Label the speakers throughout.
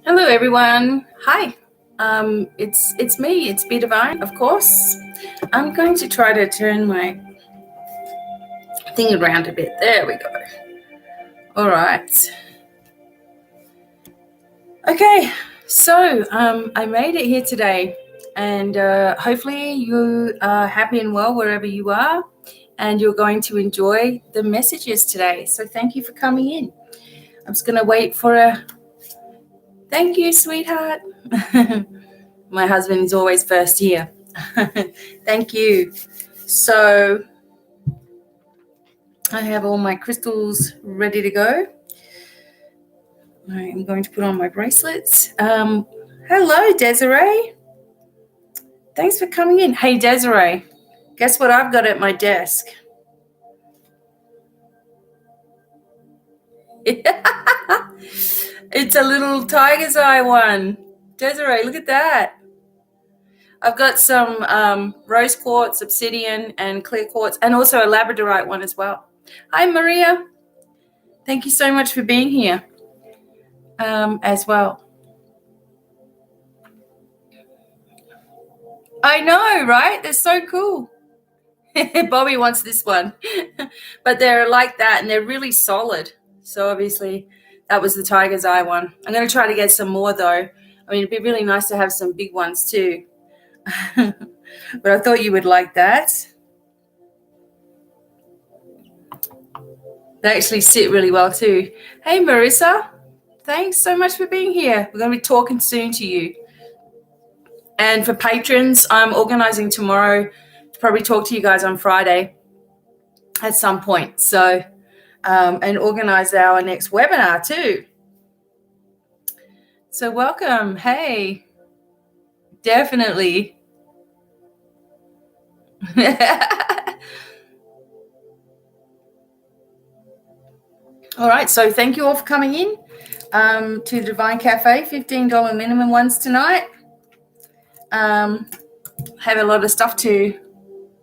Speaker 1: Hello, everyone. Hi. It's me. It's BDevine, of course. I'm going to try to turn my thing around a bit. There we go. All right. Okay. So I made it here today, and hopefully you are happy and well wherever you are, and you're going to enjoy the messages today. So thank you for coming in. I'm just going to wait for a thank you, sweetheart. My husband is always first here. Thank you. So I have all my crystals ready to go. I am going to put on my bracelets. Hello, Desiree. Thanks for coming in. Hey, Desiree, guess what I've got at my desk? It's a little tiger's eye one. Desiree, look at that. I've got some rose quartz, obsidian, and clear quartz, and also a labradorite one as well. Hi, Maria. Thank you so much for being here as well. I know, right? They're so cool. Bobby wants this one. But they're like that, and they're really solid. So obviously that was the tiger's eye one. I'm going to try to get some more, though. I mean, it'd be really nice to have some big ones, too. But I thought you would like that. They actually sit really well, too. Hey, Marissa. Thanks so much for being here. We're going to be talking soon to you. And for patrons, I'm organizing tomorrow to probably talk to you guys on Friday at some point. So, and organize our next webinar too. So welcome. Hey, definitely. All right. So thank you all for coming in to the Divine Cafe. $15 minimum ones tonight. Have a lot of stuff to.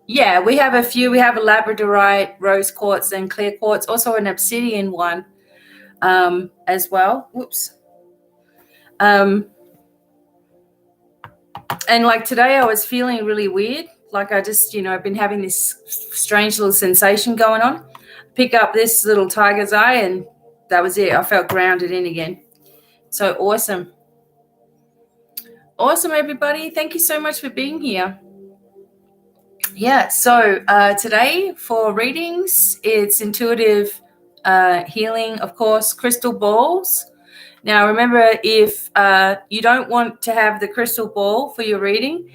Speaker 1: Yeah, we have a few. We have a labradorite, rose quartz, and clear quartz. Also an obsidian one as well. Whoops. And like today I was feeling really weird. Like I just, I've been having this strange little sensation going on. Pick up this little tiger's eye and that was it. I felt grounded in again. So awesome. Awesome, everybody. Thank you so much for being here. Yeah, so today for readings, it's intuitive healing, of course, crystal balls. Now, remember, if you don't want to have the crystal ball for your reading,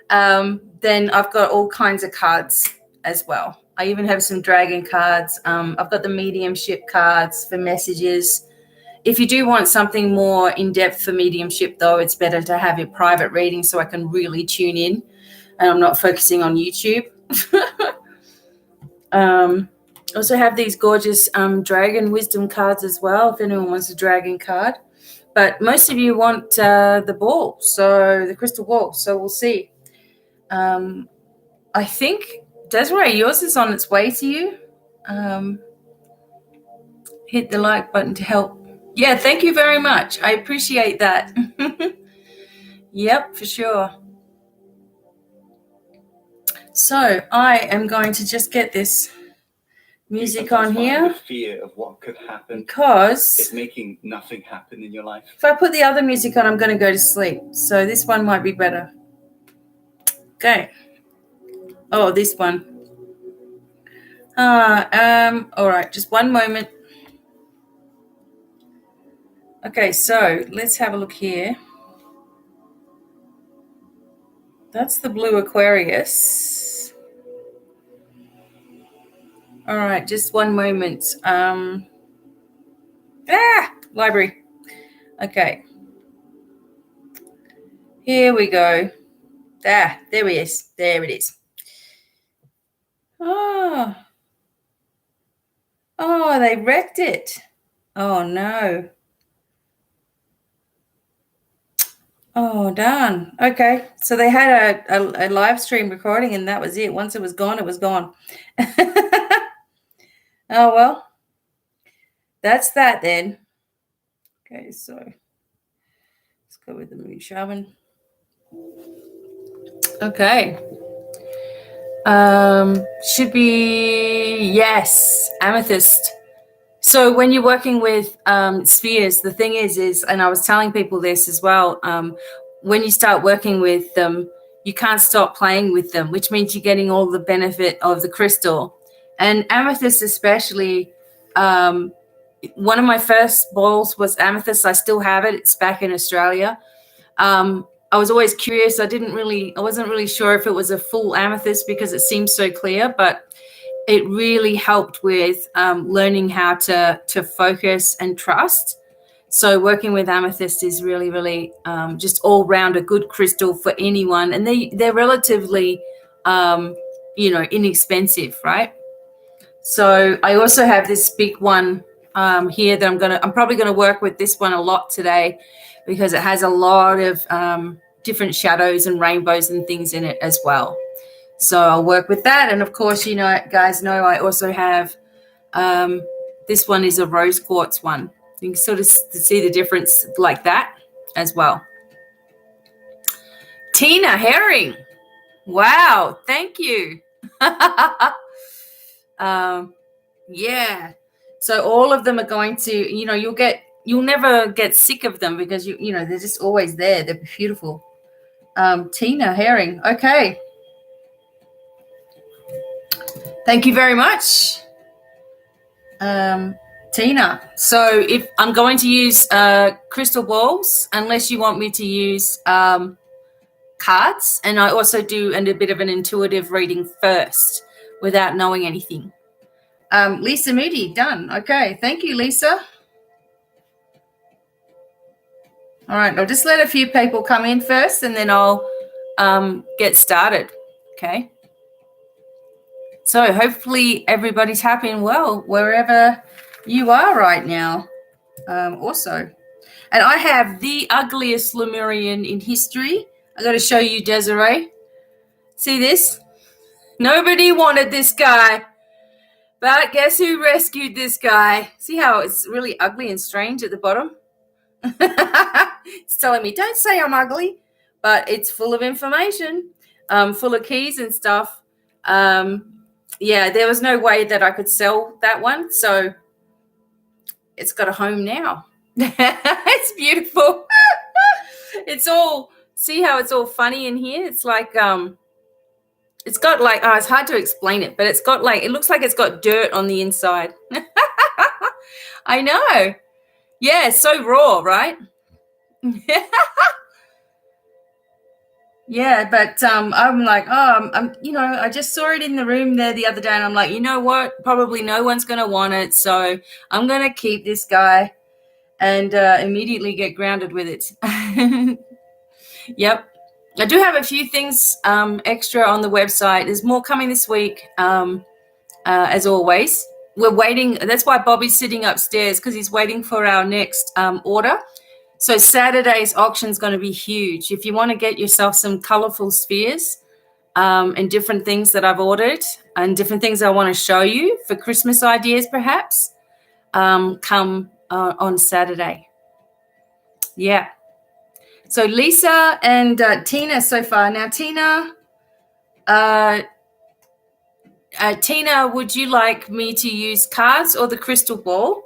Speaker 1: then I've got all kinds of cards as well. I even have some dragon cards. I've got the mediumship cards for messages. If you do want something more in-depth for mediumship, though, it's better to have your private reading so I can really tune in and I'm not focusing on YouTube. Also have these gorgeous dragon wisdom cards as well, if anyone wants a dragon card. But most of you want the ball, so the crystal ball. So we'll see. I think, Desiree, yours is on its way to you. Hit the like button to help. Yeah, thank you very much. I appreciate that. Yep, for sure. So I am going to just get this music on here.
Speaker 2: The fear of what could happen
Speaker 1: because
Speaker 2: it's making nothing happen in your life.
Speaker 1: If I put the other music on, I'm going to go to sleep. So this one might be better. Okay. Oh, this one. All right, just one moment. Okay, so let's have a look here. That's the blue Aquarius. All right, just one moment. Library. Okay. Here we go. There it is. There it is. Oh, they wrecked it. Oh, no. Oh, darn. Okay. So they had a live stream recording and that was it. Once it was gone, it was gone. Oh, well, that's that then. Okay, so Go with the moon shaman. Okay. Should be, yes, amethyst. So when you're working with spheres, the thing is, and I was telling people this as well, when you start working with them, you can't stop playing with them, which means you're getting all the benefit of the crystal. And amethyst especially, one of my first balls was amethyst. I still have it. It's back in Australia. I was always curious. I wasn't really sure if it was a full amethyst because it seems so clear, but it really helped with learning how to focus and trust. So working with amethyst is really, really just all round a good crystal for anyone. And they're relatively, inexpensive, right? So I also have this big one here that I'm probably going to work with this one a lot today because it has a lot of different shadows and rainbows and things in it as well. So I'll work with that. And of course, guys know I also have, this one is a rose quartz one. You can sort of see the difference like that as well. Tina Herring. Wow. Thank you. Yeah. So all of them are going to, you'll never get sick of them because they're just always there. They're beautiful. Tina Herring. Okay. Thank you very much, Tina. So if I'm going to use crystal balls, unless you want me to use cards, and I also do a bit of an intuitive reading first without knowing anything. Lisa Moody, done. Okay, thank you, Lisa. All right, I'll just let a few people come in first and then I'll get started, okay? So hopefully everybody's happy and well wherever you are right now also. And I have the ugliest Lemurian in history. I got to show you, Desiree. See this? Nobody wanted this guy. But guess who rescued this guy? See how it's really ugly and strange at the bottom? It's telling me, don't say I'm ugly. But it's full of information, full of keys and stuff. Yeah, there was no way that I could sell that one. So it's got a home now. It's beautiful. It's all, see how it's all funny in here? It's like, it's got like, it's hard to explain it, but it's got like, it looks like it's got dirt on the inside. I know. Yeah, it's so raw, right? Yeah, but I'm like, I just saw it in the room there the other day, and I'm like, you know what? Probably no one's going to want it, so I'm going to keep this guy and immediately get grounded with it. Yep. I do have a few things extra on the website. There's more coming this week, as always. We're waiting. That's why Bobby's sitting upstairs, because he's waiting for our next order. So Saturday's auction is going to be huge. If you want to get yourself some colorful spheres and different things that I've ordered and different things I want to show you for Christmas ideas, perhaps, come on Saturday. Yeah. So Lisa and Tina so far. Now, Tina, would you like me to use cards or the crystal ball?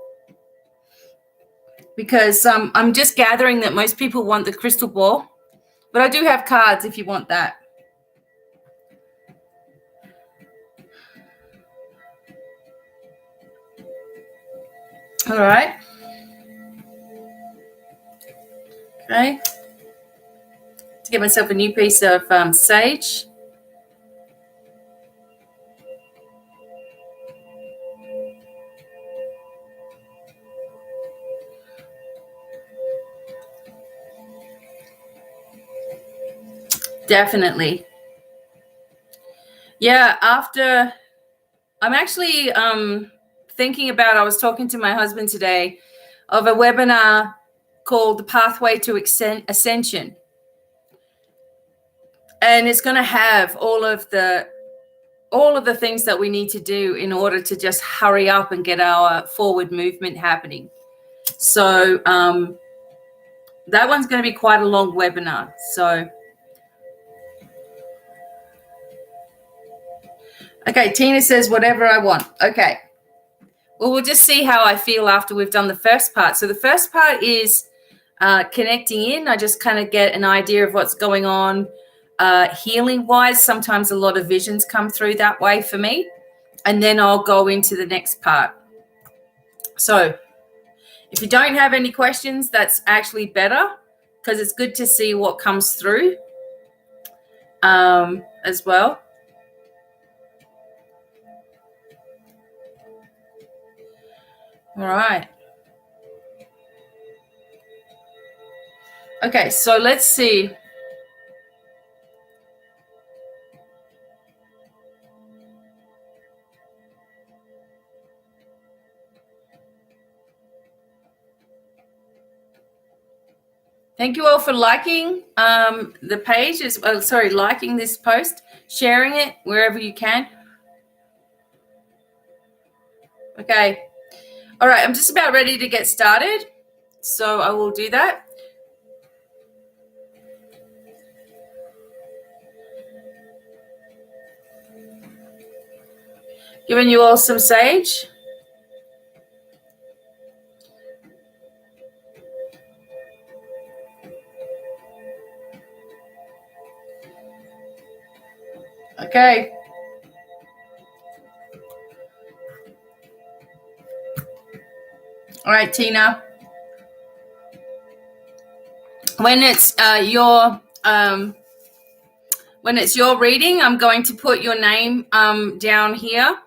Speaker 1: Because I'm just gathering that most people want the crystal ball, but I do have cards if you want that. All right. Okay. To get myself a new piece of sage. Definitely. Yeah, after I'm actually thinking about, I was talking to my husband today of a webinar called The Pathway to Ascension. And it's going to have all of the things that we need to do in order to just hurry up and get our forward movement happening. So that one's going to be quite a long webinar. So, okay, Tina says whatever I want. Okay. Well, we'll just see how I feel after we've done the first part. So the first part is connecting in. I just kind of get an idea of what's going on healing-wise. Sometimes a lot of visions come through that way for me. And then I'll go into the next part. So if you don't have any questions, that's actually better, because it's good to see what comes through as well. All right. Okay, so let's see. Thank you all for liking the page. Liking this post, sharing it wherever you can. Okay. All right, I'm just about ready to get started, so I will do that. Giving you all some sage. Okay. All right, Tina. When it's your reading, I'm going to put your name down here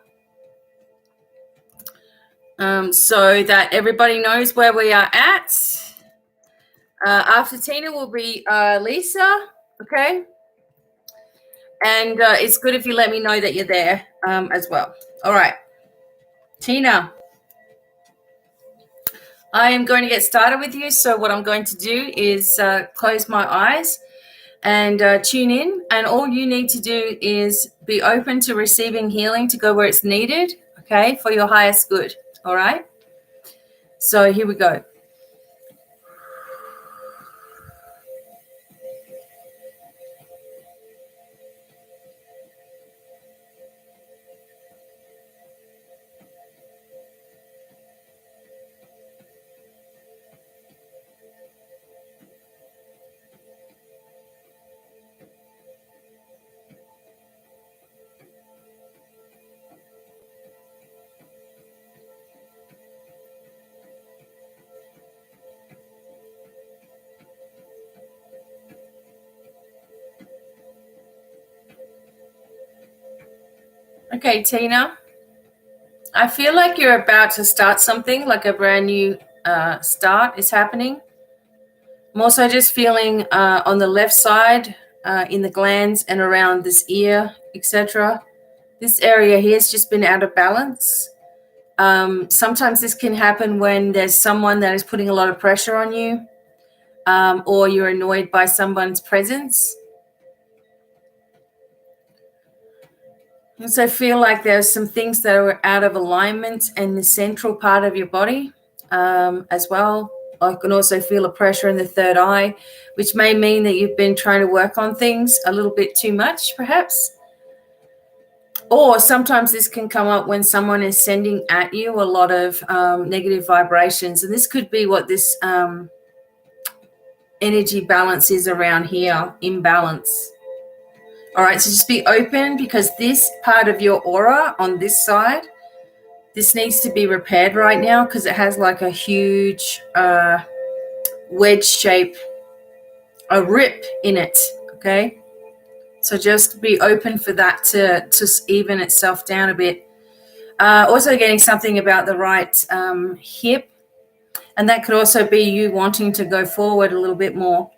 Speaker 1: so that everybody knows where we are at. After Tina will be Lisa, okay? And it's good if you let me know that you're there as well. All right, Tina. I am going to get started with you. So what I'm going to do is close my eyes and tune in. And all you need to do is be open to receiving healing to go where it's needed, okay, for your highest good. All right? So here we go. Okay, Tina, I feel like you're about to start something, like a brand new start is happening. I'm also just feeling on the left side, in the glands and around this ear, etc. This area here has just been out of balance. Sometimes this can happen when there's someone that is putting a lot of pressure on you, or you're annoyed by someone's presence. And so I feel like there's some things that are out of alignment in the central part of your body as well. I can also feel a pressure in the third eye, which may mean that you've been trying to work on things a little bit too much, perhaps. Or sometimes this can come up when someone is sending at you a lot of negative vibrations. And this could be what this energy balance is around here, imbalance. All right, so just be open, because this part of your aura on this side, this needs to be repaired right now, because it has like a huge wedge shape, a rip in it, okay? So just be open for that to even itself down a bit. Also getting something about the right hip, and that could also be you wanting to go forward a little bit more.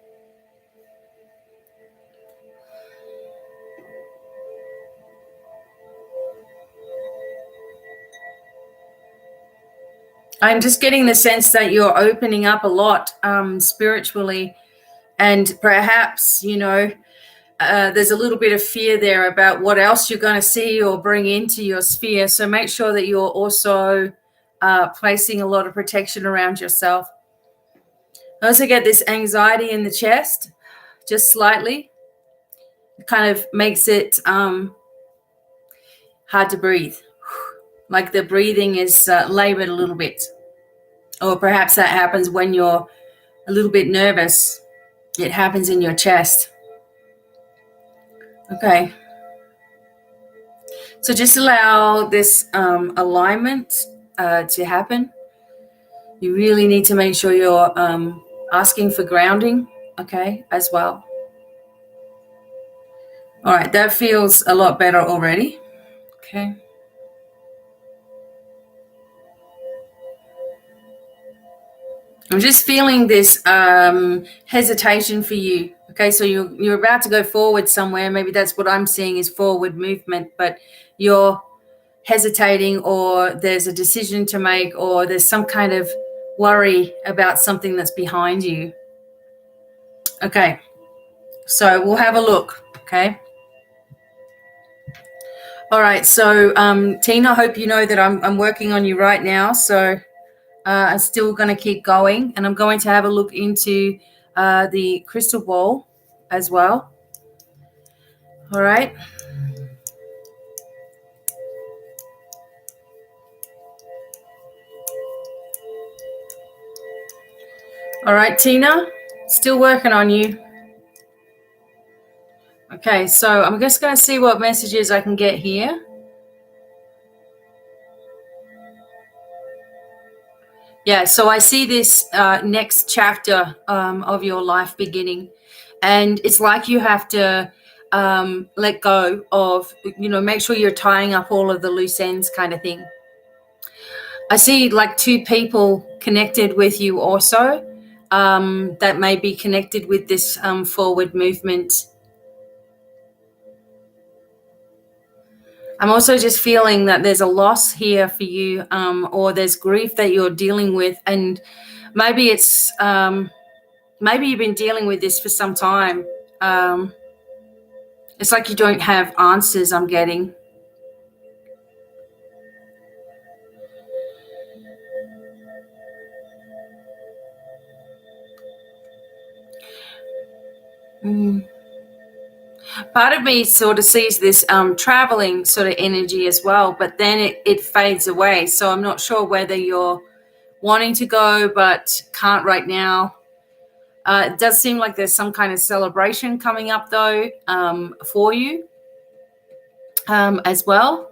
Speaker 1: I'm just getting the sense that you're opening up a lot spiritually, and perhaps, there's a little bit of fear there about what else you're going to see or bring into your sphere. So make sure that you're also placing a lot of protection around yourself. I also get this anxiety in the chest, just slightly. It kind of makes it hard to breathe. Like the breathing is labored a little bit. Or perhaps that happens when you're a little bit nervous. It happens in your chest. Okay. So just allow this alignment to happen. You really need to make sure you're asking for grounding, okay, as well. All right, that feels a lot better already. Okay. I'm just feeling this hesitation for you. Okay, so you're about to go forward somewhere. Maybe that's what I'm seeing is forward movement, but you're hesitating, or there's a decision to make, or there's some kind of worry about something that's behind you. Okay, so we'll have a look. Okay. All right, so Tina, I hope you know that I'm working on you right now. So I'm still going to keep going, and I'm going to have a look into the crystal ball as well. All right. All right, Tina, still working on you. Okay, so I'm just going to see what messages I can get here. Yeah, so I see this next chapter of your life beginning, and it's like you have to let go of, make sure you're tying up all of the loose ends kind of thing. I see like two people connected with you also that may be connected with this forward movement. I'm also just feeling that there's a loss here for you, or there's grief that you're dealing with, and maybe it's maybe you've been dealing with this for some time. It's like you don't have answers, I'm getting. Part of me sort of sees this traveling sort of energy as well, but then it fades away. So I'm not sure whether you're wanting to go but can't right now. It does seem like there's some kind of celebration coming up, though, for you as well.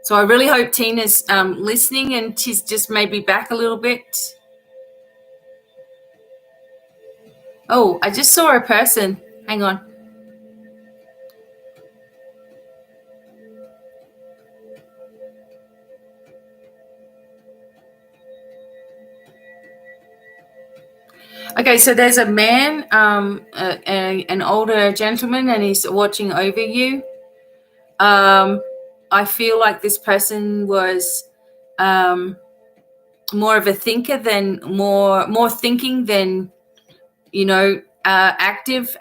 Speaker 1: So I really hope Tina's listening, and she's just maybe back a little bit. Oh, I just saw a person. Hang on. Okay, so there's a man, an older gentleman, and he's watching over you. I feel like this person was more of a thinker than more thinking than active.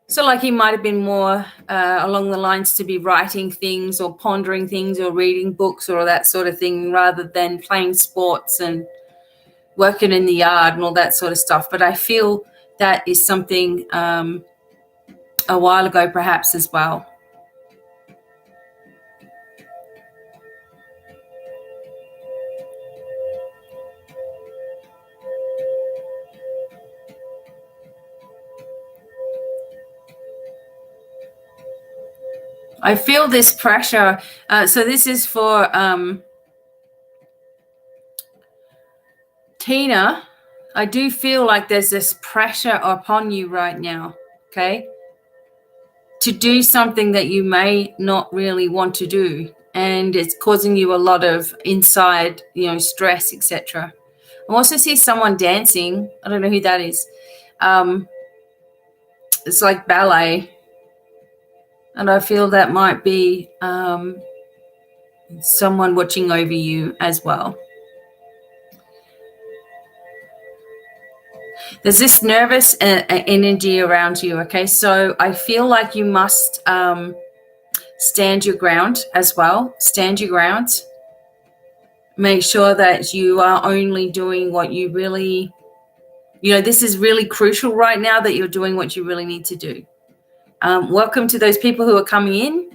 Speaker 1: So like he might have been more along the lines to be writing things or pondering things or reading books or that sort of thing, rather than playing sports and working in the yard and all that sort of stuff. But I feel that is something a while ago perhaps as well. I feel this pressure. So this is for Tina. I do feel like there's this pressure upon you right now, okay, to do something that you may not really want to do, and it's causing you a lot of inside, stress, etc. I also see someone dancing. I don't know who that is. It's like ballet. And I feel that might be someone watching over you as well. There's this nervous energy around you, okay? So I feel like you must stand your ground as well. Stand your ground. Make sure that you are only doing what you really, this is really crucial right now, that you're doing what you really need to do. Welcome to those people who are coming in.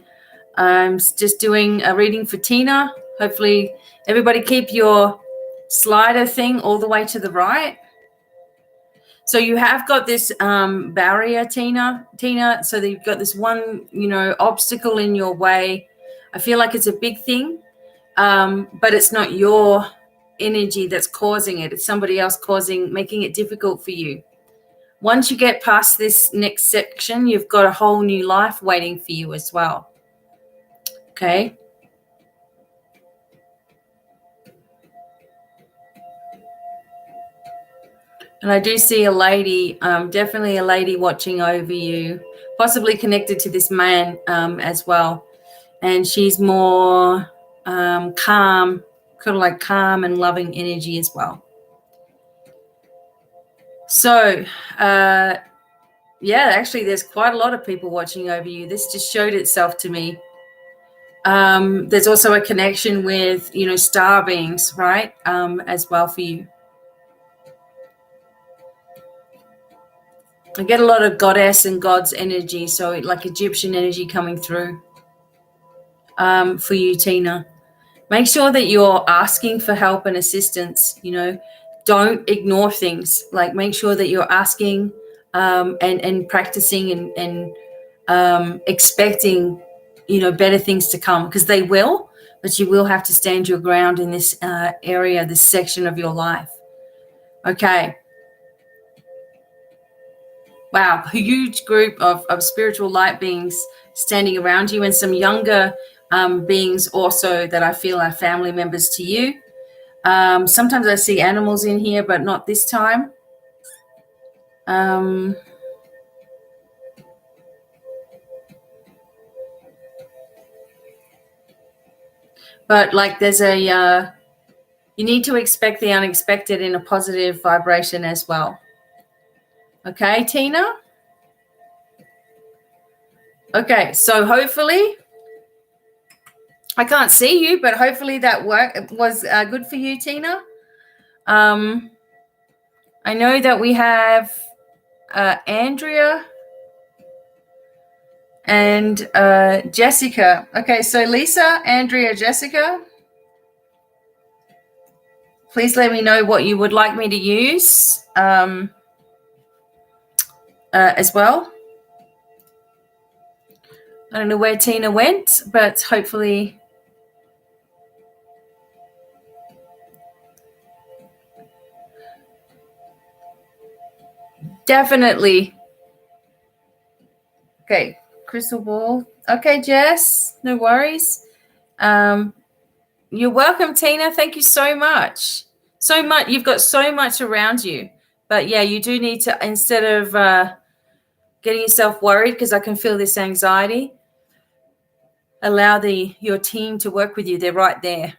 Speaker 1: I'm just doing a reading for Tina. Hopefully everybody keep your slider thing all the way to the right. So you have got this barrier, Tina, so that you've got this one, obstacle in your way. I feel like it's a big thing, but it's not your energy that's causing it. It's somebody else making it difficult for you. Once you get past this next section, you've got a whole new life waiting for you as well. Okay. And I do see a lady, definitely a lady watching over you, possibly connected to this man as well. And she's more calm, kind of like calm and loving energy as well. So, actually there's quite a lot of people watching over you. This just showed itself to me. There's also a connection with, star beings, right, as well for you. I get a lot of goddess and God's energy, so like Egyptian energy coming through for you, Tina. Make sure that you're asking for help and assistance. Don't ignore things. Like, make sure that you're asking and practicing and expecting, better things to come, because they will, but you will have to stand your ground in this area, this section of your life. Okay. Wow, a huge group of spiritual light beings standing around you, and some younger beings also that I feel are family members to you. Sometimes I see animals in here, but not this time. But like there's you need to expect the unexpected in a positive vibration as well. Okay, Tina? Okay, so hopefully, I can't see you, but hopefully that work was good for you, Tina. I know that we have Andrea and Jessica. Okay, so Lisa, Andrea, Jessica, please let me know what you would like me to use as well. I don't know where Tina went, but hopefully... Definitely. Okay, crystal ball. Okay, Jess, no worries. You're welcome, Tina. Thank you so much. So much. You've got so much around you. But yeah, you do need to, instead of getting yourself worried, because I can feel this anxiety, allow your team to work with you. They're right there.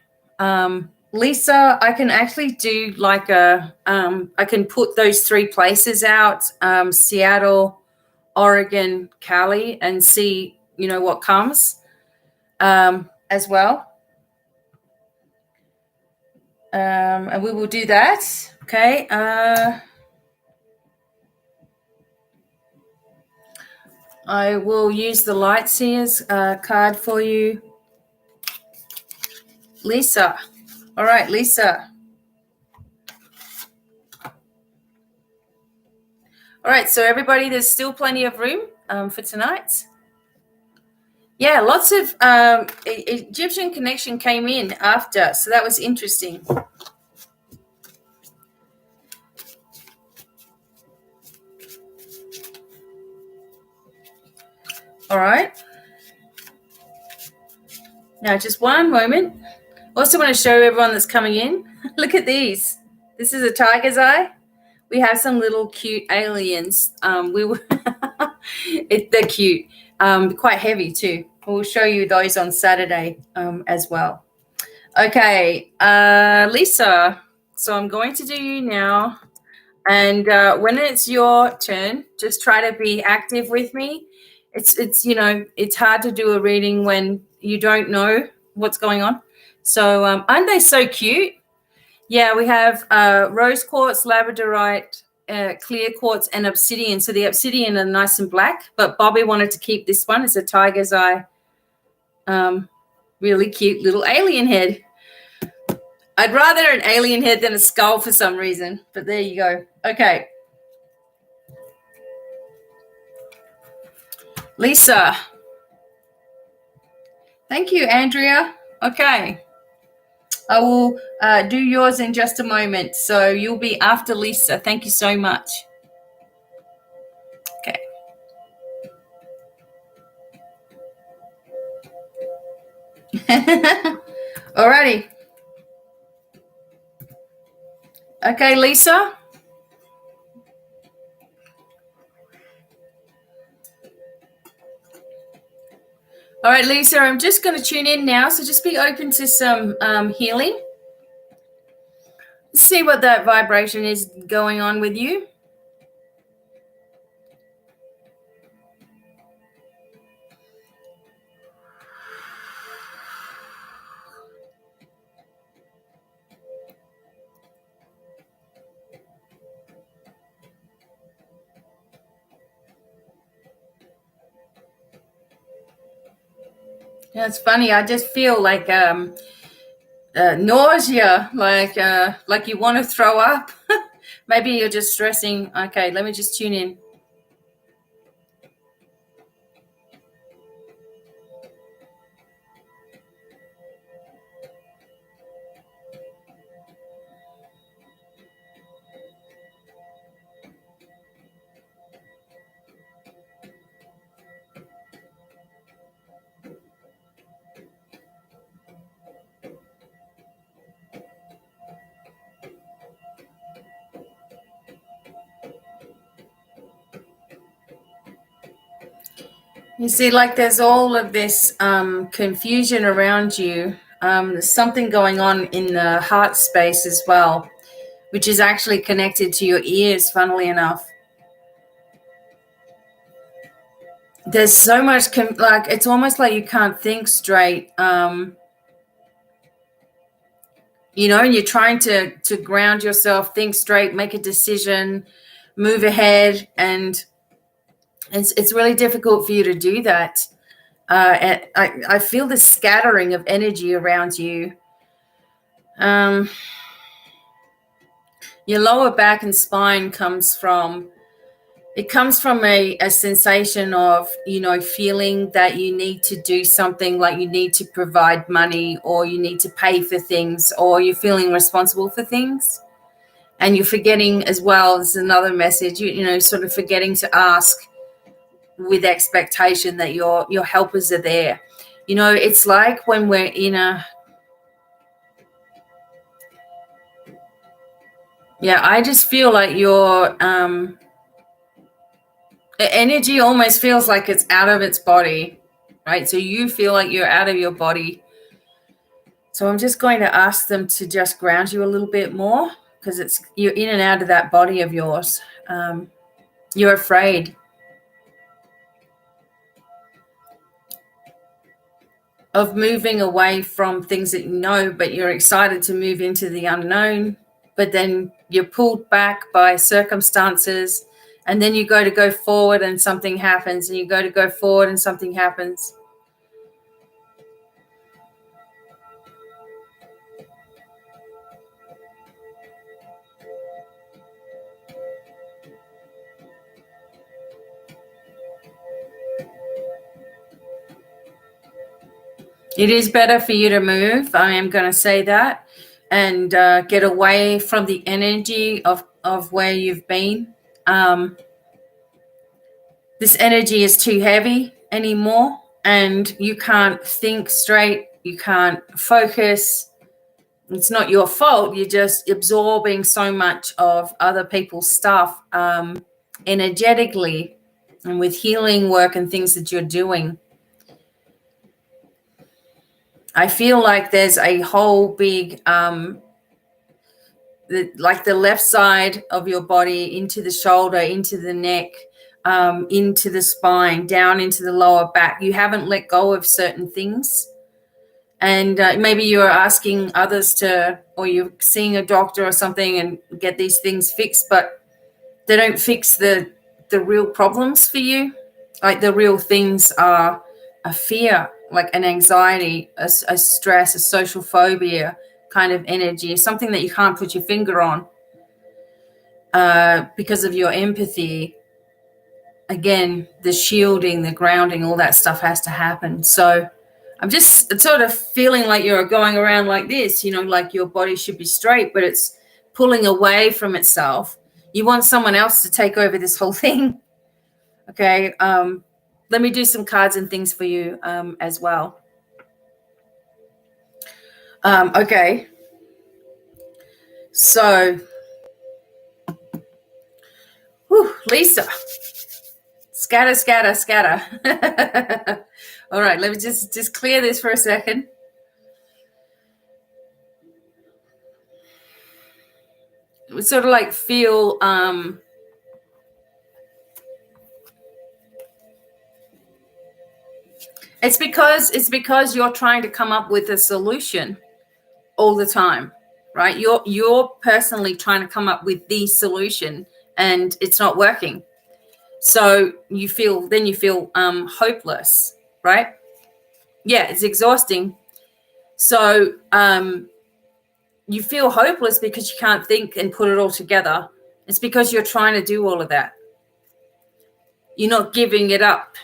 Speaker 1: Lisa, I can actually do like I can put those 3 places out, Seattle, Oregon, Cali, and see, what comes as well. And we will do that. Okay. I will use the Lightseers card for you. Lisa. All right, Lisa. All right, so everybody, there's still plenty of room for tonight. Yeah, lots of Egyptian connection came in after, so that was interesting. All right. Now, just one moment. Also want to show everyone that's coming in. Look at these. This is a tiger's eye. We have some little cute aliens. They're cute. Quite heavy too. We'll show you those on Saturday as well. Okay, Lisa. So I'm going to do you now. And when it's your turn, just try to be active with me. It's hard to do a reading when you don't know what's going on. So aren't they so cute? Yeah, we have rose quartz, labradorite, clear quartz, and obsidian. So the obsidian are nice and black, but Bobby wanted to keep this one. It's a tiger's eye. Really cute little alien head. I'd rather an alien head than a skull for some reason, but there you go. Okay. Lisa. Thank you, Andrea. Okay. I will do yours in just a moment. So you'll be after Lisa. Thank you so much. Okay. Alrighty. Okay, Lisa. All right, Lisa, I'm just going to tune in now. So just be open to some healing. Let's see what that vibration is going on with you. Yeah, it's funny. I just feel like nausea, like you want to throw up. Maybe you're just stressing. Okay, let me just tune in. You see, like there's all of this confusion around you. There's something going on in the heart space as well, which is actually connected to your ears, funnily enough. There's so much, like it's almost like you can't think straight, and you're trying to ground yourself, think straight, make a decision, move ahead, and it's really difficult for you to do that. And I feel this scattering of energy around you. Your lower back and spine comes from a sensation of, feeling that you need to do something, like you need to provide money or you need to pay for things or you're feeling responsible for things. And you're forgetting as well, there's another message, sort of forgetting to ask with expectation that your helpers are there. It's like when we're in I just feel like your energy almost feels like it's out of its body, right? So you feel like you're out of your body. So I'm just going to ask them to just ground you a little bit more, because you're in and out of that body of yours. You're afraid of moving away from things that you know, but you're excited to move into the unknown, but then you're pulled back by circumstances, and then you go forward and something happens, and you go forward and something happens. It is better for you to move. I am going to say that, and get away from the energy of where you've been. This energy is too heavy anymore, and you can't think straight. You can't focus. It's not your fault. You're just absorbing so much of other people's stuff energetically, and with healing work and things that you're doing. I feel like there's a whole big, like the left side of your body into the shoulder, into the neck, into the spine, down into the lower back. You haven't let go of certain things. and maybe you're asking others to, or you're seeing a doctor or something and get these things fixed, but they don't fix the real problems for you. Like the real things are a fear, like an anxiety, a stress, a social phobia kind of energy, something that you can't put your finger on because of your empathy. Again, the shielding, the grounding, all that stuff has to happen. So I'm just sort of feeling like you're going around like this, like your body should be straight, but it's pulling away from itself. You want someone else to take over this whole thing. Okay. Let me do some cards and things for you as well. Okay. So, Lisa. Scatter, scatter, scatter. All right, let me just clear this for a second. We sort of like feel it's because you're trying to come up with a solution all the time, right? You're personally trying to come up with the solution and it's not working. So you feel hopeless, right? Yeah, it's exhausting. So you feel hopeless because you can't think and put it all together. It's because you're trying to do all of that. You're not giving it up,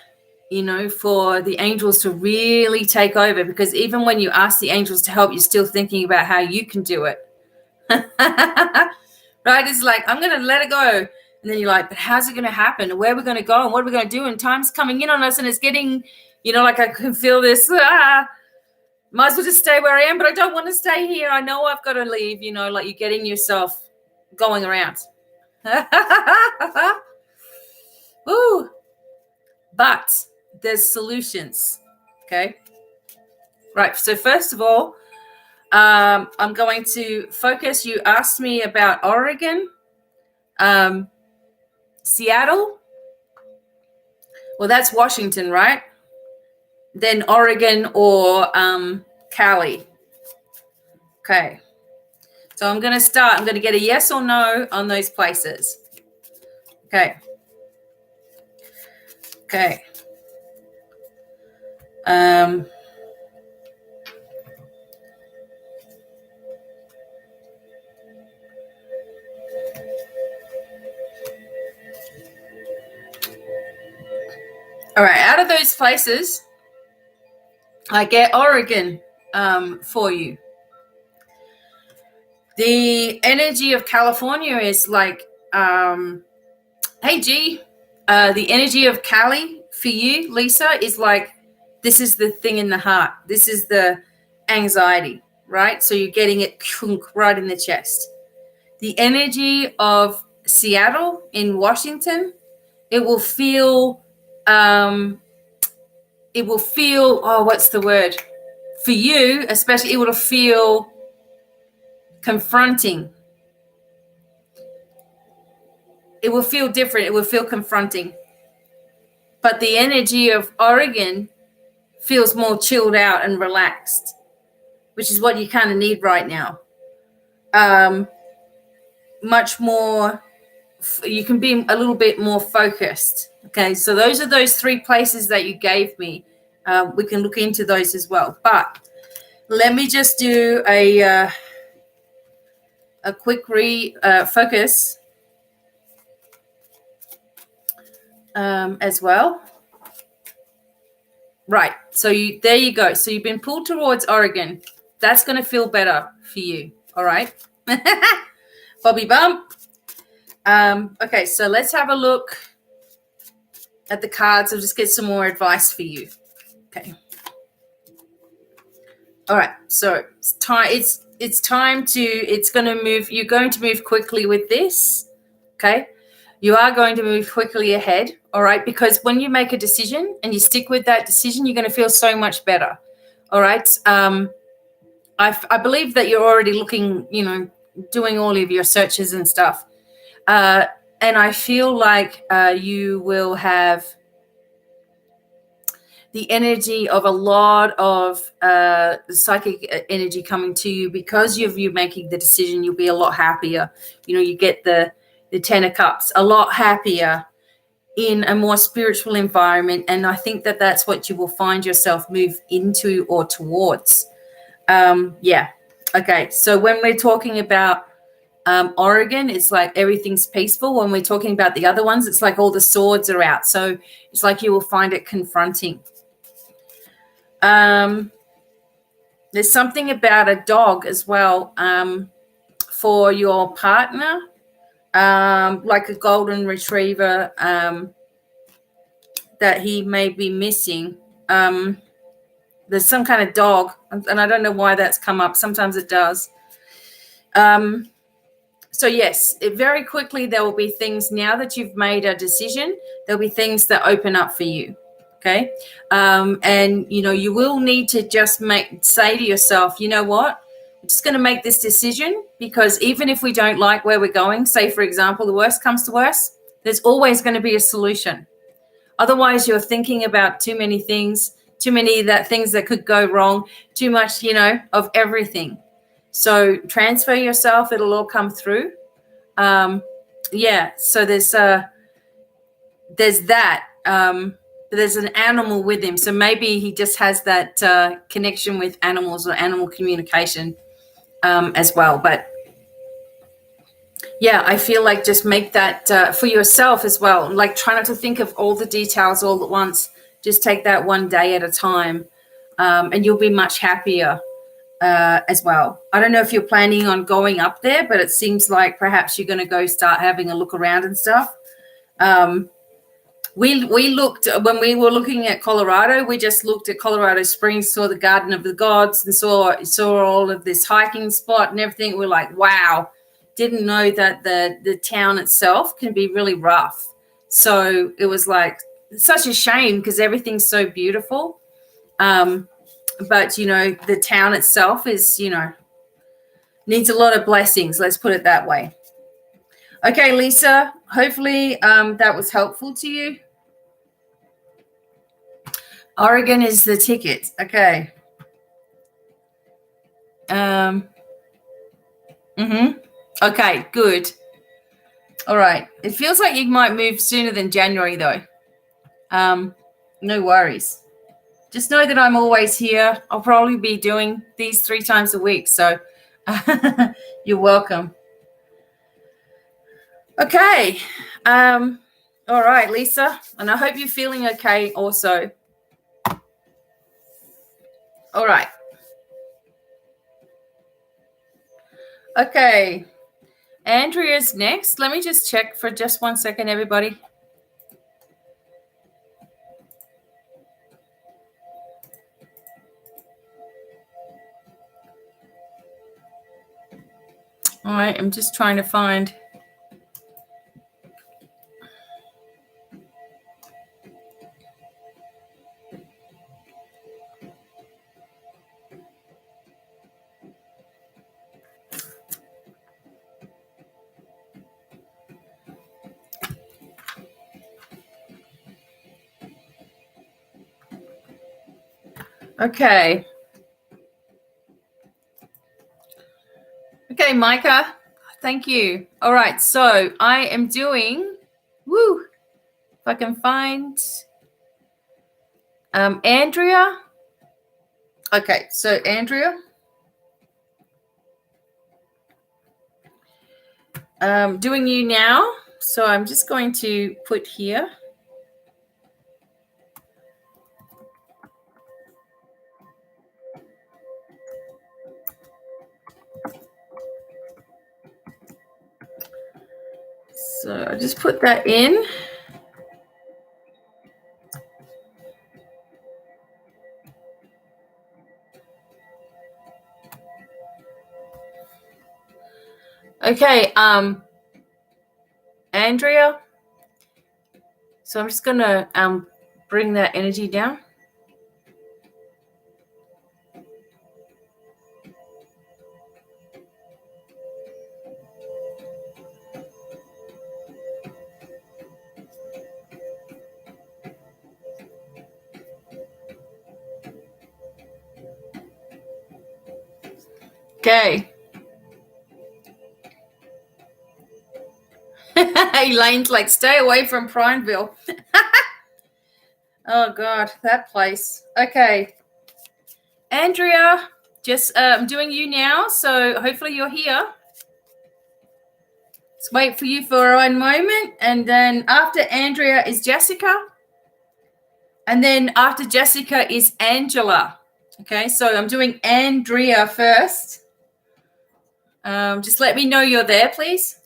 Speaker 1: for the angels to really take over, because even when you ask the angels to help, you're still thinking about how you can do it. Right? It's like, I'm going to let it go. And then you're like, but how's it going to happen? And where are we going to go? And what are we going to do? And time's coming in on us and it's getting, like I can feel this. Might as well just stay where I am, but I don't want to stay here. I know I've got to leave, like you're getting yourself going around. Ooh. But there's solutions. Okay. Right. So first of all, I'm going to focus. You asked me about Oregon, Seattle. Well, that's Washington, right? Then Oregon or Cali. Okay. So I'm going to start. I'm going to get a yes or no on those places. Okay. Okay. All right. Out of those places, I get Oregon for you. The energy of California is like, hey, G, the energy of Cali for you, Lisa, is like, this is the thing in the heart. This is the anxiety, right? So you're getting it right in the chest. The energy of Seattle in Washington, it will feel, what's the word? For you, especially, it will feel confronting. It will feel different. It will feel confronting. But the energy of Oregon feels more chilled out and relaxed, which is what you kind of need right now. Much more, you can be a little bit more focused. Okay, so those are those three places that you gave me. We can look into those as well. But let me just do a quick focus as well. Right. So there you go. So you've been pulled towards Oregon. That's going to feel better for you. All right. Bobby Bump. Okay. So let's have a look at the cards. I'll just get some more advice for you. Okay. All right. So it's time to, it's going to move. You're going to move quickly with this. Okay. You are going to move quickly ahead, all right? Because when you make a decision and you stick with that decision, you're going to feel so much better, all right? I believe that you're already looking, doing all of your searches and stuff. And I feel like you will have the energy of a lot of psychic energy coming to you because of you making the decision. You'll be a lot happier. You get the 10 of Cups, a lot happier in a more spiritual environment. And I think that that's what you will find yourself move into or towards. Yeah. Okay. So when we're talking about Oregon, it's like everything's peaceful. When we're talking about the other ones, it's like all the swords are out. So it's like you will find it confronting. There's something about a dog as well for your partner, like a golden retriever that he may be missing. There's some kind of dog, and I don't know why that's come up. Sometimes it does. So yes, very quickly there will be things now that you've made a decision. There'll be things that open up for you. Okay, and you will need to just say to yourself, you know what? I'm just going to make this decision, because even if we don't like where we're going, say for example, the worst comes to worst, there's always going to be a solution. Otherwise, you're thinking about too many things, things that could go wrong, too much, of everything. So transfer yourself; it'll all come through. Yeah. So there's that. There's an animal with him, so maybe he just has that connection with animals or animal communication as well. But yeah, I feel like just make that for yourself as well. Like, try not to think of all the details all at once. Just take that one day at a time, and you'll be much happier as well. I don't know if you're planning on going up there, but it seems like perhaps you're going to go start having a look around and stuff. We looked, when we were looking at Colorado, we just looked at Colorado Springs, saw the Garden of the Gods, and saw all of this hiking spot and everything. We're like, wow, didn't know that the town itself can be really rough. So it was like such a shame, because everything's so beautiful. But, the town itself is, needs a lot of blessings. Let's put it that way. Okay, Lisa, hopefully that was helpful to you. Oregon is the ticket. Okay. Okay, good. All right. It feels like you might move sooner than January, though. No worries. Just know that I'm always here. I'll probably be doing these 3 times a week, so you're welcome. Okay. All right, Lisa, and I hope you're feeling okay also. All right. Okay. Andrea's next. Let me just check for just 1 second, everybody. All right, I'm just trying to find. Okay. Okay, Micah. Thank you. All right, so I am doing, if I can find Andrea. Okay, so Andrea. Doing you now. So I'm just going to put here. So I just put that in. Okay, Andrea. So I'm just gonna bring that energy down. Okay. Elaine's like, stay away from Prineville. Oh, God, that place. Okay. Andrea, just I'm doing you now, so hopefully you're here. Let's wait for you for one moment. And then after Andrea is Jessica. And then after Jessica is Angela. Okay, so I'm doing Andrea first. Just let me know you're there, please.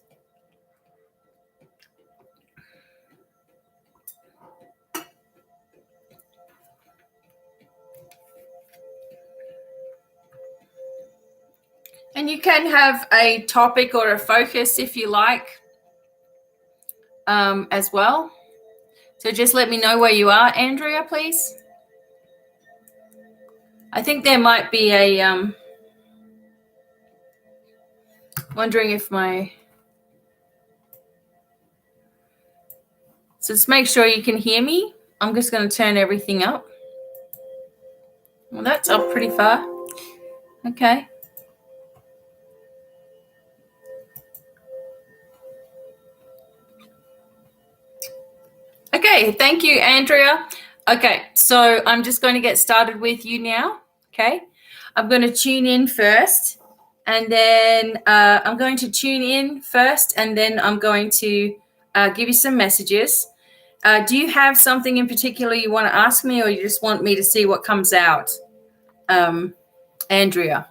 Speaker 1: And you can have a topic or a focus if you like as well. So just let me know where you are, Andrea, please. I think there might be a wondering if my... So just make sure you can hear me. I'm just going to turn everything up. Well, that's up pretty far. Okay. Okay, thank you, Andrea. Okay, so I'm just going to get started with you now. Okay, I'm going to tune in first, and then I'm going to tune in first, and then I'm going to give you some messages. Do you have something in particular you want to ask me, or you just want me to see what comes out, Andrea?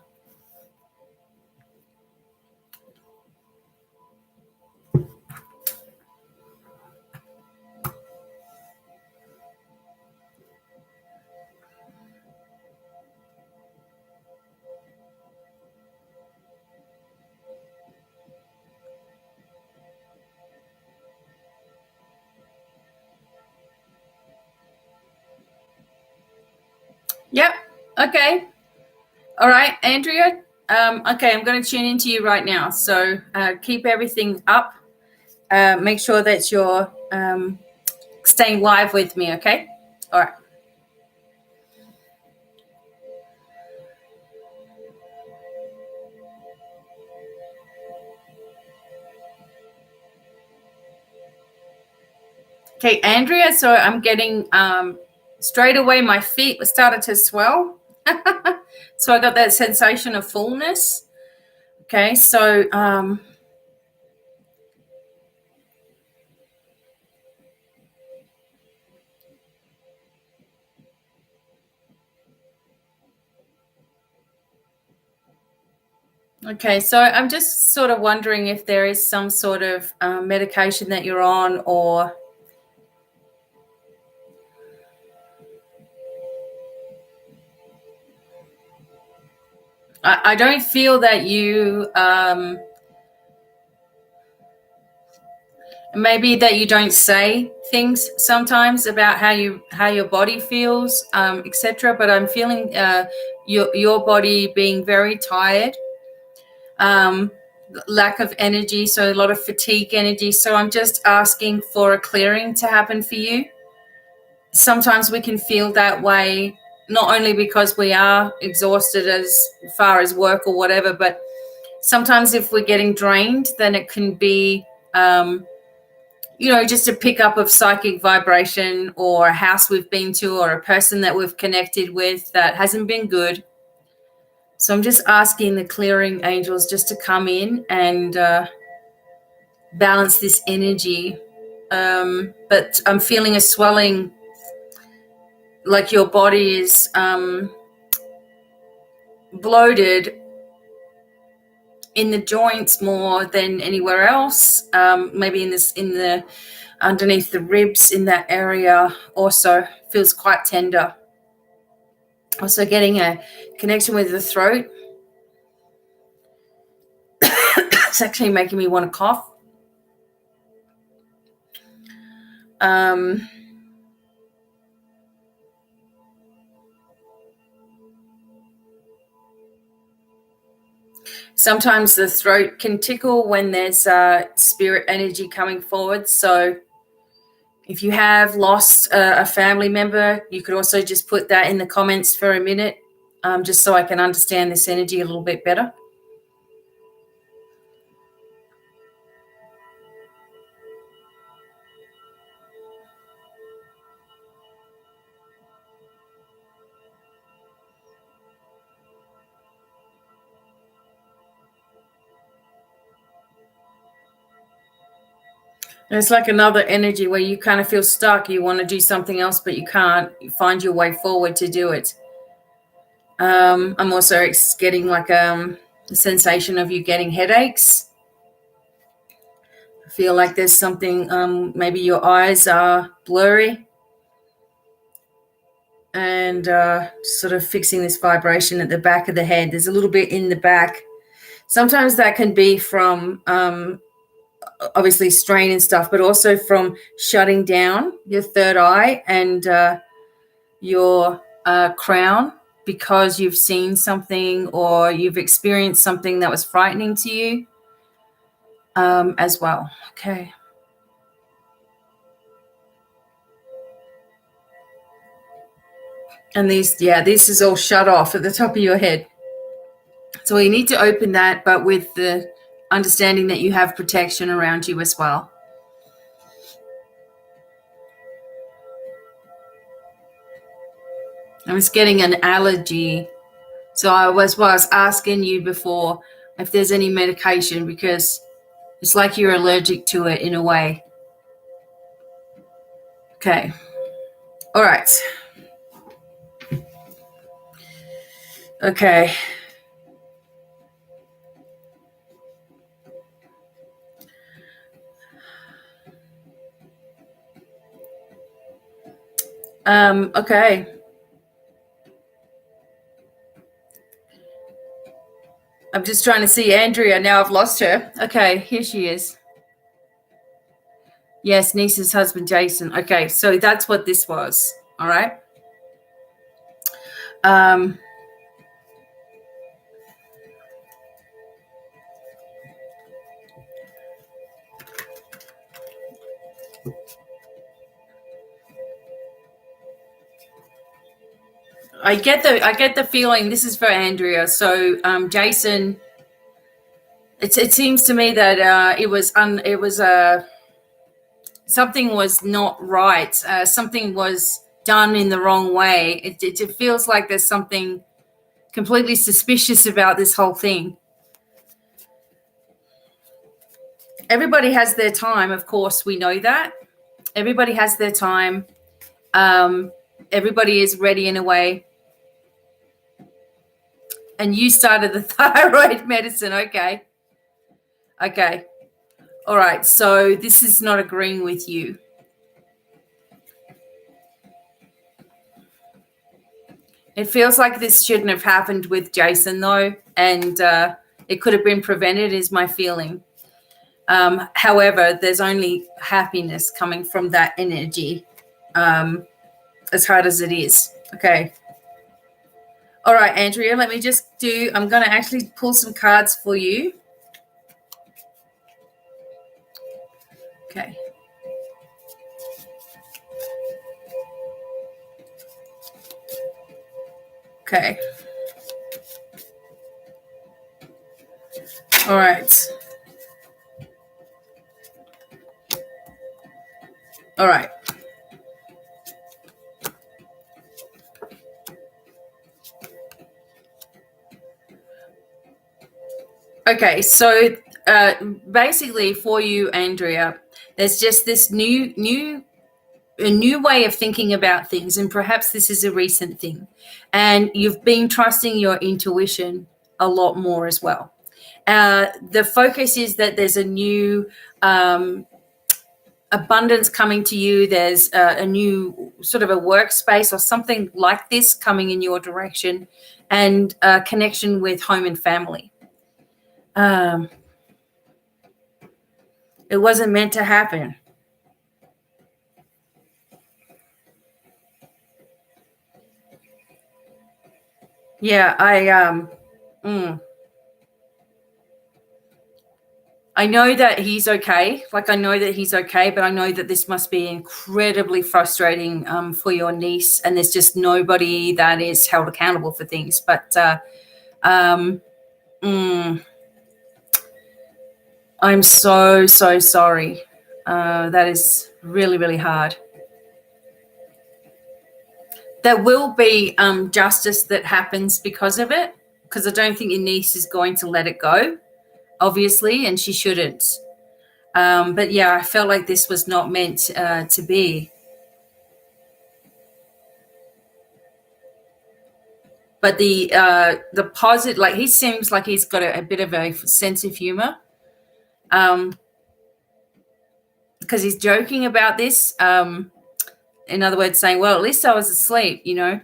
Speaker 1: Yep. Okay. All right, Andrea. Okay, I'm going to tune into you right now. So keep everything up. Make sure that you're staying live with me, okay? All right. Okay, Andrea, so I'm getting straight away my feet started to swell. So I got that sensation of fullness. Okay, so okay, so I'm just sort of wondering if there is some sort of medication that you're on, or I don't feel that you maybe that you don't say things sometimes about how your body feels, etc. But I'm feeling your body being very tired, lack of energy, so a lot of fatigue energy. So I'm just asking for a clearing to happen for you. Sometimes we can feel that way, not only because we are exhausted as far as work or whatever, but sometimes if we're getting drained, then it can be just a pickup of psychic vibration, or a house we've been to, or a person that we've connected with that hasn't been good. So I'm just asking the clearing angels just to come in and balance this energy. But I'm feeling a swelling, like your body is bloated in the joints more than anywhere else. Maybe in the underneath the ribs, in that area also feels quite tender. Also getting a connection with the throat. It's actually making me want to cough. Sometimes the throat can tickle when there's spirit energy coming forward. So if you have lost a family member, you could also just put that in the comments for a minute, just so I can understand this energy a little bit better. And it's like another energy where you kind of feel stuck. You want to do something else, but you can't find your way forward to do it. I'm also getting like the sensation of you getting headaches. I feel like there's something, maybe your eyes are blurry, and sort of fixing this vibration at the back of the head. There's a little bit in the back. Sometimes that can be from obviously strain and stuff, but also from shutting down your third eye and your crown, because you've seen something or you've experienced something that was frightening to you as well. Okay. And this is all shut off at the top of your head. So you need to open that, but with the understanding that you have protection around you as well. I was getting an allergy. So I was asking you before if there's any medication, because it's like you're allergic to it in a way. Okay. All right. Okay. Okay. I'm just trying to see Andrea. Now I've lost her. Okay, here she is. Yes, niece's husband, Jason. Okay, so that's what this was. All right. I get the feeling this is for Andrea. So Jason, it seems to me that something was not right. Something was done in the wrong way. It feels like there's something completely suspicious about this whole thing. Everybody has their time, of course, we know that. Everybody has their time. Everybody is ready in a way. And you started the thyroid medicine. Okay. All right. So this is not agreeing with you. It feels like this shouldn't have happened with Jason, though. And it could have been prevented, is my feeling. However, there's only happiness coming from that energy, as hard as it is. Okay. All right, Andrea, let me just I'm going to actually pull some cards for you. Okay. Okay. All right. All right. Okay, so basically for you, Andrea, there's just this new way of thinking about things, and perhaps this is a recent thing, and you've been trusting your intuition a lot more as well. The focus is that there's a new abundance coming to you. There's a new sort of a workspace or something like this coming in your direction, and a connection with home and family. It wasn't meant to happen. Yeah, I know that he's okay. Like, I know that he's okay, but I know that this must be incredibly frustrating for your niece, and there's just nobody that is held accountable for things. But I'm so sorry. That is really, really hard. There will be justice that happens because of it, because I don't think your niece is going to let it go, obviously, and she shouldn't. But yeah, I felt like this was not meant to be. But the positive, like he seems like he's got a bit of a sense of humor, because he's joking about this. In other words, saying, "Well, at least I was asleep," you know.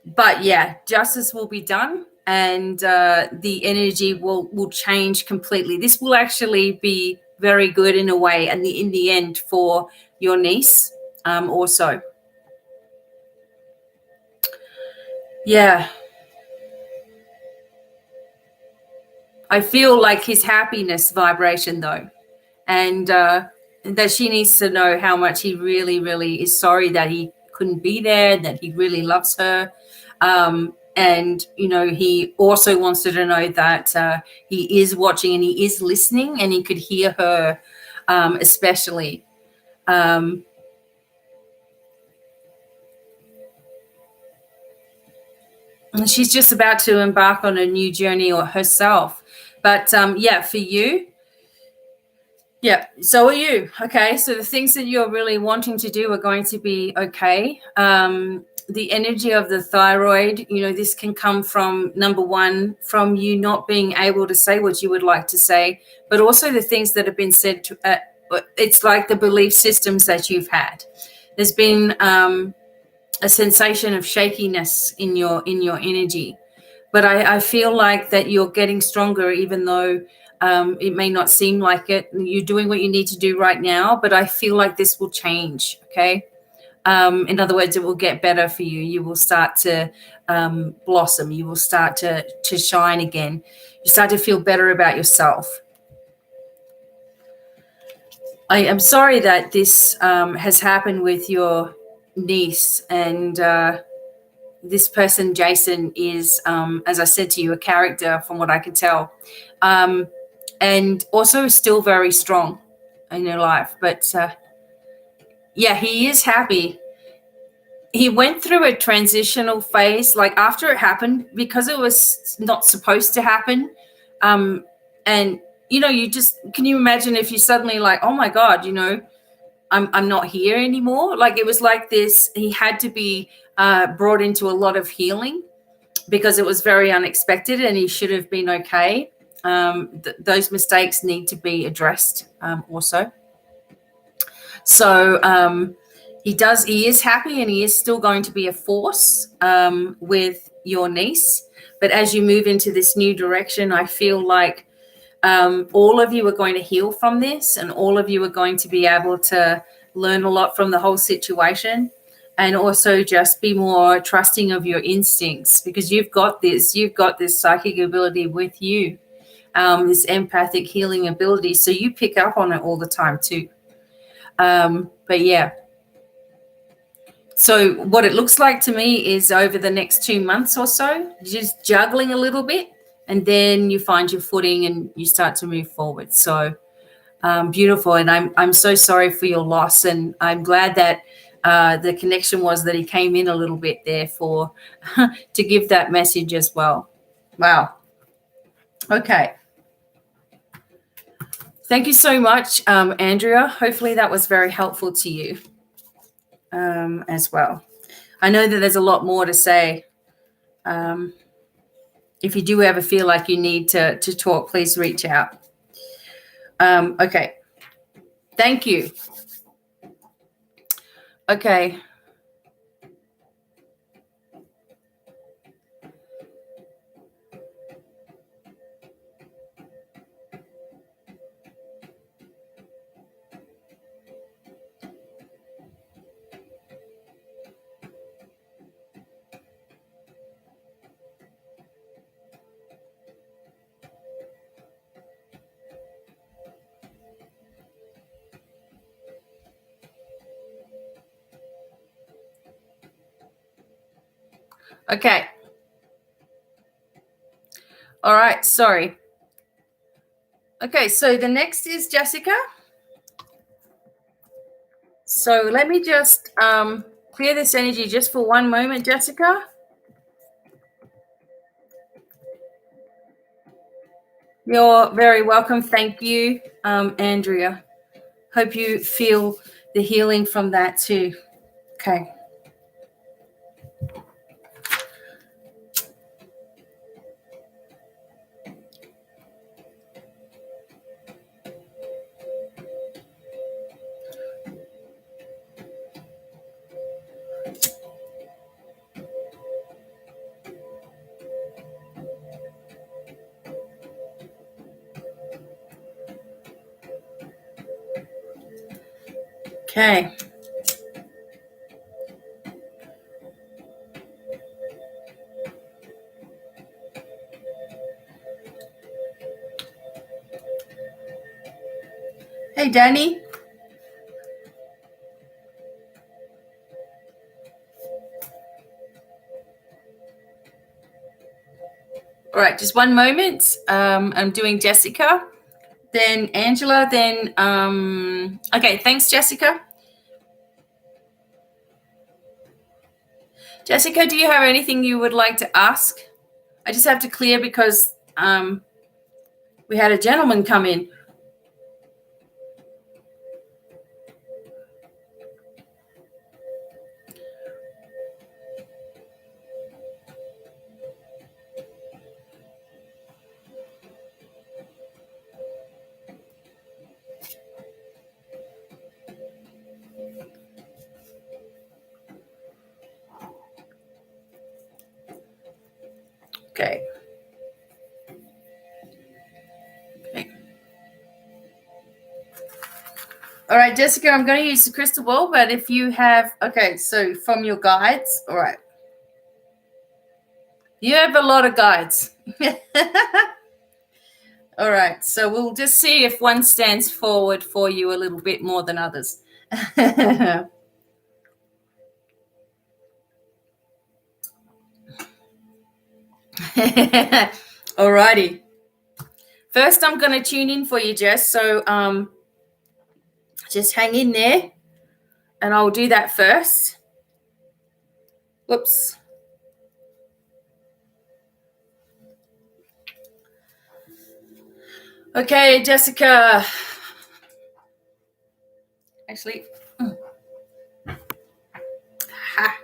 Speaker 1: But yeah, justice will be done, and the energy will change completely. This will actually be very good in a way, and in the end for your niece, also. Yeah, I feel like his happiness vibration though, and that she needs to know how much he really, really is sorry that he couldn't be there, that he really loves her. And, you know, he also wants her to know that he is watching and he is listening and he could hear her, especially. And she's just about to embark on a new journey or herself. But yeah, for you, yeah, so are you. Okay, so the things that you're really wanting to do are going to be okay. The energy of the thyroid, you know, this can come from, number one, from you not being able to say what you would like to say, but also the things that have been said to, it's like the belief systems that you've had. There's been a sensation of shakiness in your energy. But I feel like that you're getting stronger, even though it may not seem like it. You're doing what you need to do right now, but I feel like this will change, okay? In other words, it will get better for you. You will start to blossom. You will start to shine again. You start to feel better about yourself. I am sorry that this has happened with your niece, and this person, Jason, is, as I said to you, a character from what I could tell, and also still very strong in your life. But yeah, he is happy. He went through a transitional phase, like after it happened, because it was not supposed to happen. And, you know, can you imagine if you suddenly like, oh my God, you know, I'm not here anymore. Like it was like this, he had to be brought into a lot of healing because it was very unexpected and he should have been okay. Those mistakes need to be addressed also. So he is happy and he is still going to be a force with your niece. But as you move into this new direction, I feel like all of you are going to heal from this, and all of you are going to be able to learn a lot from the whole situation, and also just be more trusting of your instincts, because you've got this psychic ability with you, this empathic healing ability. So you pick up on it all the time too. But yeah. So what it looks like to me is over the next 2 months or so, just juggling a little bit, and then you find your footing and you start to move forward. So beautiful. And I'm so sorry for your loss. And I'm glad that the connection was that he came in a little bit there for to give that message as well. Wow. Okay. Thank you so much, Andrea. Hopefully that was very helpful to you as well. I know that there's a lot more to say. If you do ever feel like you need to talk, please reach out. Okay. Thank you. Okay. Okay. All right. Sorry. Okay. So the next is Jessica. So let me just clear this energy just for one moment, Jessica. You're very welcome. Thank you, Andrea. Hope you feel the healing from that too. Okay. Okay. Hey, Danny. All right, just one moment. I'm doing Jessica, then Angela, then okay, thanks, Jessica. Jessica, do you have anything you would like to ask? I just have to clear because we had a gentleman come in. Okay. All right, Jessica, I'm going to use the crystal ball, but if you have, okay, so from your guides, all right. You have a lot of guides. All right, so we'll just see if one stands forward for you a little bit more than others. All righty. First, I'm going to tune in for you, Jess. So just hang in there, and I'll do that first. Whoops. Okay, Jessica. Actually, ha.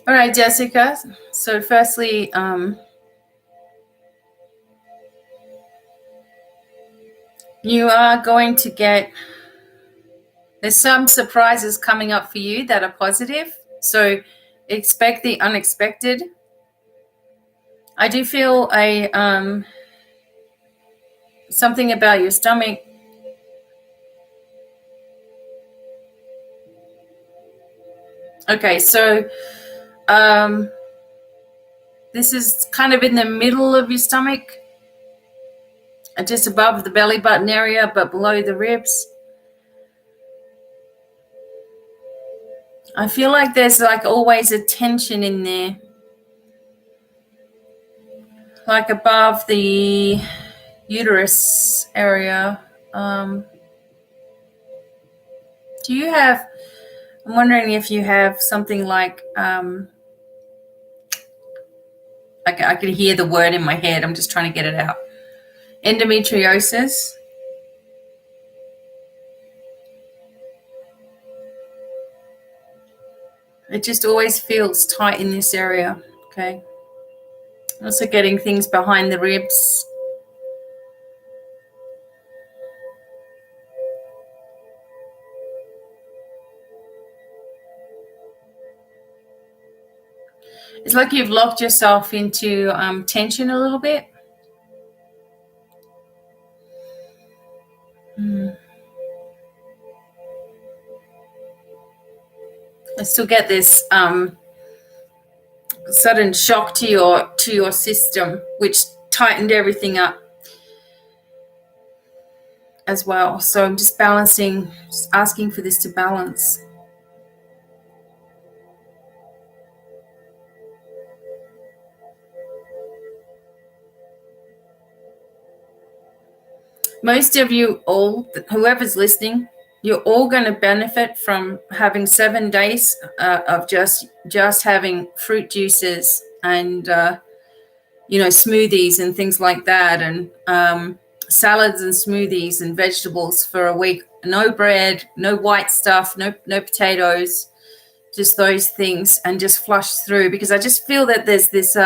Speaker 1: All right, Jessica. So firstly, you are going to get, there's some surprises coming up for you that are positive. So expect the unexpected. I do feel something about your stomach. Okay, so this is kind of in the middle of your stomach, just above the belly button area, but below the ribs. I feel like there's like always a tension in there, like above the uterus area. Do you have, I'm wondering if you have something like, I can hear the word in my head. I'm just trying to get it out. Endometriosis. It just always feels tight in this area. Okay. Also getting things behind the ribs. It's like you've locked yourself into tension a little bit. I still get this sudden shock to your system, which tightened everything up as well. So I'm just balancing, just asking for this to balance. Most of you all, whoever's listening, you're all going to benefit from having 7 days of just having fruit juices and smoothies and things like that, and salads and smoothies and vegetables for a week. No bread, no white stuff, no potatoes, just those things, and just flush through, because I just feel that there's this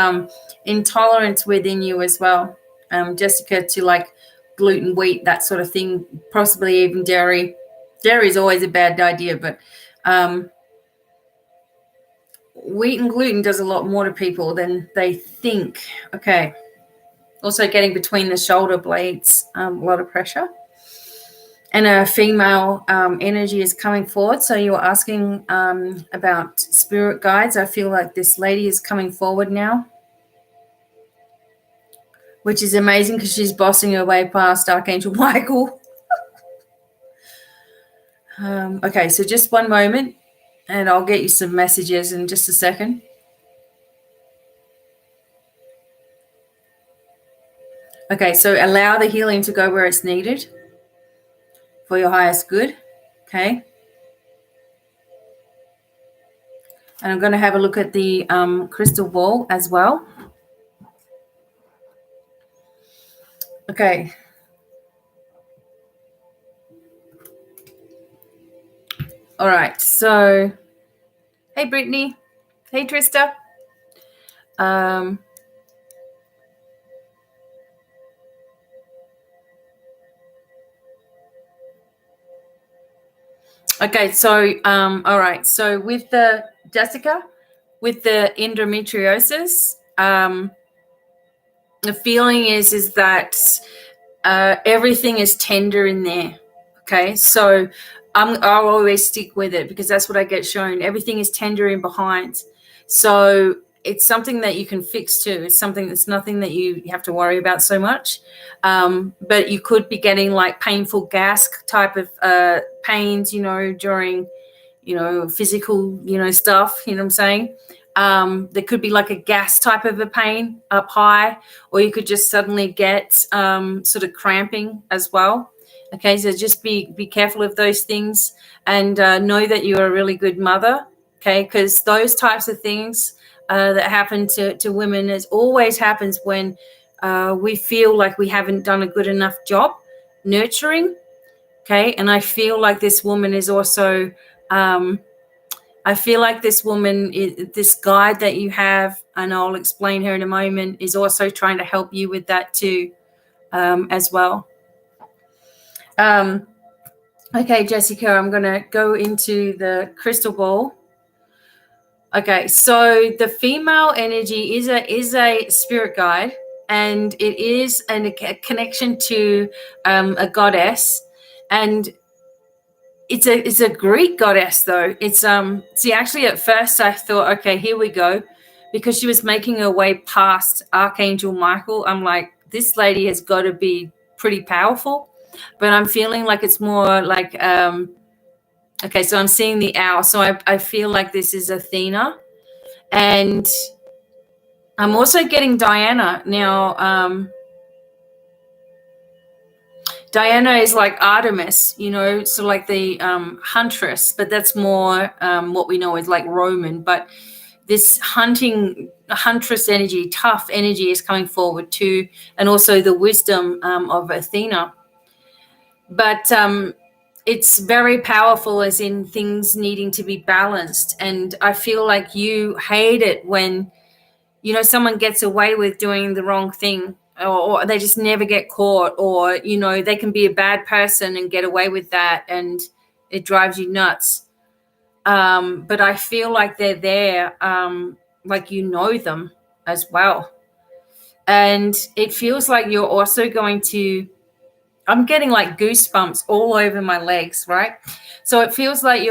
Speaker 1: intolerance within you as well, Jessica, to like gluten, wheat, that sort of thing, possibly even dairy. Dairy is always a bad idea, but wheat and gluten does a lot more to people than they think. Okay. Also getting between the shoulder blades, a lot of pressure. And a female energy is coming forward. So you were asking about spirit guides. I feel like this lady is coming forward now, which is amazing because she's bossing her way past Archangel Michael. Okay, so just one moment, and I'll get you some messages in just a second. Okay, so allow the healing to go where it's needed for your highest good. Okay. And I'm going to have a look at the crystal ball as well. Okay. All right. So, hey, Brittany. Hey, Trista. Okay. So, all right. So with the Jessica, with the endometriosis, the feeling is that everything is tender in there. Okay, so I'll always stick with it because that's what I get shown. Everything is tender in behind. So it's something that you can fix too. It's something that's nothing that you have to worry about so much. But you could be getting like painful gas type of pains, during, physical, stuff, you know what I'm saying? There could be like a gas type of a pain up high, or you could just suddenly get sort of cramping as well. Okay, so just be careful of those things, and know that you're a really good mother. Okay, because those types of things that happen to women, it always happens when we feel like we haven't done a good enough job nurturing. Okay, and I feel like this woman is also I feel like this woman, this guide that you have, and I'll explain her in a moment, is also trying to help you with that too, as well. Okay, Jessica, I'm going to go into the crystal ball. Okay, so the female energy is a spirit guide, and it is a connection to a goddess, and it's a Greek goddess though. It's actually at first I thought, okay, here we go, because she was making her way past Archangel Michael. I'm like, this lady has got to be pretty powerful, but I'm feeling like it's more like okay, so I'm seeing the owl, so I feel like this is Athena, and I'm also getting Diana now. Diana is like Artemis, so like the huntress, but that's more what we know is like Roman. But this huntress energy, tough energy is coming forward too, and also the wisdom of Athena. But it's very powerful, as in things needing to be balanced. And I feel like you hate it when, someone gets away with doing the wrong thing, or they just never get caught, or, they can be a bad person and get away with that, and it drives you nuts. But I feel like they're there, like them as well. And it feels like you're also going to, I'm getting like goosebumps all over my legs, right? So it feels like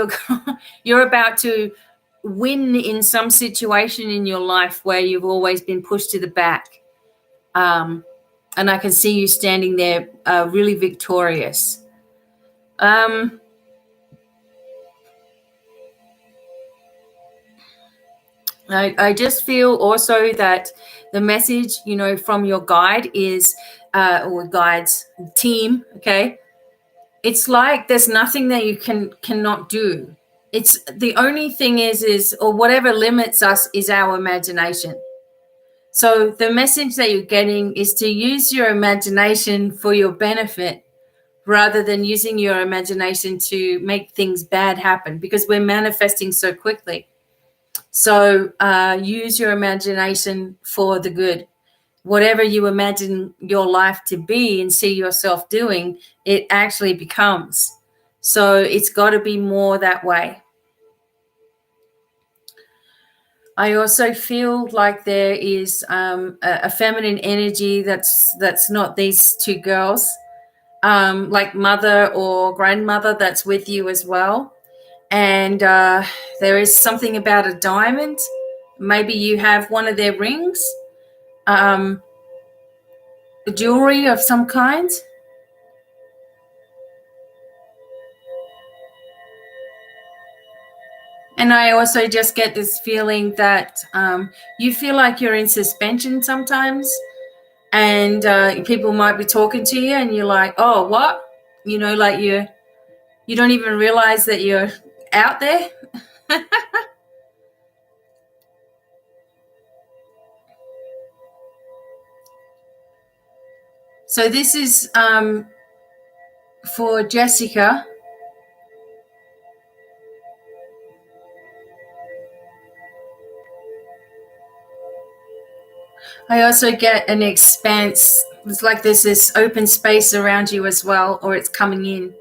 Speaker 1: you're about to win in some situation in your life where you've always been pushed to the back. And I can see you standing there really victorious. I just feel also that the message, from your guide is, or guides team, okay? It's like there's nothing that you cannot do. It's the only thing is, or whatever limits us is our imagination. So the message that you're getting is to use your imagination for your benefit rather than using your imagination to make things bad happen, because we're manifesting so quickly. So use your imagination for the good. Whatever you imagine your life to be and see yourself doing, it actually becomes. So it's got to be more that way. I also feel like there is a feminine energy that's not these two girls, like mother or grandmother that's with you as well. And there is something about a diamond. Maybe you have one of their rings, jewelry of some kind. And I also just get this feeling that you feel like you're in suspension sometimes, and people might be talking to you and you're like, oh, what? Like you don't even realize that you're out there. So this is for Jessica. I also get an expanse. It's like there's this open space around you as well, or it's coming in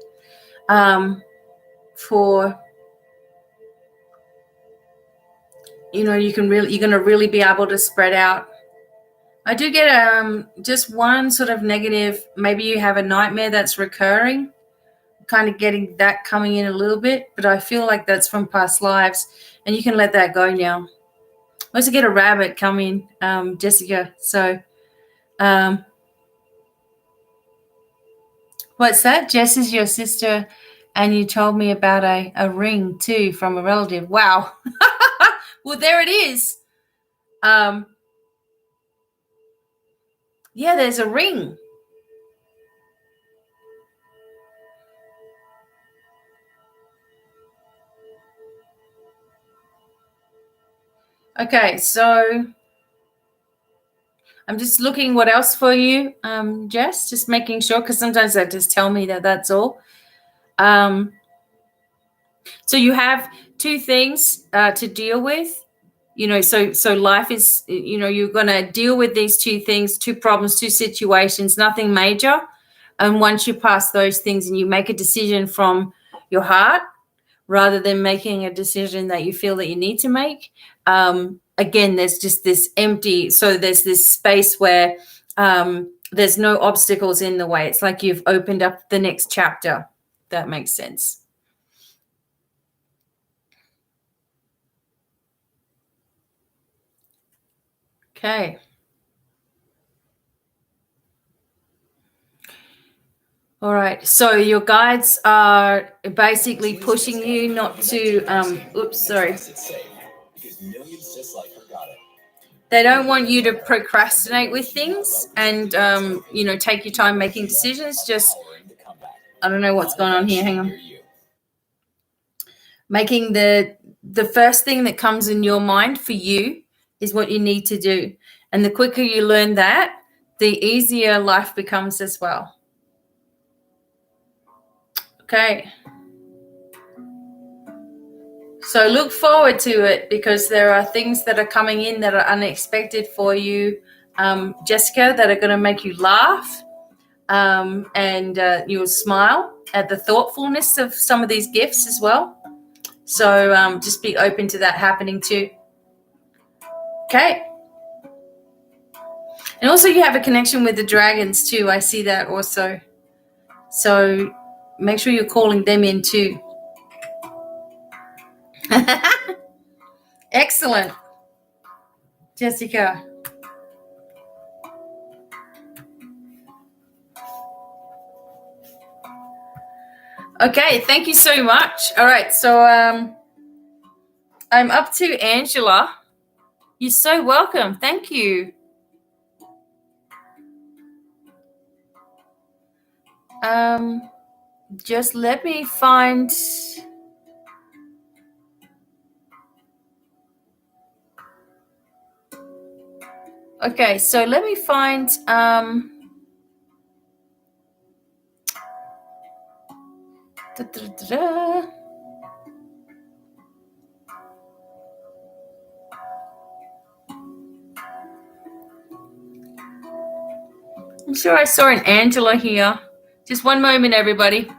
Speaker 1: for, you're going to really be able to spread out. I do get just one sort of negative. Maybe you have a nightmare that's recurring, kind of getting that coming in a little bit, but I feel like that's from past lives, and you can let that go now. I also get a rabbit coming, Jessica. So what's that? Jess is your sister, and you told me about a ring too from a relative. Wow. Well, there it is. Yeah, there's a ring. Okay, so I'm just looking what else for you, Jess, just making sure, because sometimes they just tell me that that's all. So you have two things to deal with, so life is, you're going to deal with these two things, two problems, two situations, nothing major. And once you pass those things and you make a decision from your heart, rather than making a decision that you feel that you need to make, again, there's just this empty, so there's this space where there's no obstacles in the way. It's like you've opened up the next chapter. That makes sense. Okay. All right. So your guides are basically pushing you not to, oops, sorry. They don't want you to procrastinate with things and, take your time making decisions. Just, I don't know what's going on here. Hang on. Making the first thing that comes in your mind for you is what you need to do. And the quicker you learn that, the easier life becomes as well. Okay. So look forward to it, because there are things that are coming in that are unexpected for you, Jessica, that are going to make you laugh, and you'll smile at the thoughtfulness of some of these gifts as well. So just be open to that happening too. Okay. And also you have a connection with the dragons too. I see that also. So make sure you're calling them in too. Excellent, Jessica. Okay, thank you so much. All right, so I'm up to Angela. You're so welcome. Thank you. Just let me find. Okay, so let me find. I'm sure I saw an Angela here. Just one moment, everybody.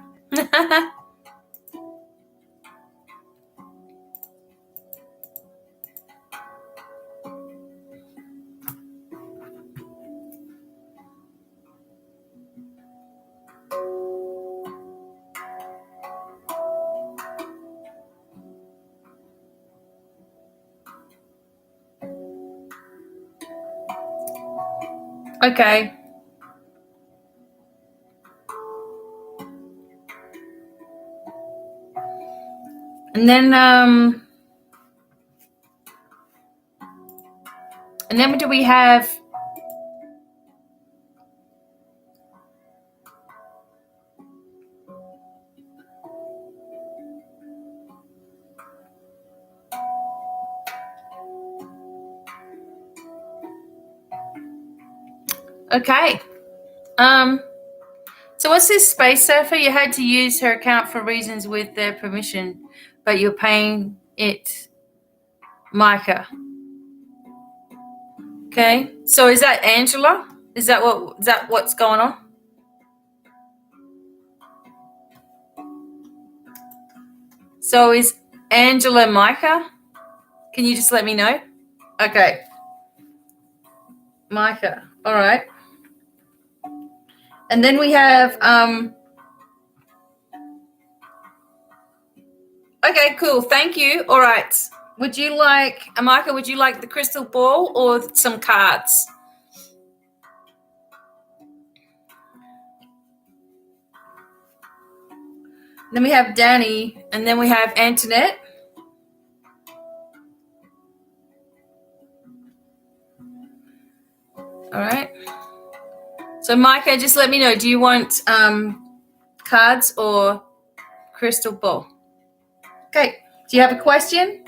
Speaker 1: Okay. And then do we have? Okay. So what's this space surfer? You had to use her account for reasons with their permission, but you're paying it, Micah. Okay. So is that Angela? Is that what's going on? So is Angela Micah? Can you just let me know? Okay. Micah. All right. And then we have okay, cool. Thank you. All right. Would you like, Micah, would you like the crystal ball or some cards? Then we have Danny, and then we have Antoinette. All right. So, Micah, just let me know. Do you want cards or crystal ball? Okay. Do you have a question?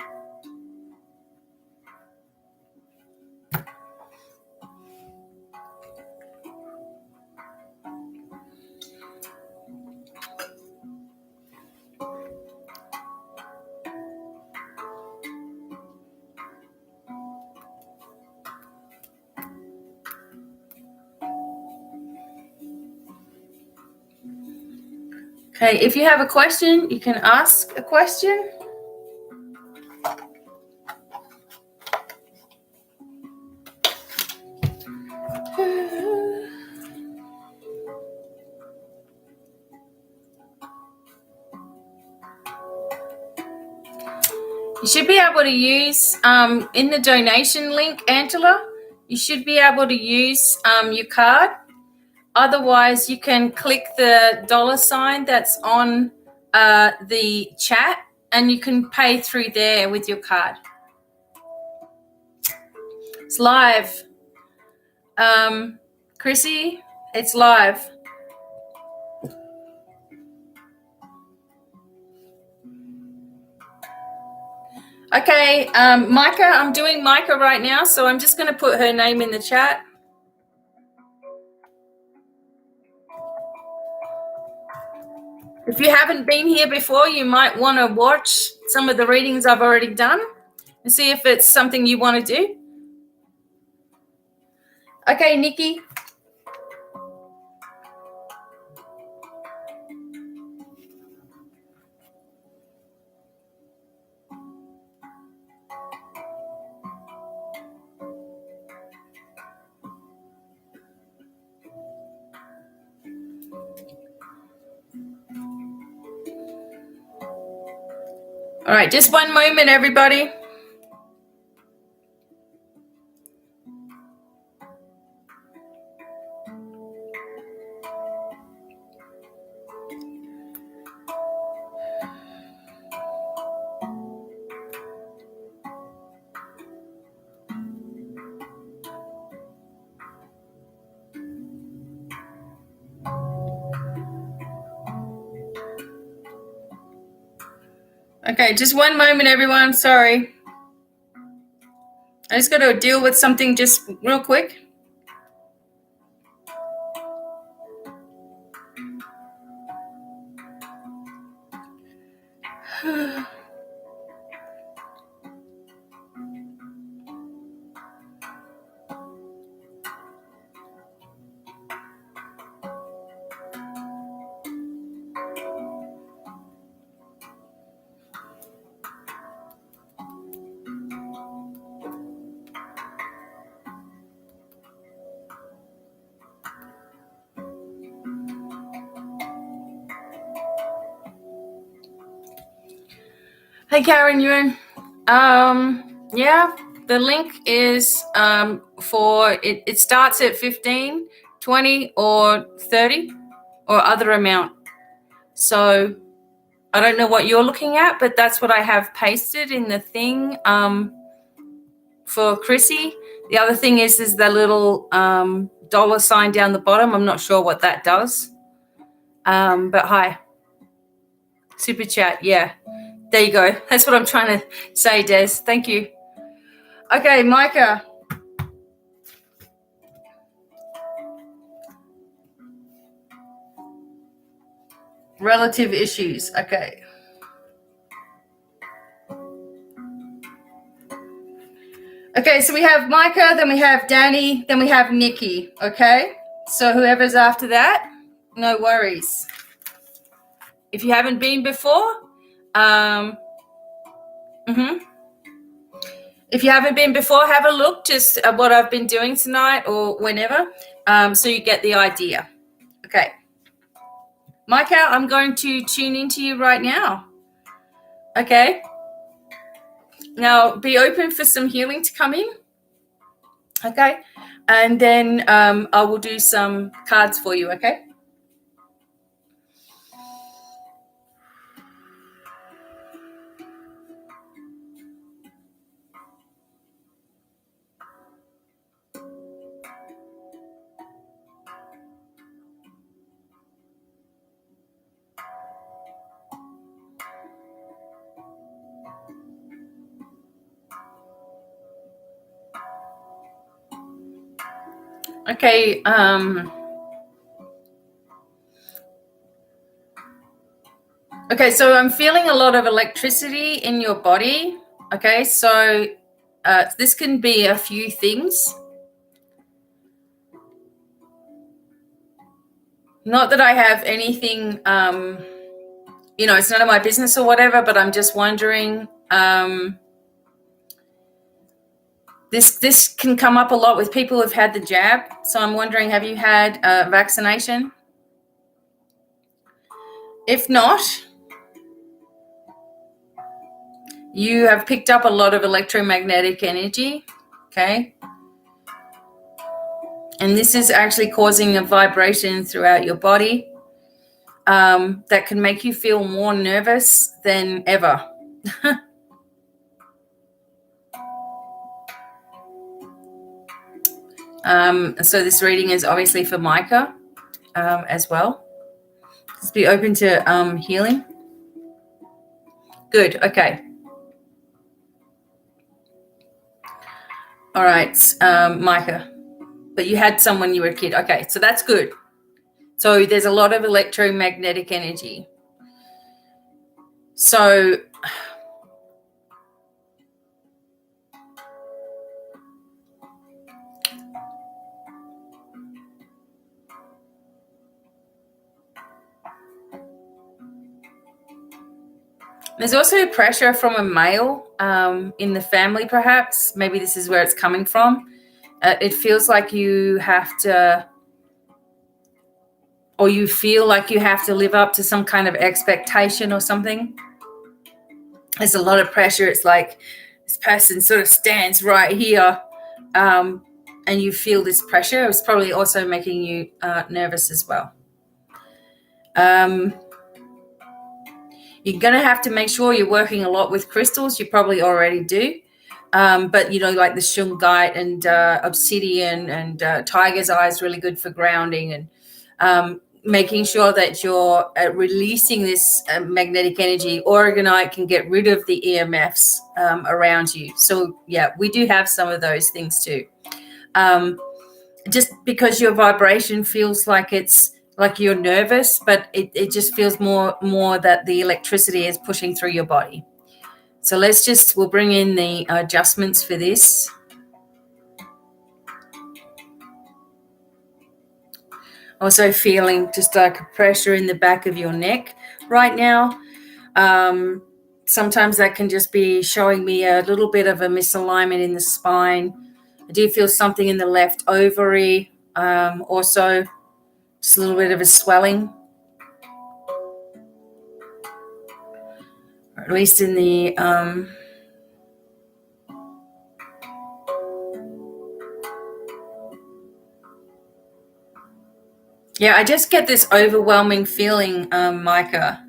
Speaker 1: Okay. If you have a question, you can ask a question. You should be able to use, in the donation link, Angela, you should be able to use your card. Otherwise, you can click the $ that's on the chat, and you can pay through there with your card. It's live. Chrissy, it's live. Okay, Micah, I'm doing Micah right now, so I'm just going to put her name in the chat. If you haven't been here before, you might want to watch some of the readings I've already done and see if it's something you want to do. Okay, Nikki. All right, just one moment, everybody. Okay, just one moment, everyone. Sorry. I just got to deal with something just real quick. Hey, Karen, you in? Yeah, the link is for it. It starts at 15, 20, or 30, or other amount. So I don't know what you're looking at, but that's what I have pasted in the thing for Chrissy. The other thing is the little dollar sign down the bottom. I'm not sure what that does. But hi. Super chat, yeah. There you go. That's what I'm trying to say, Des. Thank you. Okay, Micah. Relative issues. Okay. Okay, so we have Micah, then we have Danny, then we have Nikki. Okay? So whoever's after that, no worries. If you haven't been before, if you haven't been before, have a look just at what I've been doing tonight or whenever, so you get the idea. Okay. Micah, I'm going to tune into you right now. Okay? Now, be open for some healing to come in. Okay? And then I will do some cards for you, okay? Okay, okay, so I'm feeling a lot of electricity in your body. Okay, so this can be a few things. Not that I have anything, it's none of my business or whatever, but I'm just wondering, this can come up a lot with people who've had the jab. So I'm wondering, have you had a vaccination? If not, you have picked up a lot of electromagnetic energy, okay? And this is actually causing a vibration throughout your body that can make you feel more nervous than ever. So this reading is obviously for Micah as well. Just be open to healing. Good, okay. All right, Micah. But you had someone when you were a kid. Okay, so that's good. So there's a lot of electromagnetic energy. So there's also pressure from a male in the family, perhaps. Maybe this is where it's coming from. It feels like you have to, or you feel like you have to live up to some kind of expectation or something. There's a lot of pressure. It's like this person sort of stands right here and you feel this pressure. It's probably also making you nervous as well. You're going to have to make sure you're working a lot with crystals. You probably already do. But, like the shungite and obsidian and tiger's eye is really good for grounding. And making sure that you're releasing this magnetic energy. Oragonite can get rid of the EMFs around you. So yeah, we do have some of those things too. Just because your vibration feels like it's like you're nervous, but it just feels more that the electricity is pushing through your body. So we'll bring in the adjustments for this. Also feeling just like a pressure in the back of your neck right now. Sometimes that can just be showing me a little bit of a misalignment in the spine. I do feel something in the left ovary. Also just a little bit of a swelling. Or at least in the yeah, I just get this overwhelming feeling, Micah,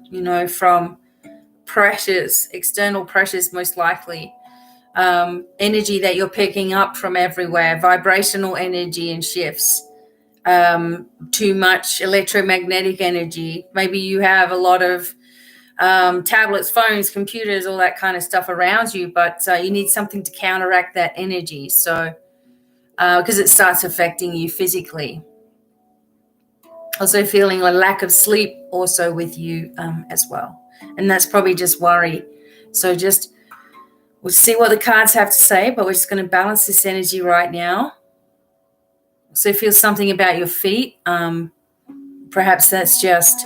Speaker 1: from pressures, external pressures, most likely, energy that you're picking up from everywhere, vibrational energy and shifts, too much electromagnetic energy. Maybe you have a lot of tablets, phones, computers, all that kind of stuff around you, but you need something to counteract that energy. So, because it starts affecting you physically. Also feeling a lack of sleep also with you as well. And that's probably just worry. So we'll see what the cards have to say, but we're just going to balance this energy right now. So feel something about your feet. Perhaps that's just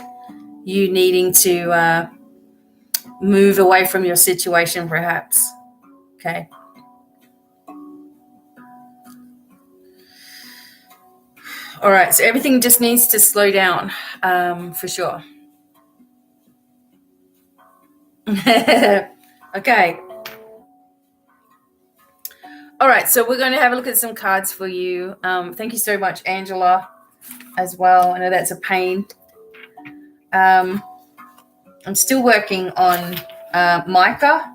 Speaker 1: you needing to move away from your situation, perhaps. Okay. All right, so everything just needs to slow down, for sure. Okay. All right, so we're going to have a look at some cards for you. Thank you so much, Angela, as well. I know that's a pain. I'm still working on Micah.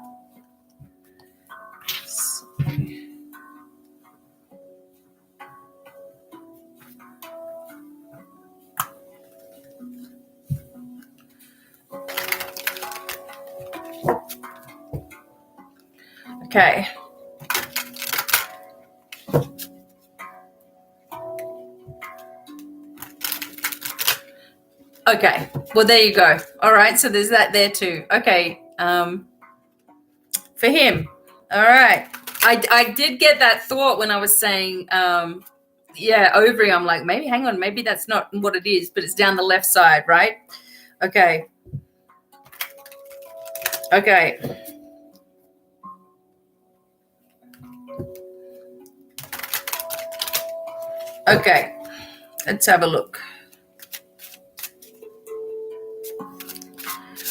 Speaker 1: Okay. Okay. Well, there you go. All right. So there's that there too. Okay. For him. All right. I did get that thought when I was saying, ovary. I'm like, hang on, maybe that's not what it is, but it's down the left side, right? Okay. Okay. Okay. Let's have a look.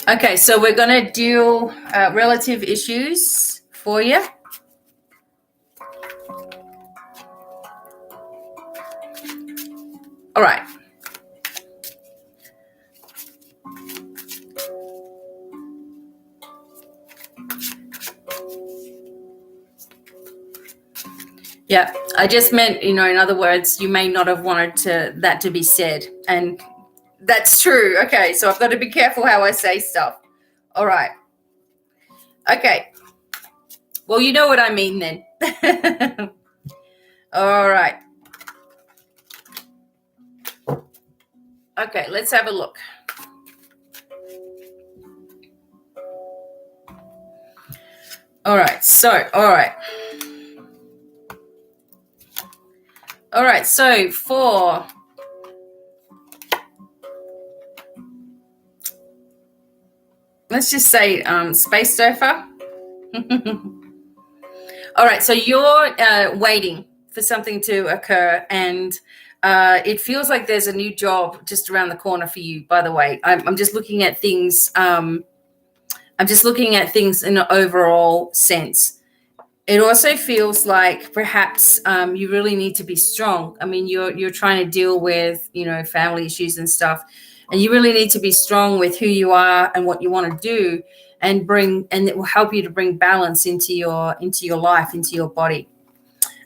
Speaker 1: Okay, so we're going to do relative issues for you. All right. Yeah, I just meant, in other words, you may not have wanted that to be said. And that's true. Okay, so I've got to be careful how I say stuff. All right. Okay. Well, you know what I mean then. All right. Okay, let's have a look. All right, so for let's just say space surfer. All right, so you're waiting for something to occur, and it feels like there's a new job just around the corner for you, by the way. I'm just looking at things. I'm just looking at things in an overall sense. It also feels like perhaps you really need to be strong. I mean, you're trying to deal with, family issues and stuff, and you really need to be strong with who you are and what you want to do, and it will help you to bring balance into your life, into your body.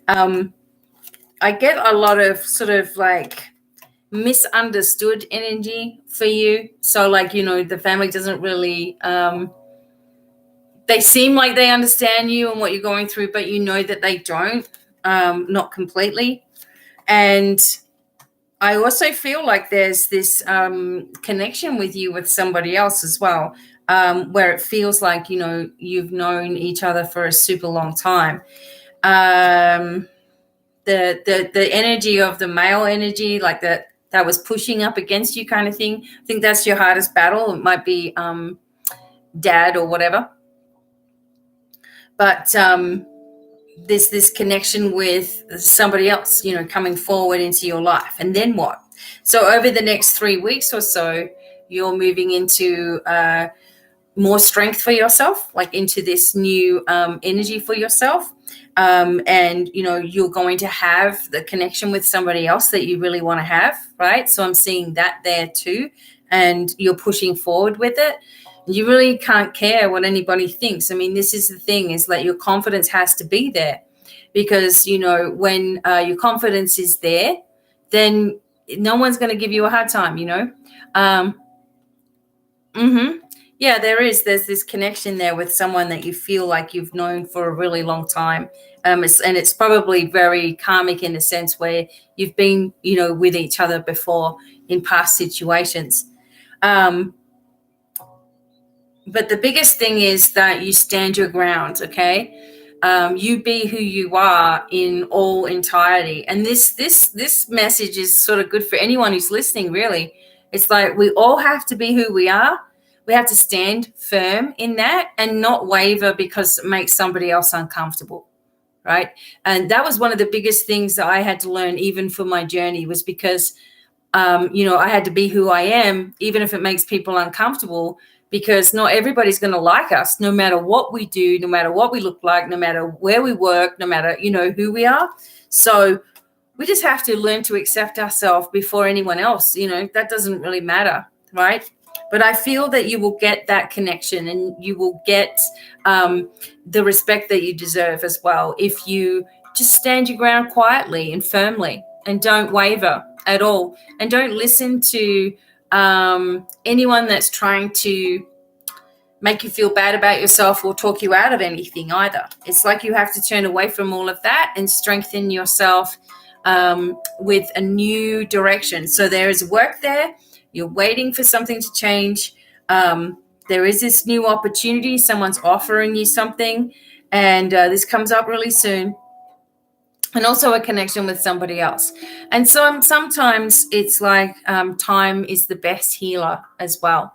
Speaker 1: I get a lot of sort of like misunderstood energy for you. So like, the family doesn't really, they seem like they understand you and what you're going through, but you know that they don't, not completely. And I also feel like there's this connection with you with somebody else as well, where it feels like, you've known each other for a super long time. The energy of the male energy, like that was pushing up against you kind of thing. I think that's your hardest battle. It might be dad or whatever. But there's this connection with somebody else, coming forward into your life. And then what? So over the next 3 weeks or so, you're moving into more strength for yourself, like into this new energy for yourself. And, you're going to have the connection with somebody else that you really want to have, right? So I'm seeing that there too. And you're pushing forward with it. You really can't care what anybody thinks. I mean, this is the thing, is that your confidence has to be there, because, when your confidence is there, then no one's going to give you a hard time, Yeah, there's this connection there with someone that you feel like you've known for a really long time. It's probably very karmic in a sense, where you've been, with each other before in past situations. But the biggest thing is that you stand your ground, okay? You be who you are in all entirety. And this message is sort of good for anyone who's listening, really. It's like we all have to be who we are. We have to stand firm in that and not waver because it makes somebody else uncomfortable, right? And that was one of the biggest things that I had to learn, even for my journey, was because, I had to be who I am, even if it makes people uncomfortable, because not everybody's going to like us, no matter what we do, no matter what we look like, no matter where we work, no matter, who we are. So we just have to learn to accept ourselves before anyone else. That doesn't really matter, right? But I feel that you will get that connection, and you will get the respect that you deserve as well if you just stand your ground quietly and firmly and don't waver at all. And don't listen to anyone that's trying to make you feel bad about yourself or talk you out of anything either. It's like you have to turn away from all of that and strengthen yourself with a new direction. So there is work there. You're waiting for something to change. There is this new opportunity. Someone's offering you something, and this comes up really soon. And also a connection with somebody else. And so sometimes it's like time is the best healer as well.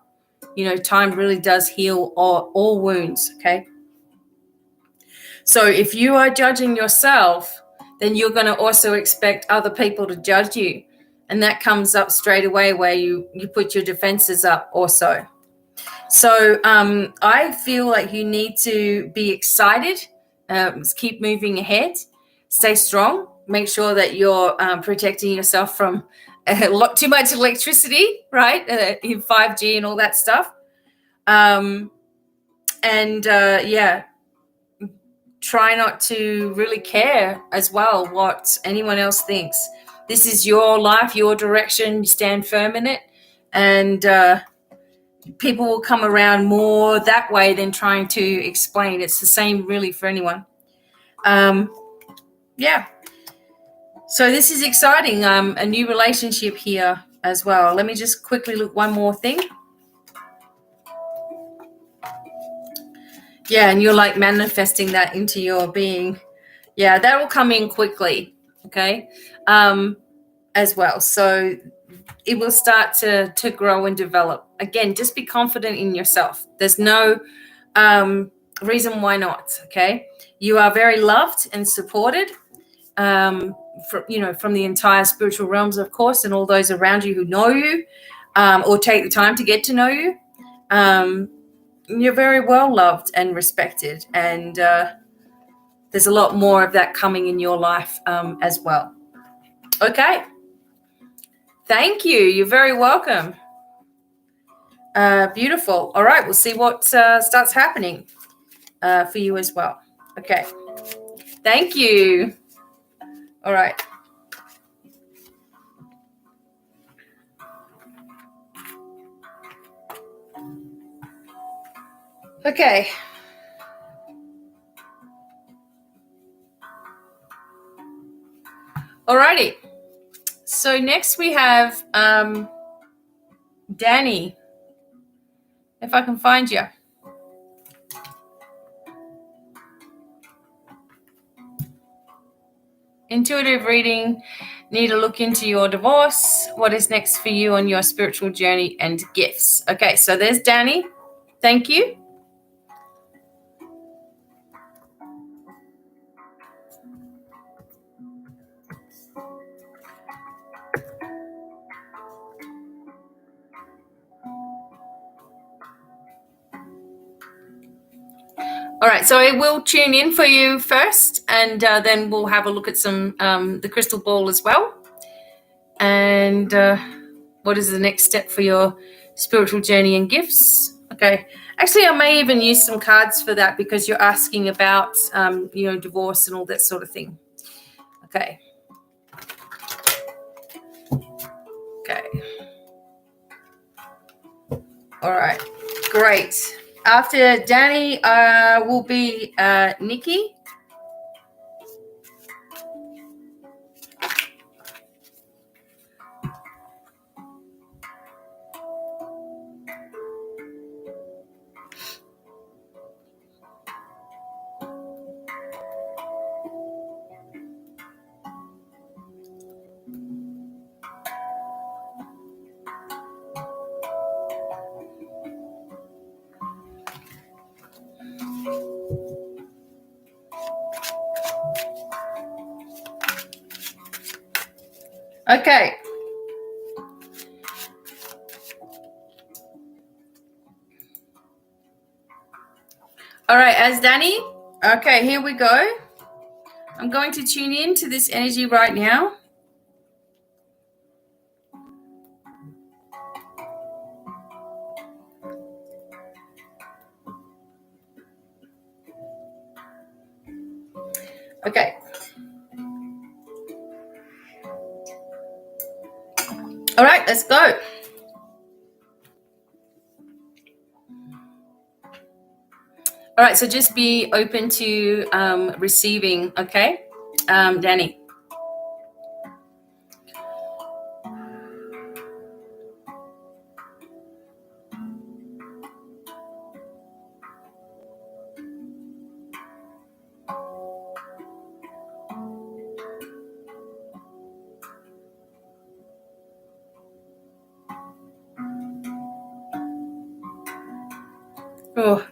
Speaker 1: Time really does heal all wounds, okay? So if you are judging yourself, then you're going to also expect other people to judge you. And that comes up straight away, where you put your defenses up also. So I feel like you need to be excited, keep moving ahead, stay strong, make sure that you're protecting yourself from too much electricity, right? In 5G and all that stuff. Try not to really care as well what anyone else thinks. This is your life, your direction. You stand firm in it, and people will come around more that way than trying to explain. It's the same really for anyone. So this is exciting. A new relationship here as well. Let me just quickly look one more thing. Yeah, and you're like manifesting that into your being. Yeah, that will come in quickly, okay, as well. So it will start to grow and develop. Again, just be confident in yourself. There's no reason why not, okay? You are very loved and supported, from the entire spiritual realms, of course, and all those around you who know you or take the time to get to know you. You're very well loved and respected, and there's a lot more of that coming in your life as well. Okay. Thank you. You're very welcome. Beautiful. All right. We'll see what starts happening for you as well. Okay. Thank you. All right. Okay. Alrighty. So next we have Danny. If I can find you. Intuitive reading. Need to look into your divorce. What is next for you on your spiritual journey and gifts? Okay, so there's Danny. Thank you. All right, so I will tune in for you first, and then we'll have a look at some the crystal ball as well. And what is the next step for your spiritual journey and gifts? Okay, actually, I may even use some cards for that because you're asking about divorce and all that sort of thing. Okay. All right, great. After Danny will be Nikki. Okay. All right, as Danny. Okay, here we go. I'm going to tune in to this energy right now. Okay. All right, let's go. All right, so just be open to receiving, okay? Danny. Oh,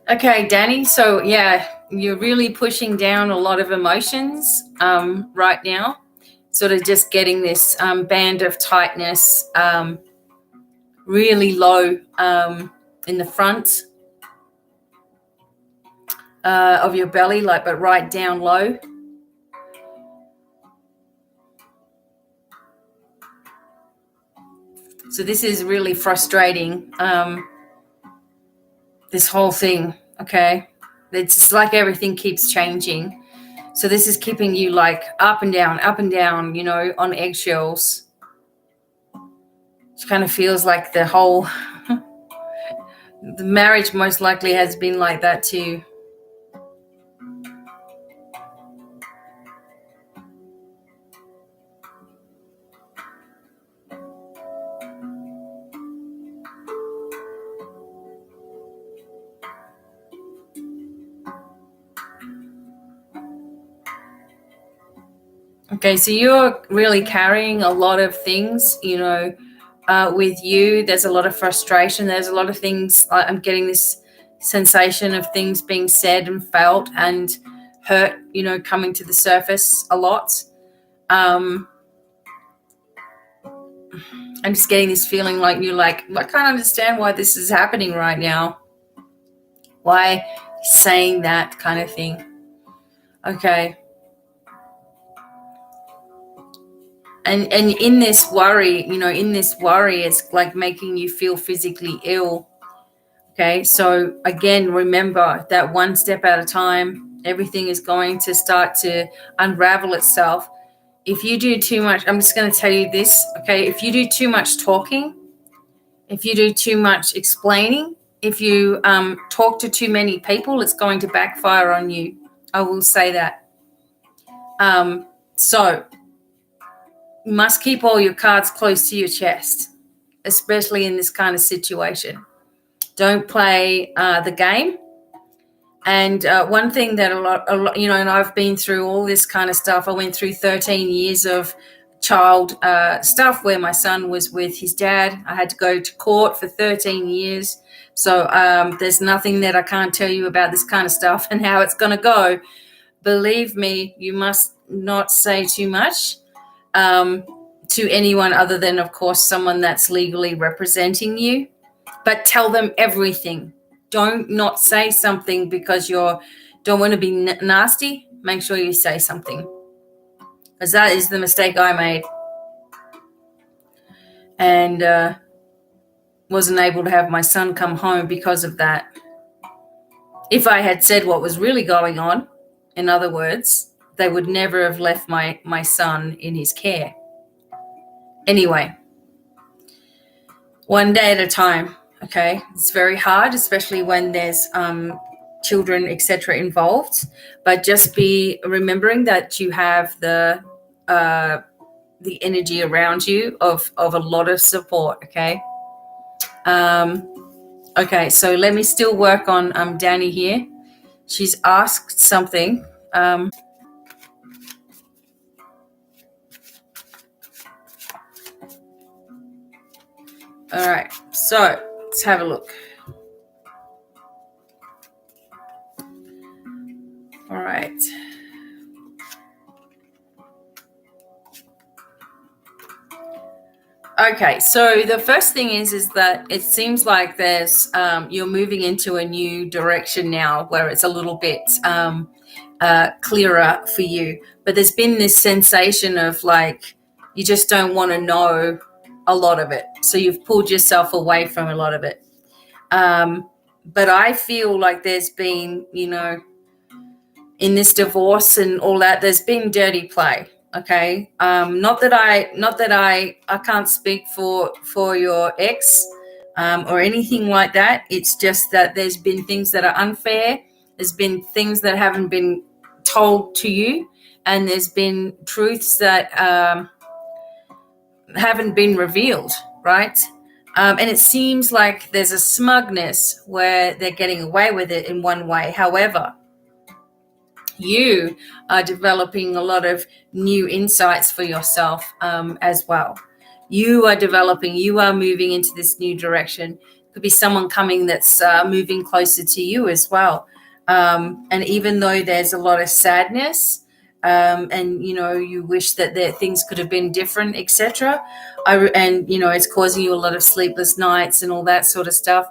Speaker 1: okay, Danny. So yeah, you're really pushing down a lot of emotions right now. Sort of just getting this band of tightness really low in the front of your belly, but right down low. So this is really frustrating. This whole thing, okay? It's just like everything keeps changing. So this is keeping you up and down, on eggshells. It kind of feels like the whole, the marriage most likely has been like that too. Okay, so you're really carrying a lot of things, with you. There's a lot of frustration. There's a lot of things. I'm getting this sensation of things being said and felt and hurt, coming to the surface a lot. I'm just getting this feeling like you're I can't understand why this is happening right now. Why saying that kind of thing? Okay. And in this worry, it's like making you feel physically ill. Okay, so again, remember that one step at a time, everything is going to start to unravel itself. If you do too much, I'm just going to tell you this, okay? If you do too much talking, if you do too much explaining, if you talk to too many people, it's going to backfire on you. I will say that. So you must keep all your cards close to your chest, especially in this kind of situation. Don't play the game. And one thing that a lot, and I've been through all this kind of stuff. I went through 13 years of child stuff where my son was with his dad. I had to go to court for 13 years. So there's nothing that I can't tell you about this kind of stuff and how it's going to go. Believe me, you must not say too much to anyone other than, of course, someone that's legally representing you. But tell them everything. Don't not say something because you don't want to be nasty. Make sure you say something. Because that is the mistake I made. And wasn't able to have my son come home because of that. If I had said what was really going on, in other words, they would never have left my son in his care. Anyway, one day at a time, okay? It's very hard, especially when there's children, etc. involved. But just be remembering that you have the energy around you of a lot of support, okay? Okay, so let me still work on Danny here. She's asked something. All right, so let's have a look. All right. Okay, so the first thing is that it seems like there's you're moving into a new direction now where it's a little bit clearer for you. But there's been this sensation of like you just don't want to know a lot of it. So you've pulled yourself away from a lot of it. But I feel like there's been, in this divorce and all that, there's been dirty play. Okay. Not that I can't speak for your ex or anything like that. It's just that there's been things that are unfair. There's been things that haven't been told to you, and there's been truths that haven't been revealed, right? And it seems like there's a smugness where they're getting away with it in one way. However, you are developing a lot of new insights for yourself as well. You are moving into this new direction. Could be someone coming that's moving closer to you as well. And even though there's a lot of sadness and, you wish that things could have been different, etc. It's causing you a lot of sleepless nights and all that sort of stuff.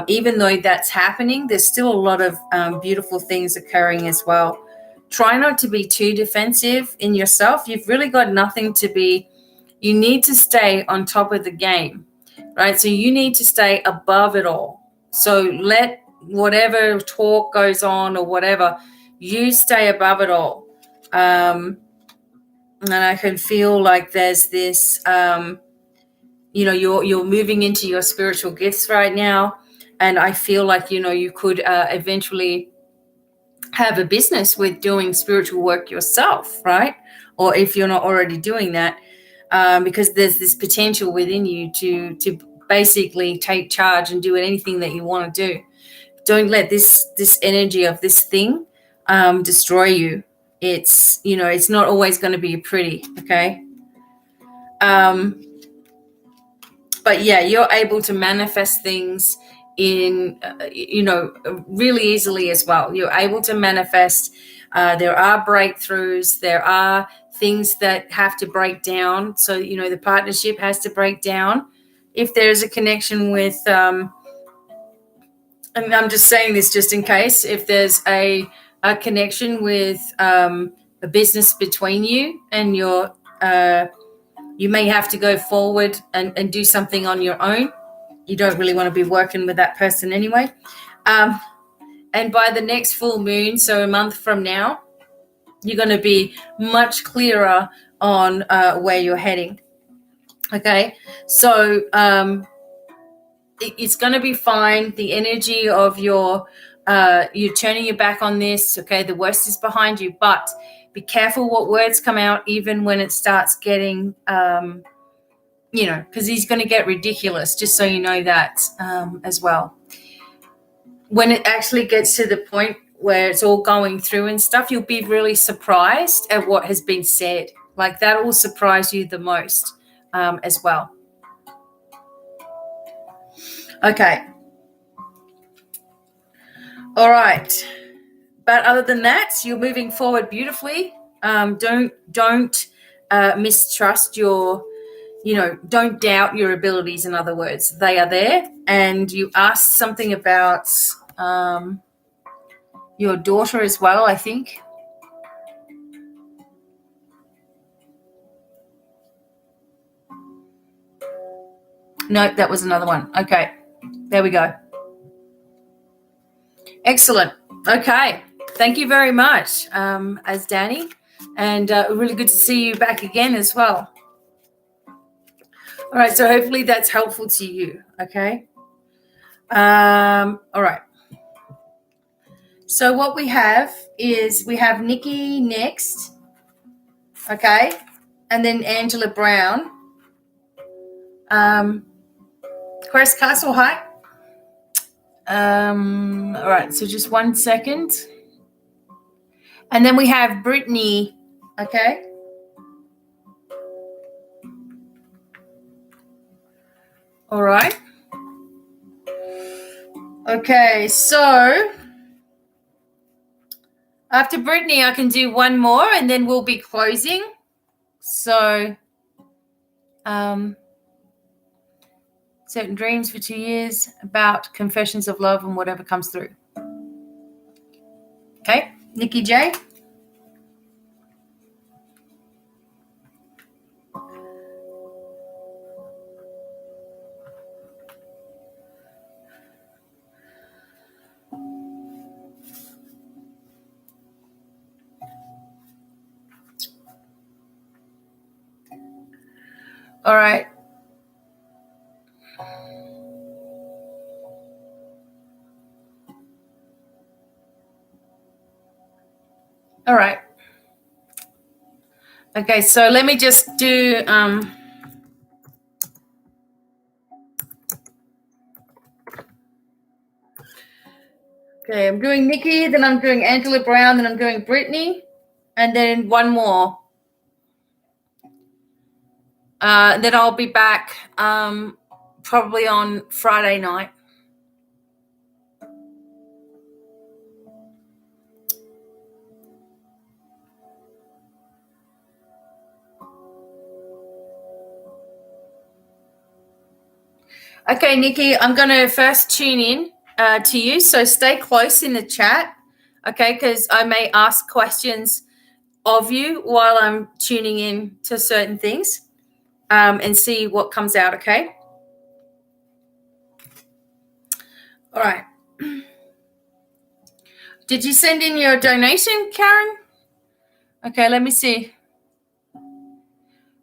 Speaker 1: Even though that's happening, there's still a lot of beautiful things occurring as well. Try not to be too defensive in yourself. You've really got nothing to be. You need to stay on top of the game, right? So you need to stay above it all. So let whatever talk goes on or whatever, you stay above it all. And I can feel like there's this, you're moving into your spiritual gifts right now. And I feel like, you could eventually have a business with doing spiritual work yourself, right? Or if you're not already doing that, because there's this potential within you to basically take charge and do anything that you want to do. Don't let this energy of this thing destroy you. It's, it's not always going to be pretty, okay? But yeah, you're able to manifest things in, really easily as well. You're able to manifest. There are breakthroughs. There are things that have to break down. So, the partnership has to break down. If there's a connection with, and I'm just saying this just in case, if there's a connection with a business between you and your you may have to go forward and do something on your own. You don't really want to be working with that person anyway. And by the next full moon, so a month from now, you're going to be much clearer on where you're heading. Okay, so it's going to be fine. The energy of you're turning your back on this. Okay, the worst is behind you, but be careful what words come out, even when it starts getting, because he's going to get ridiculous. Just so you know that as well. When it actually gets to the point where it's all going through and stuff, you'll be really surprised at what has been said. Like that will surprise you the most as well. Okay. All right. But other than that, you're moving forward beautifully. Don't mistrust your, don't doubt your abilities. In other words, they are there. And you asked something about your daughter as well, I think. No, that was another one. Okay, there we go. Excellent. Okay, thank you very much, as Danny, and really good to see you back again as well. All right, so hopefully that's helpful to you. Okay. All right. So what we have is we have Nikki next. Okay, and then Angela Brown. Chris Castle, hi. All right, so just 1 second. And then we have Brittany, okay? All right. Okay, so after Brittany, I can do one more and then we'll be closing. So, certain dreams for 2 years, about confessions of love and whatever comes through. Okay, Nikki J. All right. All right. Okay, so let me just do okay, I'm doing Nikki, then I'm doing Angela Brown, then I'm doing Brittany, and then one more. Then I'll be back probably on Friday night. Okay, Nikki, I'm going to first tune in to you, so stay close in the chat, okay, because I may ask questions of you while I'm tuning in to certain things and see what comes out, okay? All right. Did you send in your donation, Karen? Okay, let me see.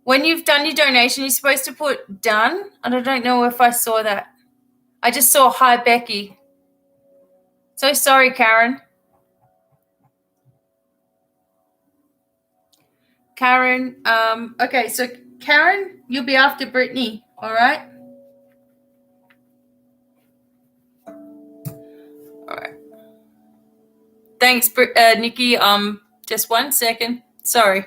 Speaker 1: When you've done your donation, you're supposed to put done. And I don't know if I saw that. I just saw hi, Becky. So sorry, Karen. Karen, okay, so Karen, you'll be after Brittany, all right? All right. Thanks, Nikki. Just 1 second. Sorry.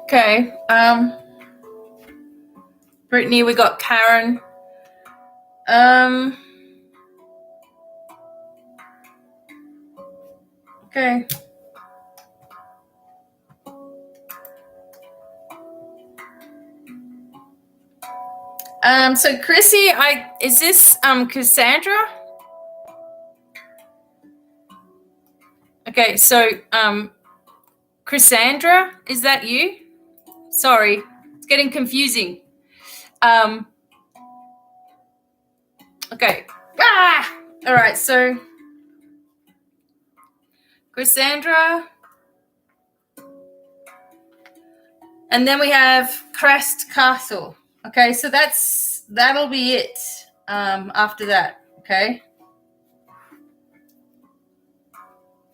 Speaker 1: Okay. Brittany, we got Karen. Okay. So Chrissy, is this Cassandra? Okay, so Cassandra, is that you? Sorry, it's getting confusing. Okay. All right, so Cassandra. And then we have Crest Castle. Okay, so that'll be it after that. Okay.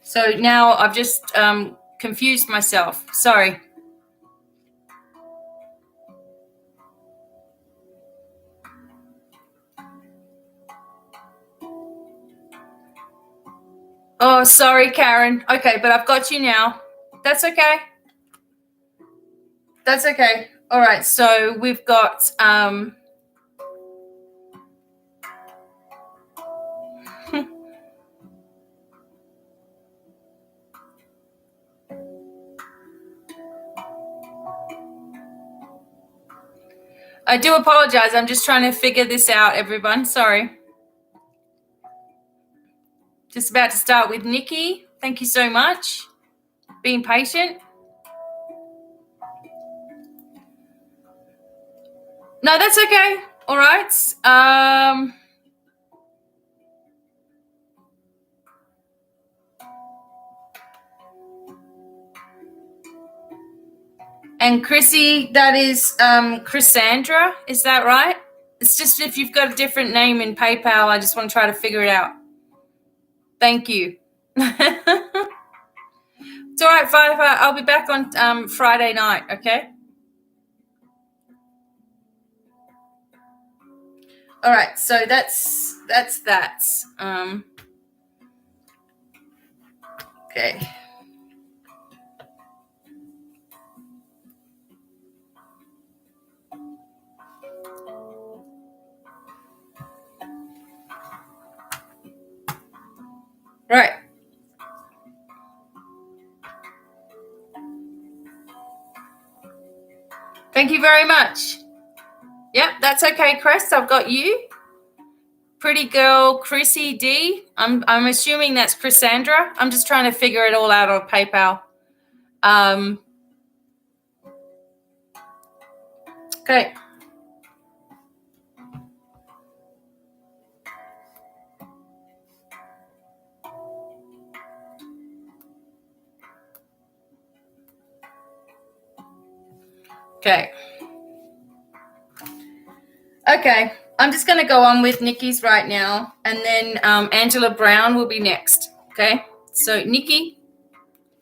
Speaker 1: So now I've just confused myself. Sorry. Oh, sorry, Karen. Okay, but I've got you now. That's okay. That's okay. All right, so we've got I do apologize. I'm just trying to figure this out, everyone. Sorry. Just about to start with Nikki. Thank you so much. Being patient. No, that's okay. All right. And Chrissy, that is Cassandra. Is that right? It's just if you've got a different name in PayPal, I just want to try to figure it out. Thank you. It's all right, Firefighter. I'll be back on Friday night, okay? All right, so that's that. Okay. Right. Thank you very much. Yep, that's okay, Crest. I've got you. Pretty girl, Chrissy D. I'm assuming that's Cassandra. I'm just trying to figure it all out on PayPal. Okay. Okay. Okay. I'm just going to go on with Nikki's right now, and then Angela Brown will be next. Okay. So Nikki,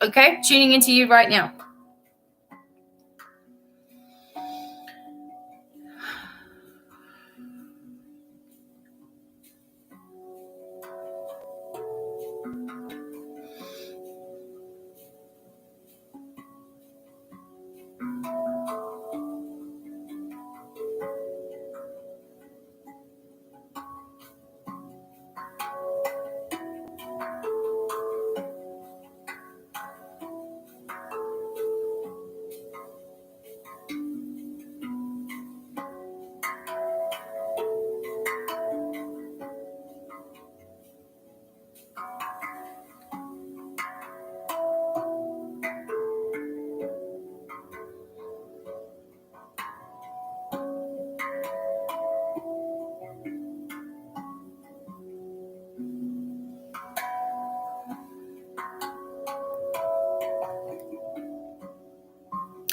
Speaker 1: okay, tuning into you right now.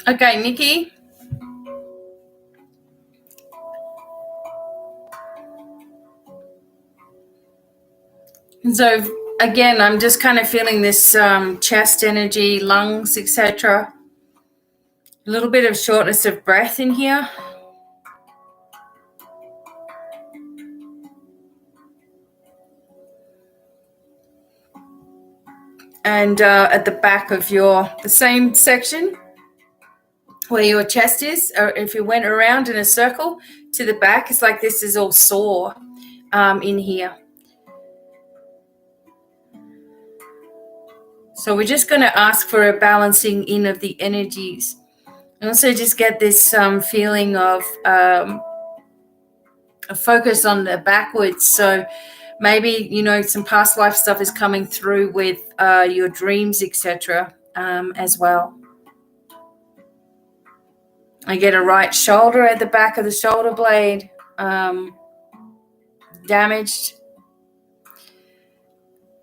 Speaker 1: Okay, Nikki. And so again, I'm just kind of feeling this chest energy, lungs, etc. A little bit of shortness of breath in here. And at the back of the same section where your chest is, or if you went around in a circle to the back, it's like this is all sore in here. So we're just going to ask for a balancing in of the energies. And also just get this feeling of focus on the backwards. So maybe, you know, some past life stuff is coming through with your dreams, etc. As well. I get a right shoulder at the back of the shoulder blade damaged,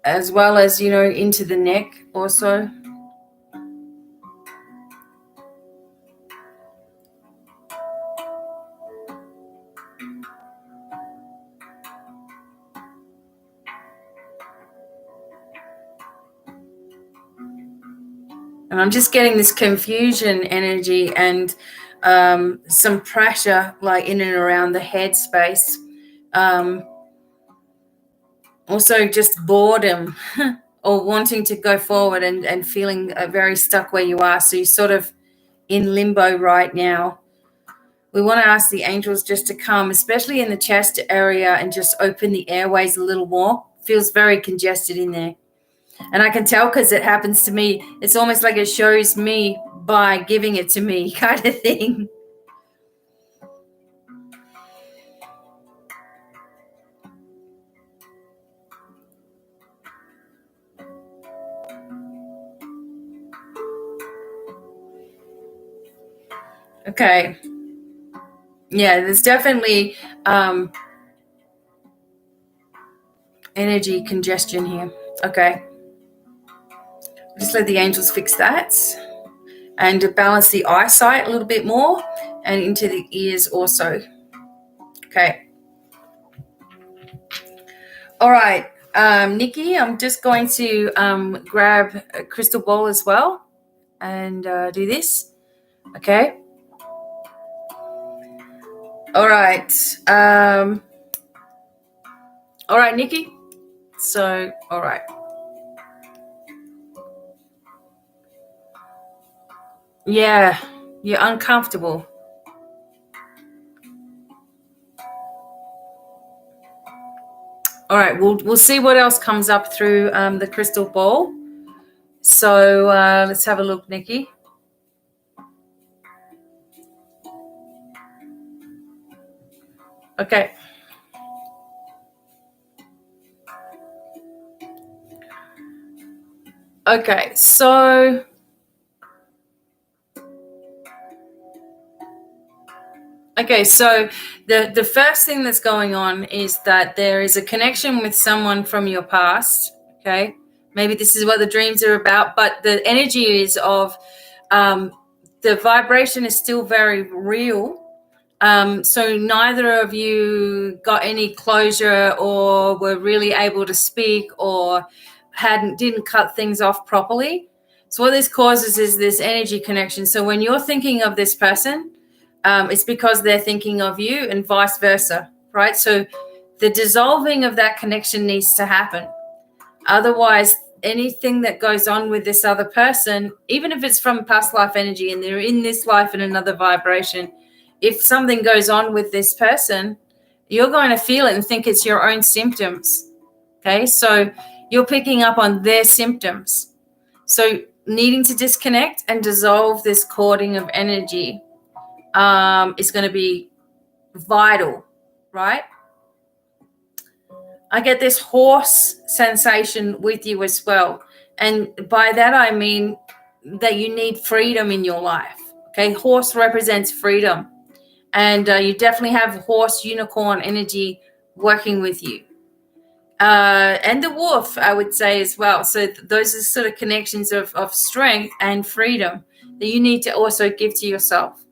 Speaker 1: as well as, you know, into the neck also. And I'm just getting this confusion energy and some pressure, like in and around the head space. Also just boredom or wanting to go forward and feeling very stuck where you are. So you're sort of in limbo right now. We want to ask the angels just to come, especially in the chest area, and just open the airways a little more. Feels very congested in there. And I can tell because it happens to me. It's almost like it shows me by giving it to me kind of thing. Okay. Yeah, there's definitely energy congestion here. Okay. Just let the angels fix that. And to balance the eyesight a little bit more and into the ears also. Okay. All right. Nikki, I'm just going to grab a crystal ball as well and do this. Okay. All right. All right, Nikki. So, all right. Yeah, you're uncomfortable. All right, we'll see what else comes up through the crystal ball. So let's have a look, Nikki. Okay. Okay, so the first thing that's going on is that there is a connection with someone from your past. Okay, maybe this is what the dreams are about, but the energy is of the vibration is still very real. So neither of you got any closure or were really able to speak or didn't cut things off properly. So what this causes is this energy connection. So when you're thinking of this person, it's because they're thinking of you and vice versa, right? So the dissolving of that connection needs to happen. Otherwise, anything that goes on with this other person, even if it's from past life energy and they're in this life in another vibration, if something goes on with this person, you're going to feel it and think it's your own symptoms. Okay, so you're picking up on their symptoms. So needing to disconnect and dissolve this cording of energy is going to be vital, right? I get this hoarse sensation with you as well. And by that, I mean that you need freedom in your life. Okay, horse represents freedom. And you definitely have horse unicorn energy working with you. And the wolf, I would say as well. So those are sort of connections of strength and freedom that you need to also give to yourself.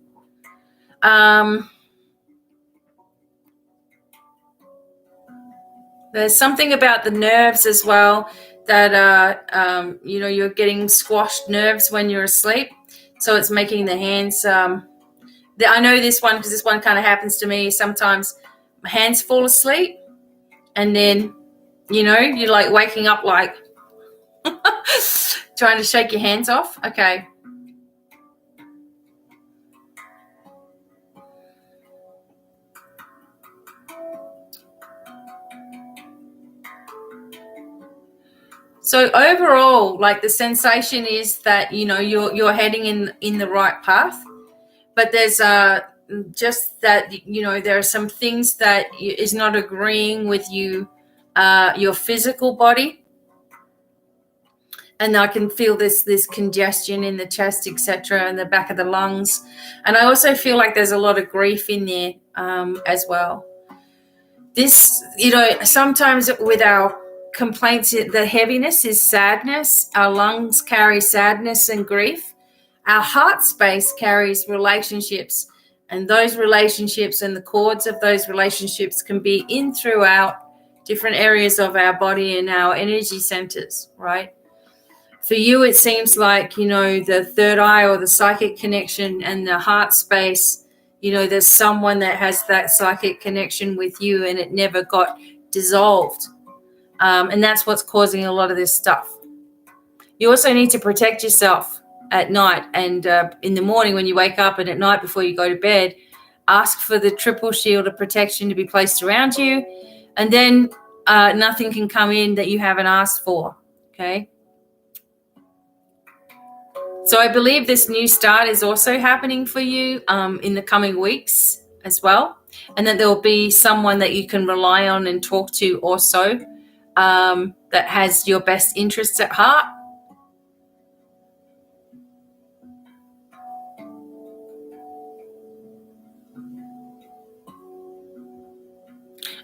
Speaker 1: There's something about the nerves as well that, you're getting squashed nerves when you're asleep. So it's making the hands... I know this one because this one kind of happens to me. Sometimes my hands fall asleep and then, you're like waking up like trying to shake your hands off. Okay. So overall, like the sensation is that, you're heading in the right path, but there's just that, there are some things that is not agreeing with you, your physical body. And I can feel this congestion in the chest, etc., and the back of the lungs. And I also feel like there's a lot of grief in there as well. This, sometimes with our complaints, the heaviness is sadness. Our lungs carry sadness and grief. Our heart space carries relationships. And those relationships and the cords of those relationships can be in throughout different areas of our body and our energy centers, right? For you, it seems like, the third eye or the psychic connection and the heart space, there's someone that has that psychic connection with you and it never got dissolved. And that's what's causing a lot of this stuff. You also need to protect yourself at night and in the morning when you wake up, and at night before you go to bed. Ask for the triple shield of protection to be placed around you, and then nothing can come in that you haven't asked for, okay? So I believe this new start is also happening for you in the coming weeks as well, and that there will be someone that you can rely on and talk to also that has your best interests at heart.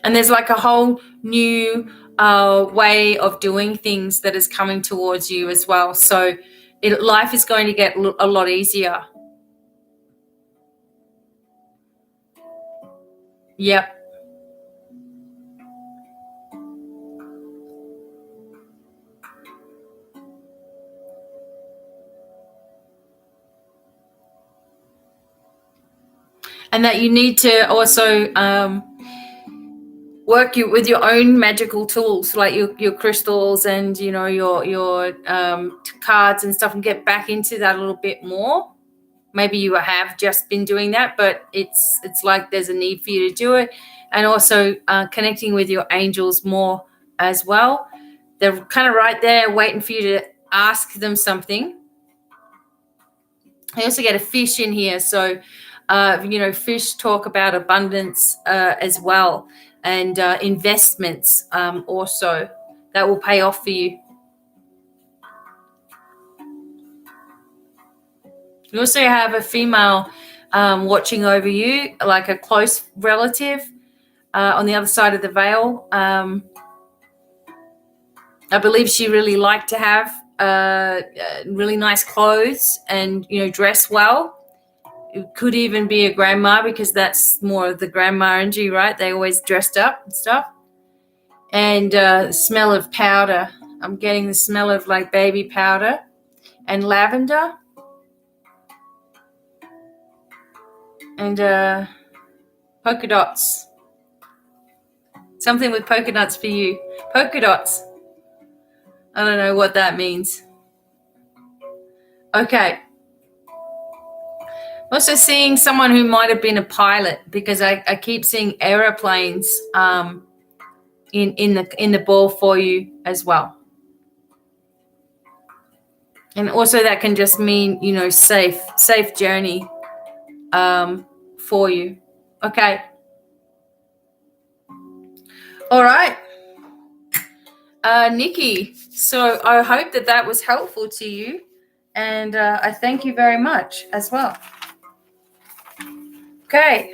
Speaker 1: And there's like a whole new way of doing things that is coming towards you as well. So life is going to get a lot easier. Yep. And that you need to also work with your own magical tools, like your crystals and your cards and stuff, and get back into that a little bit more. Maybe you have just been doing that, but it's like there's a need for you to do it. And also connecting with your angels more as well. They're kind of right there waiting for you to ask them something. I also get a fish in here. So, fish talk about abundance as well, and investments also that will pay off for you. You also have a female watching over you, like a close relative on the other side of the veil. I believe she really liked to have really nice clothes and, dress well. It could even be a grandma, because that's more of the grandma energy, right? They always dressed up and stuff. And smell of powder. I'm getting the smell of like baby powder and lavender. And polka dots. Something with polka dots for you. Polka dots. I don't know what that means. Okay. I'm also seeing someone who might have been a pilot, because I keep seeing aeroplanes in the ball for you as well. And also that can just mean, safe journey for you. Okay. All right. Nikki, so I hope that was helpful to you. And I thank you very much as well. Okay.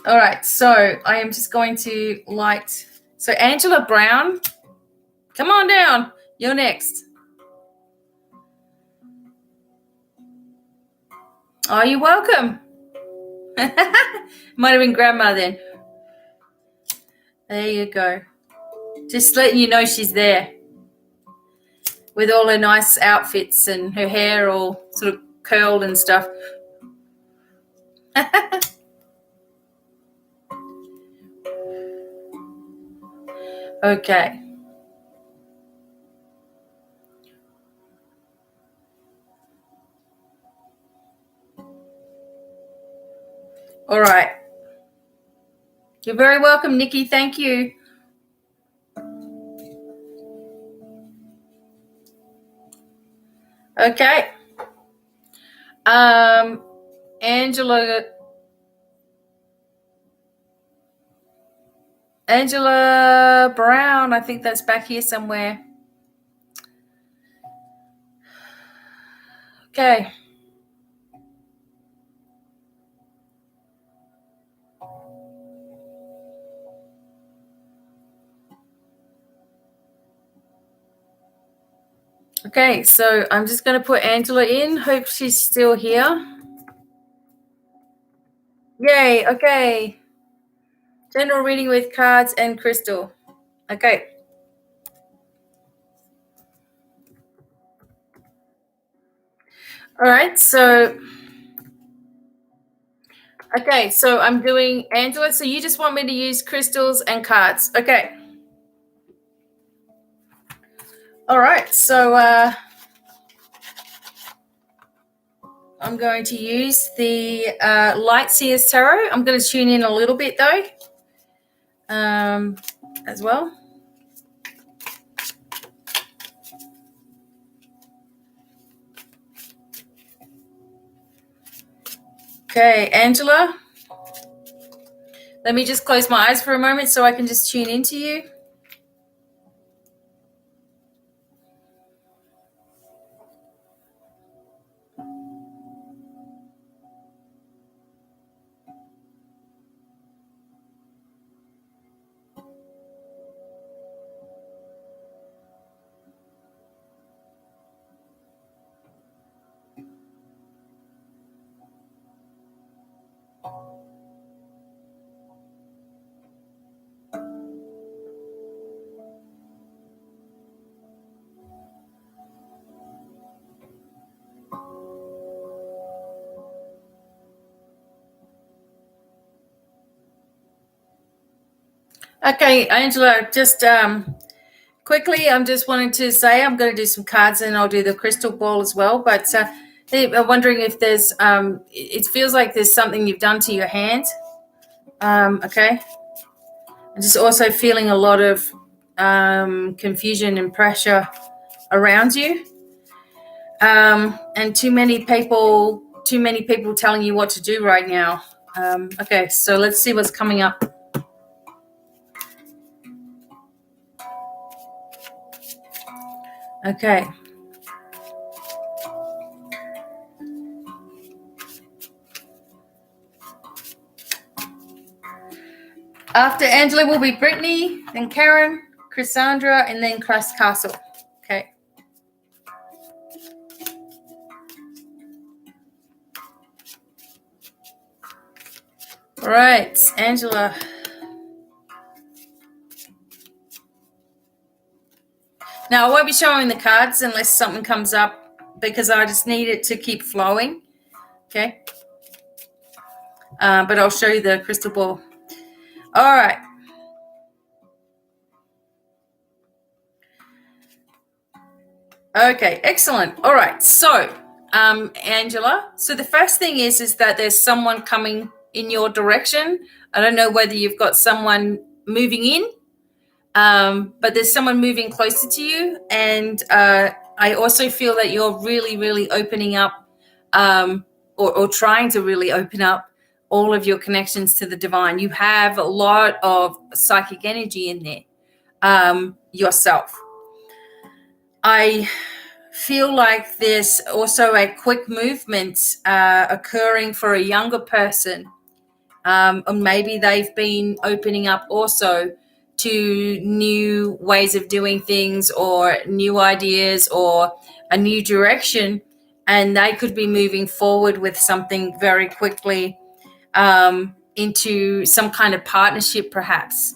Speaker 1: All right. So I am just going to light. So Angela Brown, come on down. You're next. Oh, you're welcome. Might have been grandma then. There you go. Just letting you know she's there with all her nice outfits and her hair all sort of curled and stuff. Okay. All right. You're very welcome, Nikki. Thank you. Okay. Angela Brown, I think that's back here somewhere. Okay. Okay, so I'm just going to put Angela in. Hope she's still here. Yay, okay. General reading with cards and crystal. Okay. All right, so I'm doing Angela. So you just want me to use crystals and cards. Okay. All right, so I'm going to use the Light Seers Tarot. I'm going to tune in a little bit though, as well. Okay, Angela. Let me just close my eyes for a moment so I can just tune into you. Okay, Angela, just quickly, I'm just wanting to say I'm going to do some cards and I'll do the crystal ball as well. But I'm wondering if there's, it feels like there's something you've done to your hand. Okay. I'm just also feeling a lot of confusion and pressure around you. And too many people telling you what to do right now. Okay, so let's see what's coming up. Okay. After Angela will be Brittany, then Karen, Cassandra, and then Crest Castle. Okay. All right, Angela. Now, I won't be showing the cards unless something comes up because I just need it to keep flowing. Okay. But I'll show you the crystal ball. All right. Okay, excellent. All right. So, Angela, so the first thing is that there's someone coming in your direction. I don't know whether you've got someone moving in, but there's someone moving closer to you. And I also feel that you're really, really opening up or trying to really open up all of your connections to the divine. You have a lot of psychic energy in there yourself. I feel like there's also a quick movement occurring for a younger person. Or maybe they've been opening up also to new ways of doing things or new ideas or a new direction. And they could be moving forward with something very quickly into some kind of partnership, perhaps.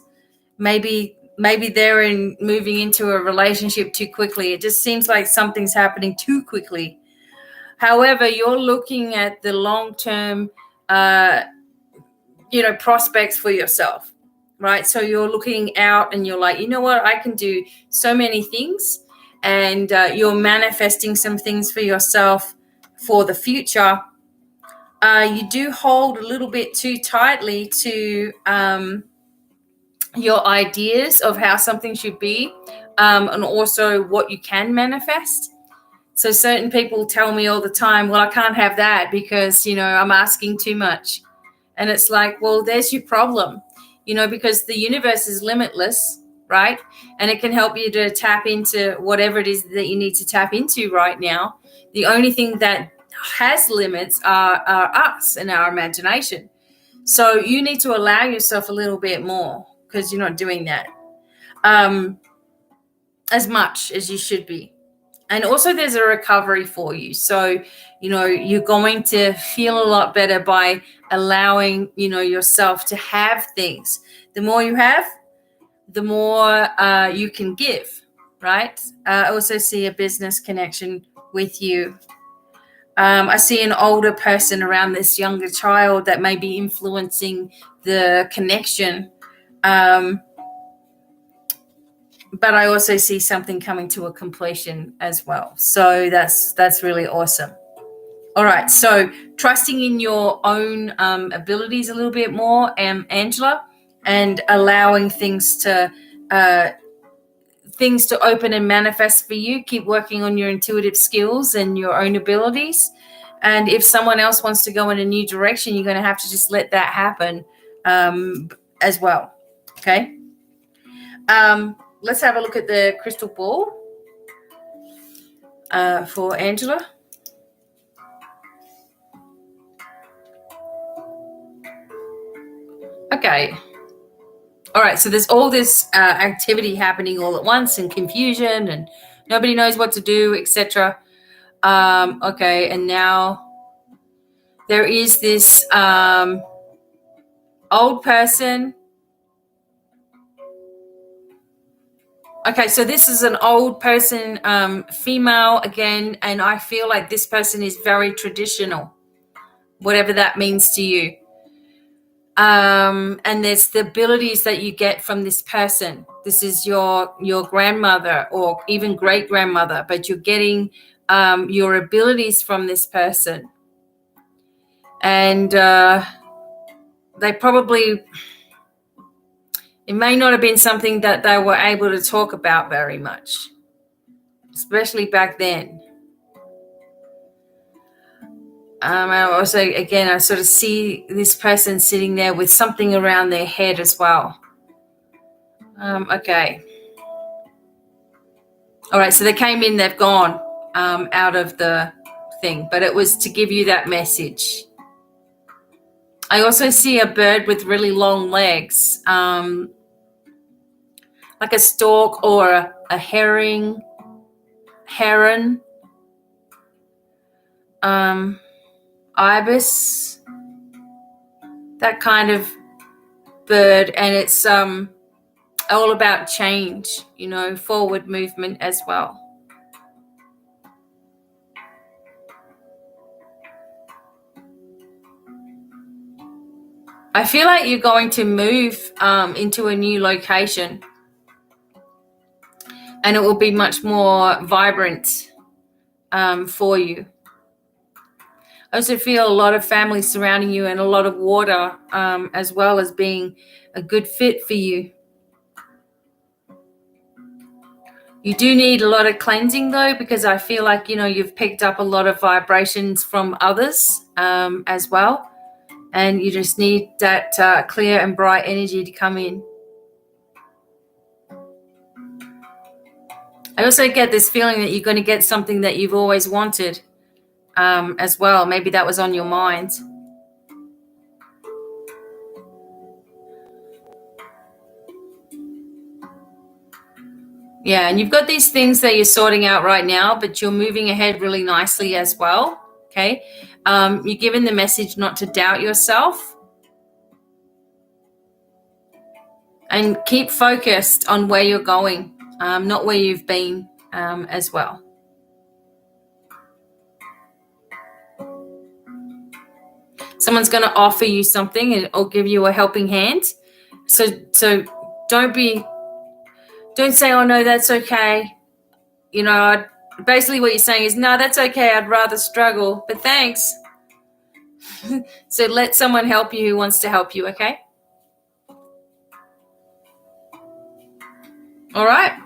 Speaker 1: Maybe they're moving into a relationship too quickly. It just seems like something's happening too quickly. However, you're looking at the long-term, prospects for yourself, right? So you're looking out and you're like, you know what? I can do so many things. And you're manifesting some things for yourself for the future. You do hold a little bit too tightly to your ideas of how something should be, and also what you can manifest. So certain people tell me all the time, well, I can't have that because, I'm asking too much. And it's like, well, there's your problem, because the universe is limitless, right? And it can help you to tap into whatever it is that you need to tap into right now. The only thing that has limits are us and our imagination. So you need to allow yourself a little bit more because you're not doing that as much as you should be. And also there's a recovery for you. So, you're going to feel a lot better by allowing, yourself to have things. The more you have, the more you can give, right? I also see a business connection with you. I see an older person around this younger child that may be influencing the connection. But I also see something coming to a completion as well. So that's really awesome. All right. So trusting in your own abilities a little bit more, Angela, and allowing things to open and manifest for you. Keep working on your intuitive skills and your own abilities. And if someone else wants to go in a new direction, you're going to have to just let that happen as well. Okay. Let's have a look at the crystal ball for Angela. Okay. All right. So there's all this activity happening all at once and confusion and nobody knows what to do, etc. Okay. And now there is this old person. Okay, so this is an old person, female again, and I feel like this person is very traditional, whatever that means to you. And there's the abilities that you get from this person. This is your grandmother or even great grandmother, but you're getting your abilities from this person. And they probably, it may not have been something that they were able to talk about very much, especially back then. I also, again, I sort of see this person sitting there with something around their head as well. Okay. All right, so they came in, they've gone out of the thing, but it was to give you that message. I also see a bird with really long legs, like a stork or a heron. Ibis, that kind of bird, and it's all about change, forward movement as well. I feel like you're going to move into a new location and it will be much more vibrant for you. I also feel a lot of family surrounding you and a lot of water as well as being a good fit for you. You do need a lot of cleansing though, because I feel like, you've picked up a lot of vibrations from others as well. And you just need that clear and bright energy to come in. I also get this feeling that you're going to get something that you've always wanted as well. Maybe that was on your mind. Yeah, and you've got these things that you're sorting out right now, but you're moving ahead really nicely as well. Okay. You're given the message not to doubt yourself. And keep focused on where you're going, not where you've been as well. Someone's going to offer you something or give you a helping hand. So don't say, oh, no, that's okay. Basically what you're saying is, no, that's okay. I'd rather struggle, but thanks. So let someone help you who wants to help you, okay? All right.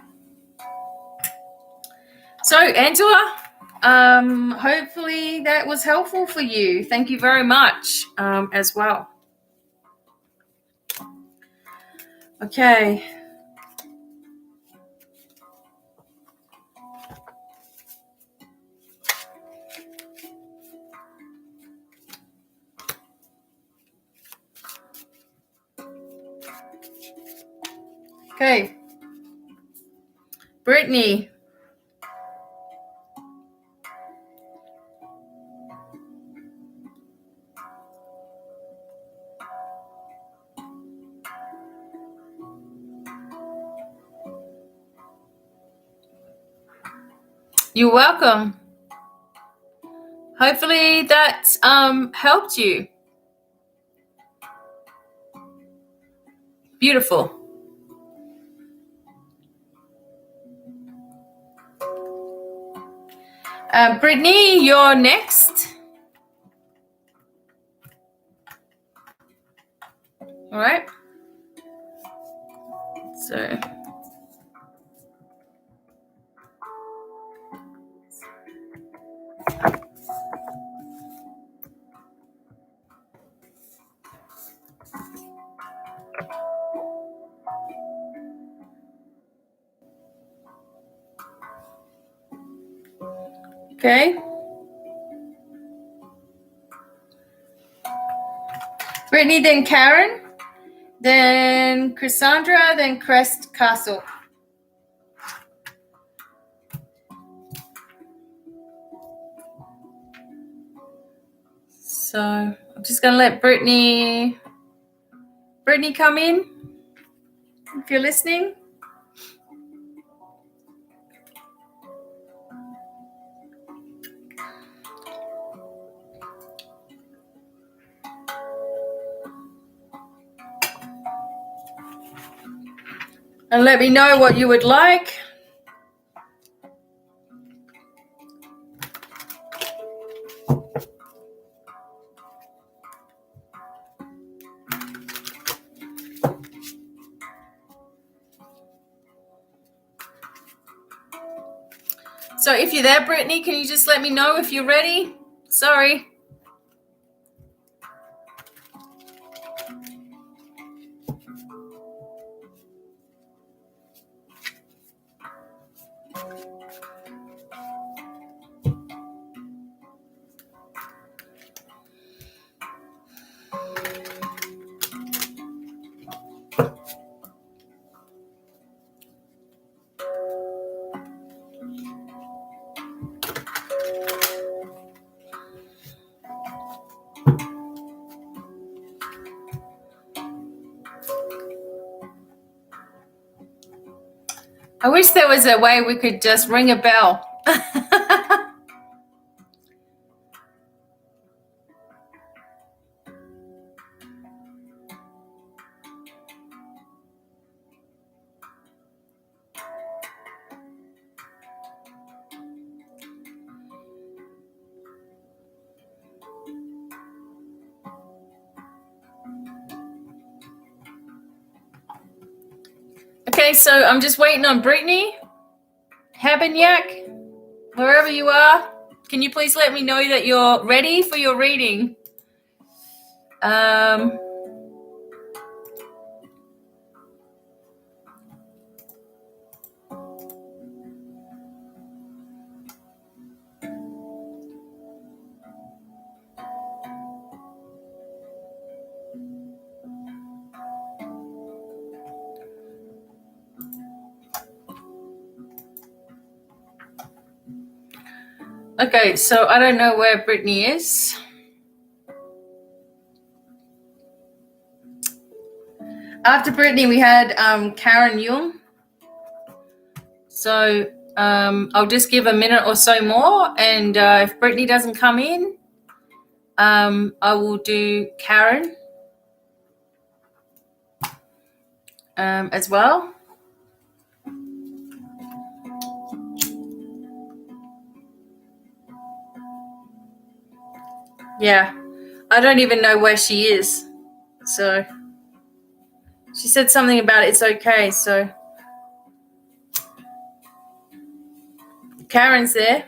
Speaker 1: So, Angela, Hopefully that was helpful for you. Thank you very much as well. Okay. Okay. Brittany. You're welcome. Hopefully that helped you. Beautiful. Brittany, you're next. All right. So. Okay. Brittany, then Karen, then Cassandra, then Crest Castle. So I'm just going to let Brittany come in if you're listening. And let me know what you would like. So if you're there, Brittany, can you just let me know if you're ready? Sorry. I wish there was a way we could just ring a bell. Okay, so I'm just waiting on Brittany. Habanyak, wherever you are, can you please let me know that you're ready for your reading? Okay, so I don't know where Brittany is. After Brittany, we had Karen Yung. So I'll just give a minute or so more, and if Brittany doesn't come in, I will do Karen as well. Yeah, I don't even know where she is. So she said something about it's okay. So Karen's there.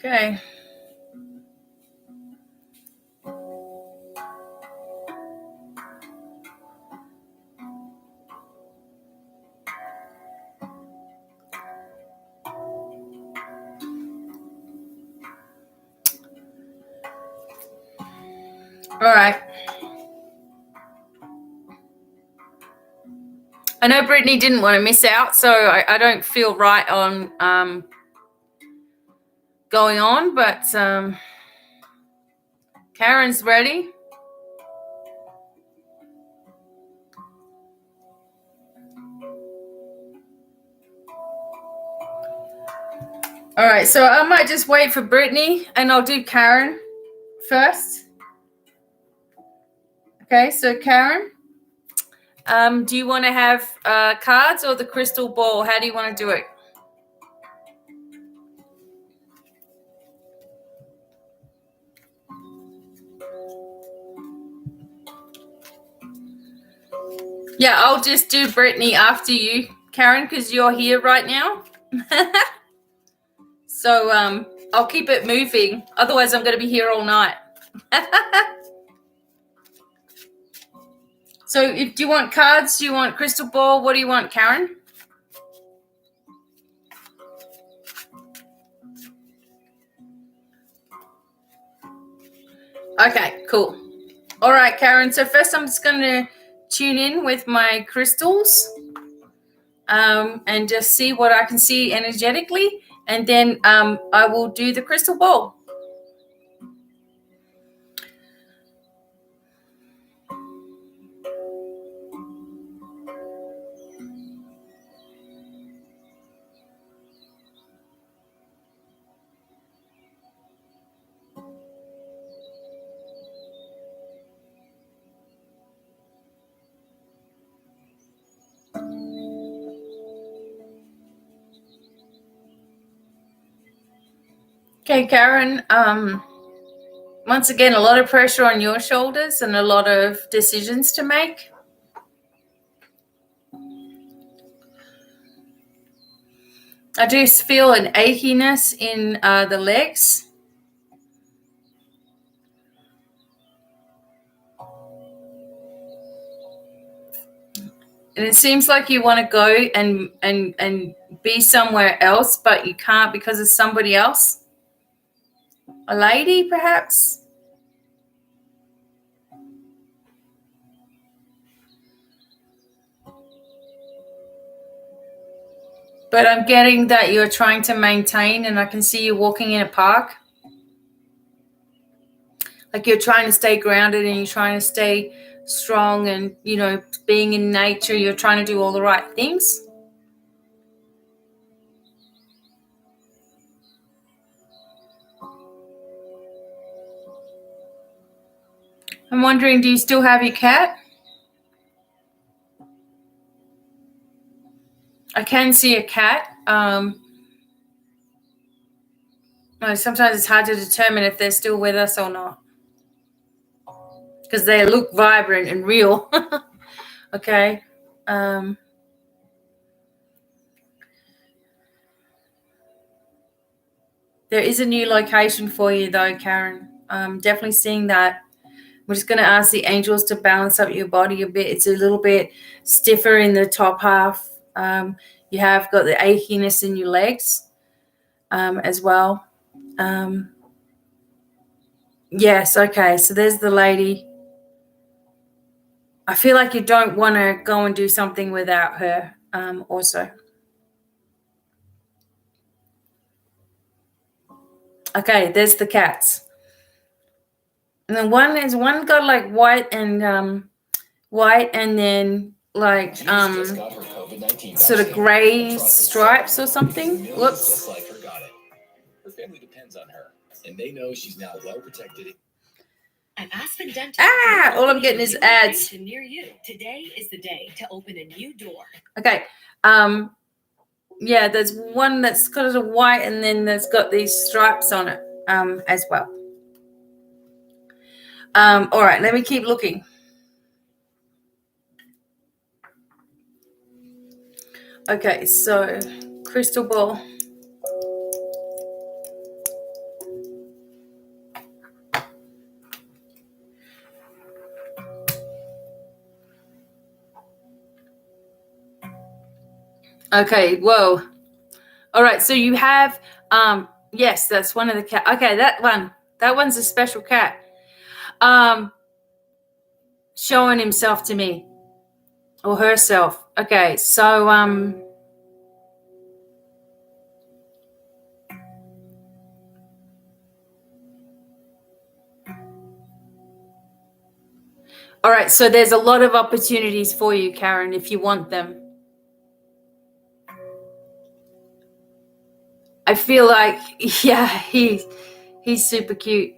Speaker 1: Okay. All right. I know Brittany didn't want to miss out, so I don't feel right on going on, but Karen's ready. All right, so I might just wait for Brittany, and I'll do Karen first. Okay, so Karen, do you want to have cards or the crystal ball? How do you want to do it? Yeah, I'll just do Brittany after you, Karen, because you're here right now. So I'll keep it moving. Otherwise, I'm going to be here all night. So do you want cards? Do you want crystal ball? What do you want, Karen? Okay, cool. All right, Karen. So first I'm just going to tune in with my crystals and just see what I can see energetically. And then I will do the crystal ball. Okay, Karen. Once again, a lot of pressure on your shoulders and a lot of decisions to make. I do feel an achiness in the legs. And it seems like you want to go and be somewhere else, but you can't because of somebody else. A lady, perhaps? But I'm getting that you're trying to maintain, and I can see you walking in a park. Like you're trying to stay grounded and you're trying to stay strong and, you know, being in nature, you're trying to do all the right things. I'm wondering, do you still have your cat? I can see a cat. Sometimes it's hard to determine if they're still with us or not because they look vibrant and real. Okay. There is a new location for you, though, Karen. I'm definitely seeing that. We're just going to ask the angels to balance up your body a bit. It's a little bit stiffer in the top half. You have got the achiness in your legs as well. Yes, okay. So there's the lady. I feel like you don't want to go and do something without her also. Okay, there's the cats. And then one got like white and then like sort of gray stripes or something. Whoops.
Speaker 3: Her family depends on her, and they know she's now well protected.
Speaker 4: An Aspen Dental.
Speaker 1: All I'm getting is ads.
Speaker 4: Near you. Today is the day to open a new door.
Speaker 1: Okay. Yeah, there's one that's got a white and then there's got these stripes on it as well. All right, let me keep looking. Okay, so crystal ball. Okay, whoa. All right, so you have, yes, that's one of the cat. Okay, that one's a special cat. Showing himself to me or herself. Okay, so, all right, so there's a lot of opportunities for you, Karen, if you want them. I feel like, yeah, he's super cute.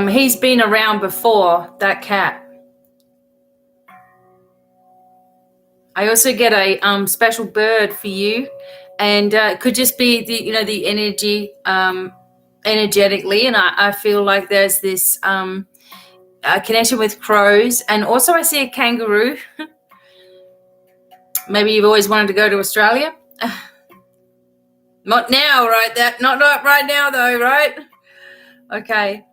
Speaker 1: He's been around before, that cat. I also get a special bird for you, and it could just be the energy, energetically, and I feel like there's this connection with crows, and also I see a kangaroo. Maybe you've always wanted to go to Australia. Not now, right? Not right now, though, right? Okay.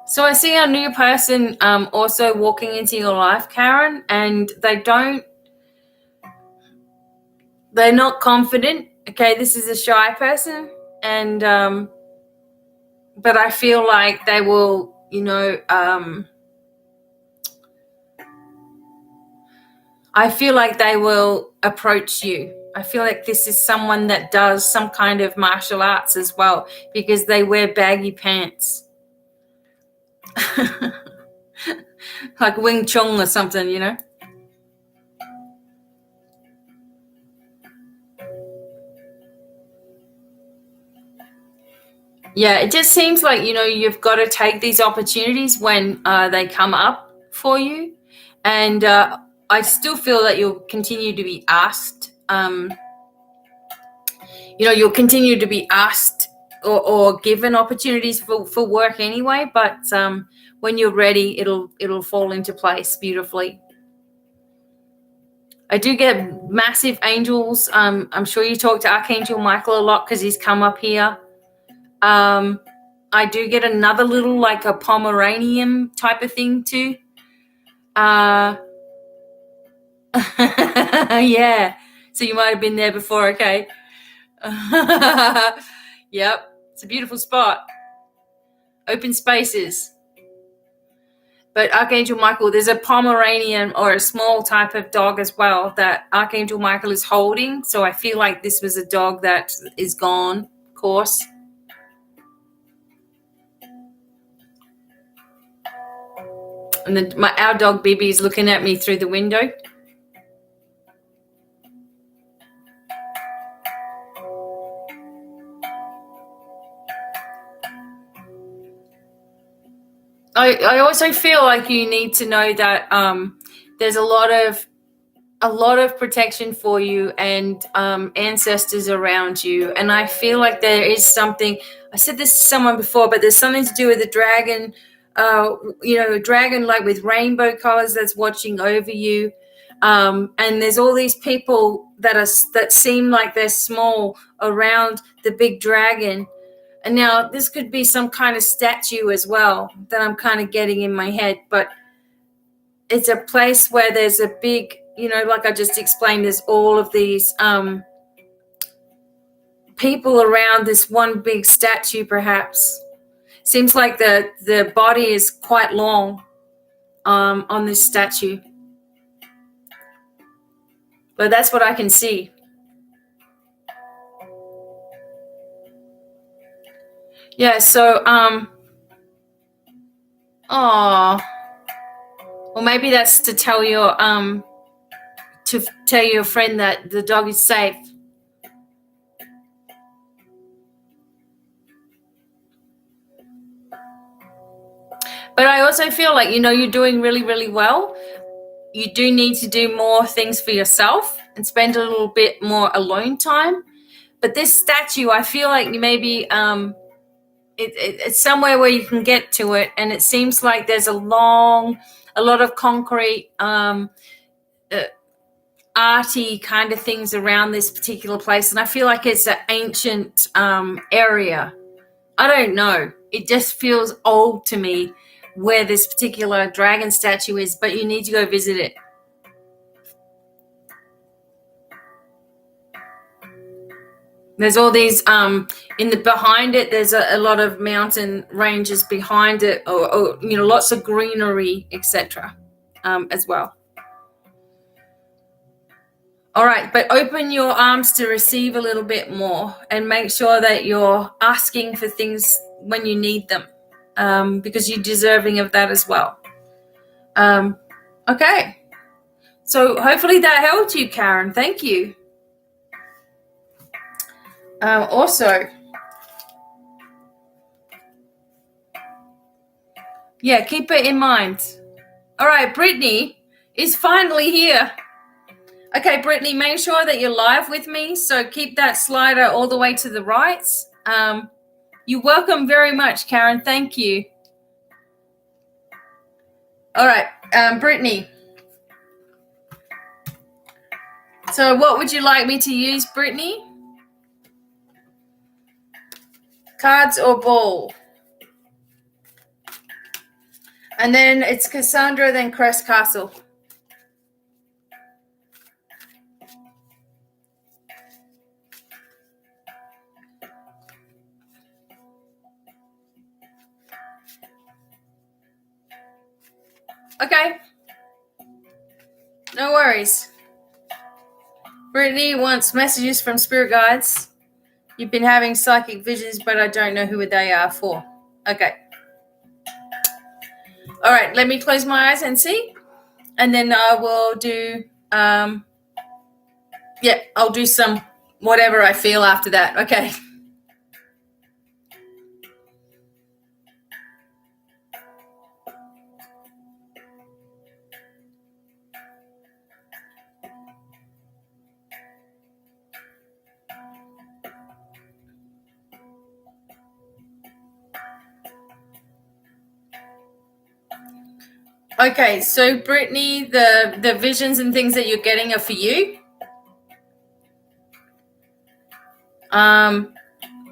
Speaker 1: So I see a new person also walking into your life, Karen, and they're not confident. Okay, this is a shy person, and but I feel like they will, I feel like they will approach you. I feel like this is someone that does some kind of martial arts as well, because they wear baggy pants. Like Wing Chun or something, Yeah, it just seems like, you've got to take these opportunities when they come up for you. And I still feel that you'll continue to be asked, you'll continue to be asked or given opportunities for work anyway. But when you're ready, it'll fall into place beautifully. I do get massive angels. I'm sure you talk to Archangel Michael a lot because he's come up here. I do get another little, like a Pomeranian type of thing too. Yeah. So you might have been there before. Okay. Yep. It's a beautiful spot. Open spaces. But Archangel Michael, there's a Pomeranian or a small type of dog as well that Archangel Michael is holding. So I feel like this was a dog that is gone, of course. And then our dog Bibi is looking at me through the window. I also feel like you need to know that there's a lot of protection for you and ancestors around you. And I feel like there is something, I said this to someone before, but there's something to do with the dragon, a dragon like with rainbow colors that's watching over you. And there's all these people that seem like they're small around the big dragon. And now this could be some kind of statue as well that I'm kind of getting in my head, but it's a place where there's a big, like I just explained, there's all of these people around this one big statue perhaps. Seems like the body is quite long on this statue. But that's what I can see. Yeah, so, well, maybe that's to tell your friend that the dog is safe. But I also feel like, you're doing really, really well. You do need to do more things for yourself and spend a little bit more alone time. But this statue, I feel like you maybe it's somewhere where you can get to it, and it seems like there's a lot of concrete arty kind of things around this particular place, and I feel like it's an ancient area. I don't know. it just feels old to me where this particular dragon statue is, but you need to go visit it. There's all these in the behind it. There's a lot of mountain ranges behind it, or lots of greenery, etc. As well. All right, but open your arms to receive a little bit more, and make sure that you're asking for things when you need them, because you're deserving of that as well. Okay, so hopefully that helped you, Karen. Thank you. Also, yeah, keep it in mind. All right, Brittany is finally here. Okay, Brittany, make sure that you're live with me. So keep that slider all the way to the right. You're welcome very much, Karen. Thank you. All right, Brittany. So what would you like me to use, Brittany? Cards or ball? And then it's Cassandra, then Crest Castle. Okay. No worries. Brittany wants messages from spirit guides. You've been having psychic visions, but I don't know who they are for. Okay. All right, let me close my eyes and see. And then I will do, I'll do some whatever I feel after that. Okay. Okay, so Brittany, the visions and things that you're getting are for you.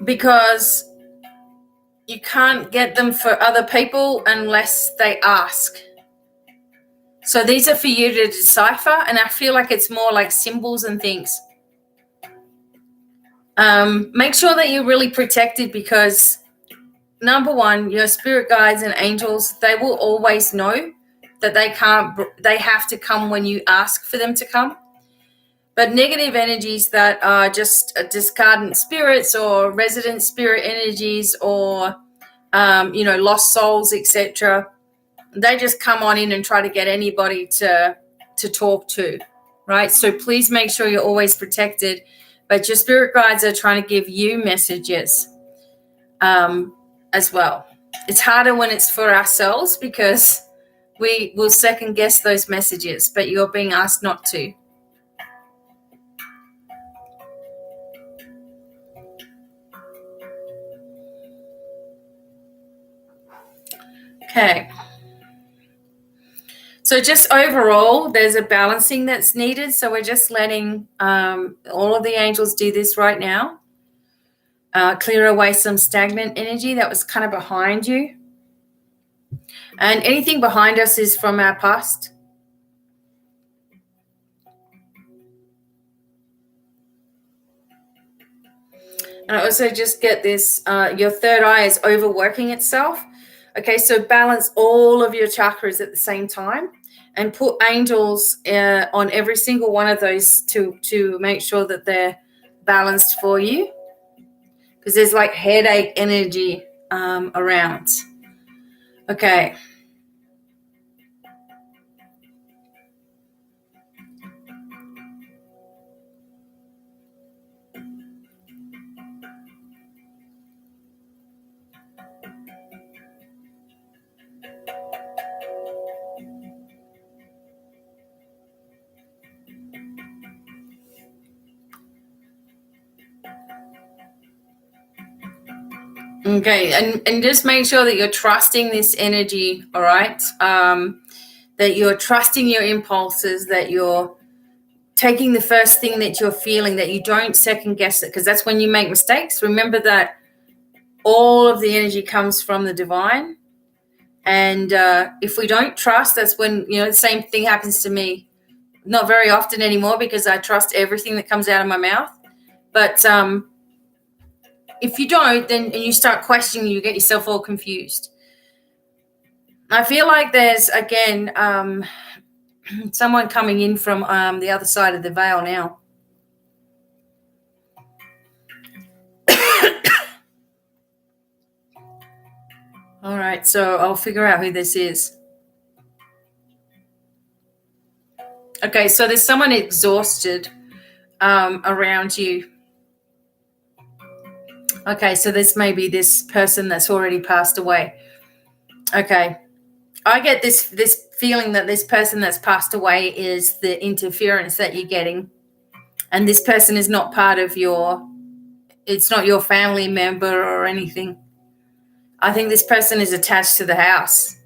Speaker 1: Because you can't get them for other people unless they ask. So these are for you to decipher, and I feel like it's more like symbols and things. Make sure that you're really protected, because number one, your spirit guides and angels, they will always know that they have to come when you ask for them to come. But negative energies that are just discardant spirits or resident spirit energies or, lost souls, etc., they just come on in and try to get anybody to talk to, right? So please make sure you're always protected. But your spirit guides are trying to give you messages as well. It's harder when it's for ourselves, because we will second guess those messages, but you're being asked not to. Okay. So just overall, there's a balancing that's needed. So we're just letting all of the angels do this right now. Clear away some stagnant energy that was kind of behind you. And anything behind us is from our past. And I also just get this, your third eye is overworking itself. Okay, so balance all of your chakras at the same time and put angels on every single one of those to make sure that they're balanced for you. Because there's like headache energy around. Okay. Okay, and just make sure that you're trusting this energy, all right? That you're trusting your impulses, that you're taking the first thing that you're feeling, that you don't second guess it, because that's when you make mistakes. Remember that all of the energy comes from the divine. And if we don't trust, that's when, the same thing happens to me. Not very often anymore because I trust everything that comes out of my mouth. But if you don't, then and you start questioning, you get yourself all confused. I feel like there's, again, someone coming in from the other side of the veil now. All right, so I'll figure out who this is. Okay, so there's someone exhausted around you. Okay, so this may be this person that's already passed away. Okay, I get this feeling that this person that's passed away is the interference that you're getting, and this person is not part of it's not your family member or anything. I think this person is attached to the house,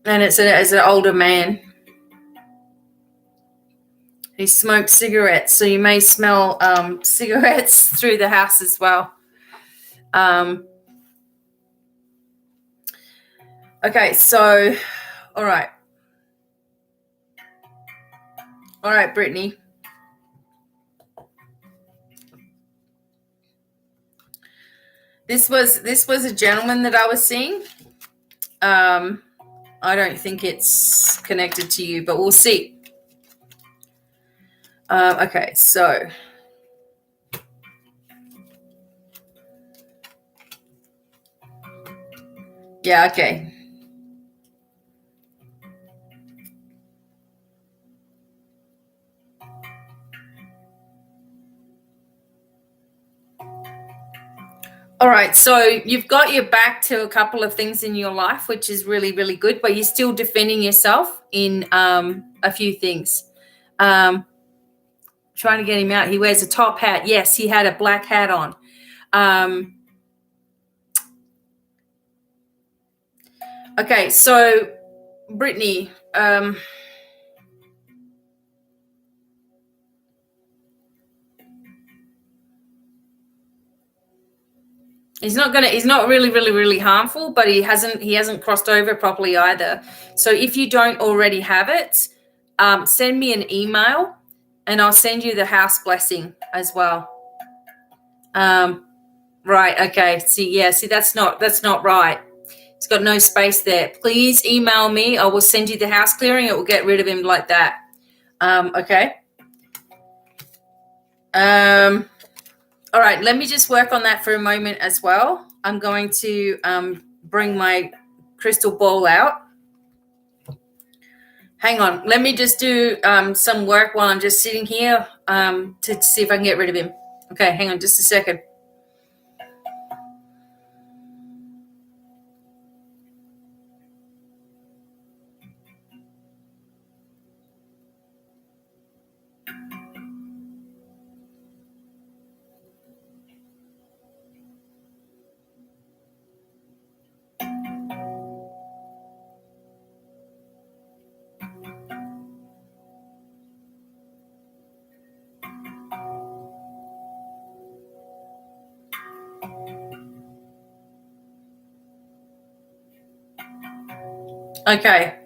Speaker 1: and it's an older man. He smokes cigarettes, so you may smell cigarettes through the house as well. Okay, so, all right, Brittany. This was a gentleman that I was seeing. I don't think it's connected to you, but we'll see. Okay, so yeah, okay. All right, so you've got your back to a couple of things in your life, which is really, really good, but you're still defending yourself in a few things. Trying to get him out. He wears a top hat. Yes, he had a black hat on. Okay, so Brittany, he's not really harmful, but he hasn't crossed over properly either. So if you don't already have it, send me an email and I'll send you the house blessing as well. Right, okay. See, that's not right. It's got no space there. Please email me. I will send you the house clearing. It will get rid of him like that. Okay. All right, let me just work on that for a moment as well. I'm going to bring my crystal ball out. Hang on. Let me just do some work while I'm just sitting here to see if I can get rid of him. Okay, hang on just a second. Okay,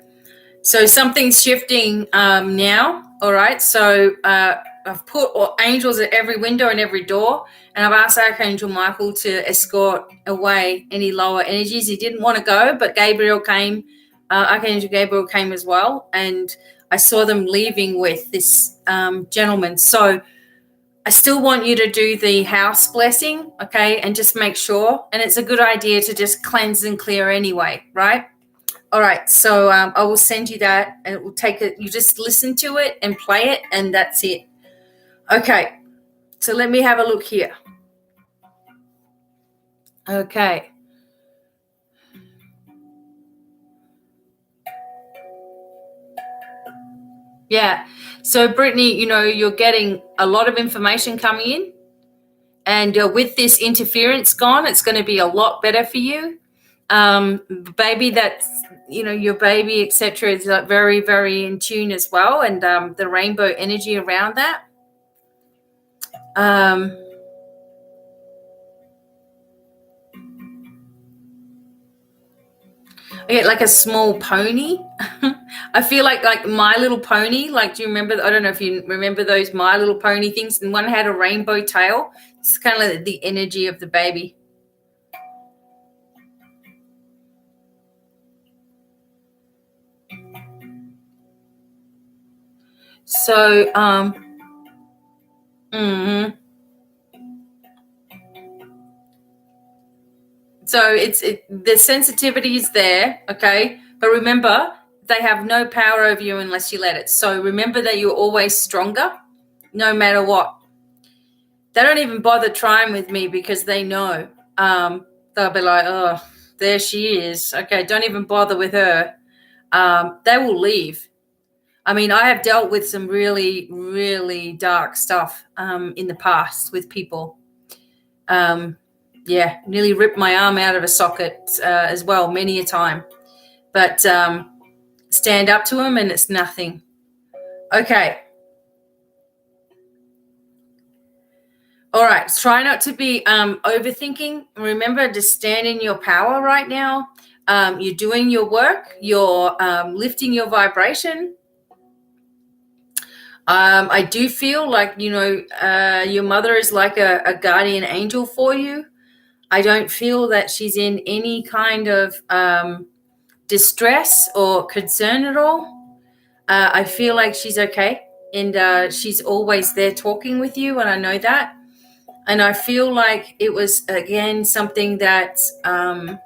Speaker 1: so something's shifting now. All right, so I've put angels at every window and every door, and I've asked Archangel Michael to escort away any lower energies. He didn't want to go, but Gabriel came. Archangel Gabriel came as well, and I saw them leaving with this gentleman. So I still want you to do the house blessing, okay, and just make sure. And it's a good idea to just cleanse and clear anyway, right? All right, so I will send you that, and it will take it. You just listen to it and play it, and that's it. Okay, so let me have a look here. Okay. Yeah, so Brittany, you're getting a lot of information coming in, and with this interference gone, it's going to be a lot better for you. Baby, that's your baby, etc., is very, very in tune as well, and the rainbow energy around that. I get like a small pony. I feel like My Little Pony. Like, do you remember? I don't know if you remember those My Little Pony things. And one had a rainbow tail. It's kind of like the energy of the baby. So, So the sensitivity is there, okay? But remember, they have no power over you unless you let it. So remember that you're always stronger, no matter what. They don't even bother trying with me because they know. They'll be like, oh, there she is. Okay, don't even bother with her. They will leave. I mean, I have dealt with some really, really dark stuff in the past with people. Nearly ripped my arm out of a socket as well, many a time. But stand up to them and it's nothing. Okay. All right. Try not to be overthinking. Remember to stand in your power right now. You're doing your work. You're lifting your vibration. I do feel like, your mother is like a guardian angel for you. I don't feel that she's in any kind of distress or concern at all. I feel like she's okay, and she's always there talking with you, and I know that. And I feel like it was, again, something that it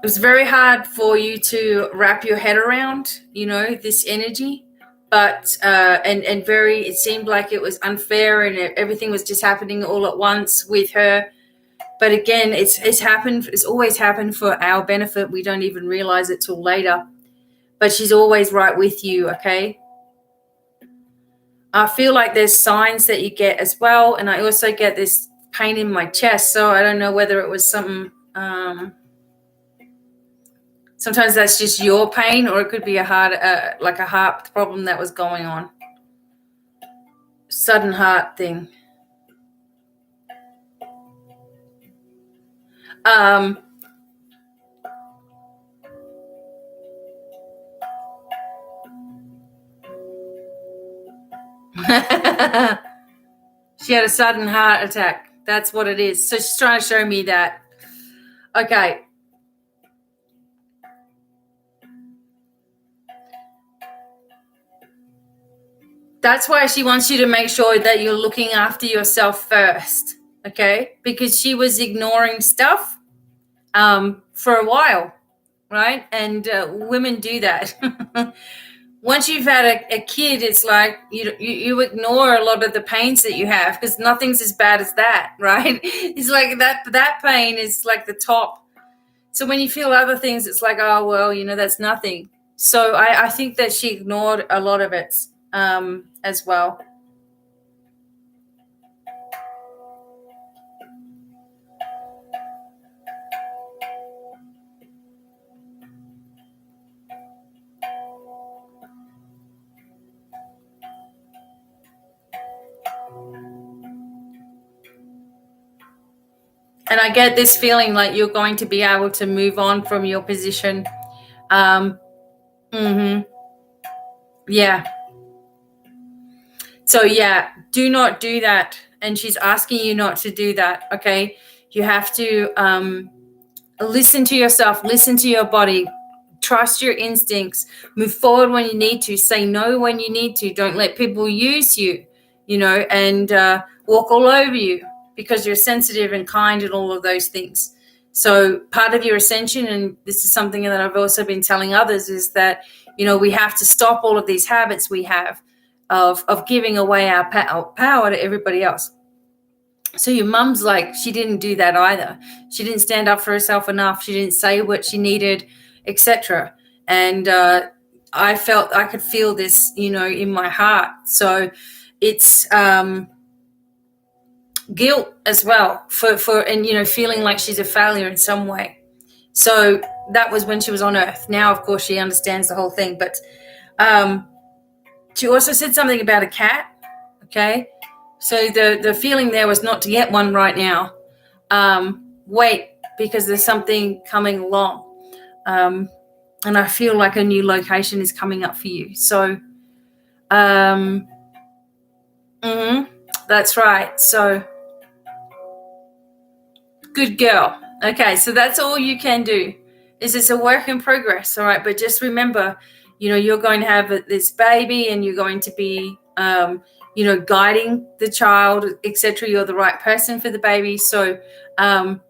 Speaker 1: was very hard for you to wrap your head around, this energy. But and very, it seemed like it was unfair, and everything was just happening all at once with her. But again, it's happened. It's always happened for our benefit. We don't even realize it till later. But she's always right with you. Okay. I feel like there's signs that you get as well, and I also get this pain in my chest. So I don't know whether it was something. Sometimes that's just your pain, or it could be a heart problem that was going on. Sudden heart thing. She had a sudden heart attack. That's what it is. So she's trying to show me that. Okay. That's why she wants you to make sure that you're looking after yourself first, okay? Because she was ignoring stuff for a while, right? And women do that. Once you've had a kid, it's like you ignore a lot of the pains that you have because nothing's as bad as that, right? It's like that pain is like the top. So when you feel other things, it's like, oh, well, that's nothing. So I think that she ignored a lot of it as well. And I get this feeling like you're going to be able to move on from your position. Yeah. So, do not do that. And she's asking you not to do that, okay? You have to listen to yourself, listen to your body, trust your instincts, move forward when you need to, say no when you need to. Don't let people use you, and walk all over you because you're sensitive and kind and all of those things. So part of your ascension, and this is something that I've also been telling others, is that, we have to stop all of these habits we have of giving away our power to everybody else. So your mum's like, she didn't do that either. She didn't stand up for herself enough. She didn't say what she needed, etc. And I felt I could feel this, in my heart. So it's guilt as well for and feeling like she's a failure in some way. So that was when she was on Earth. Now, of course, she understands the whole thing. But she also said something about a cat. Okay. So the feeling there was not to get one right now. wait, because there's something coming along. And I feel like a new location is coming up for you. So that's right. So good girl. Okay, so that's all you can do. It's a work in progress, all right? But just remember, you're going to have this baby and you're going to be, guiding the child, etc. You're the right person for the baby. So, so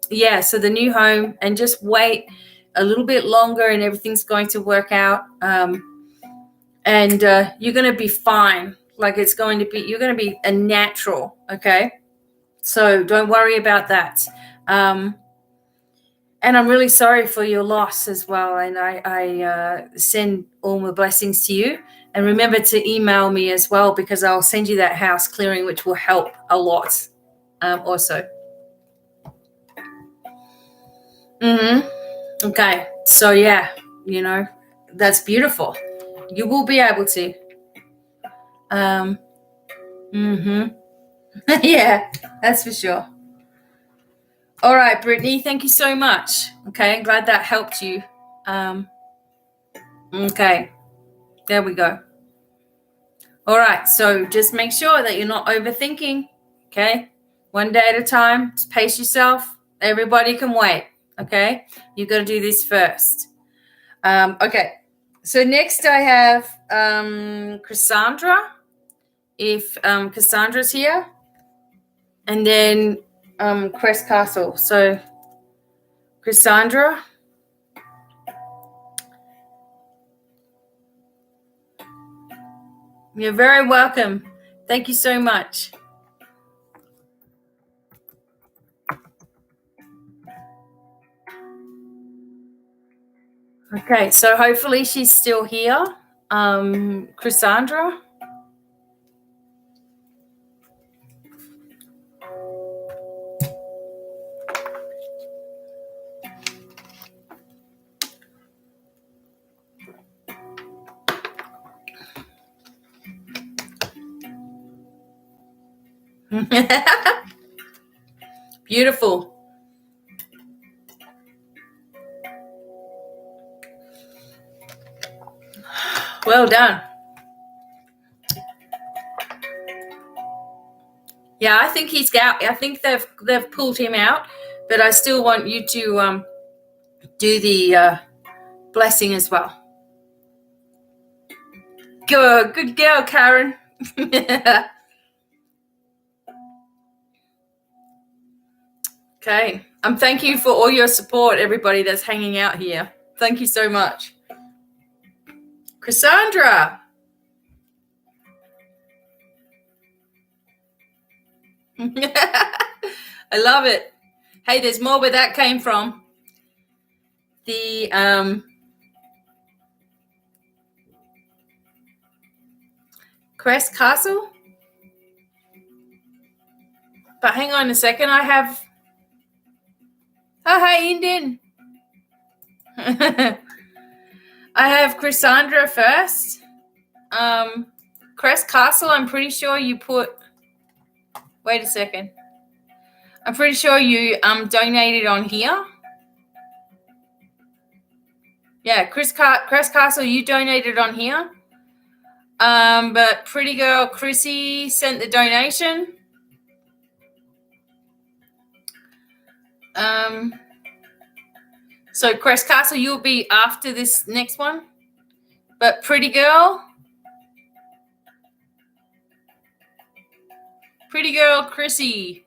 Speaker 1: the new home, and just wait a little bit longer and everything's going to work out. And you're going to be fine. Like you're going to be a natural, okay? So don't worry about that. And I'm really sorry for your loss as well. And I send all my blessings to you. And remember to email me as well, because I'll send you that house clearing, which will help a lot also. Okay. So, yeah, that's beautiful. You will be able to. Yeah, that's for sure. All right, Brittany, thank you so much. Okay, I'm glad that helped you. Okay, there we go. All right, so just make sure that you're not overthinking, okay? One day at a time, just pace yourself. Everybody can wait, okay? You've got to do this first. Okay, so next I have Cassandra, if Cassandra's here, and then Crest Castle. So Cassandra. You're very welcome. Thank you so much. Okay, so hopefully she's still here. Cassandra. Beautiful. Well done. Yeah, I think he's out. I think they've pulled him out, but I still want you to do the blessing as well. Good girl, Karen. Okay. Thank you for all your support, everybody that's hanging out here. Thank you so much. Cassandra. I love it. Hey, there's more where that came from. The Crest Castle. But hang on a second, I have... Oh, hey, Indian. I have Cassandra first. Crest Castle, I'm pretty sure you put... Wait a second. I'm pretty sure you donated on here. Yeah, Crest Castle, you donated on here. But pretty girl Chrissy sent the donation. So Crest Castle, you'll be after this next one. But pretty girl Chrissy.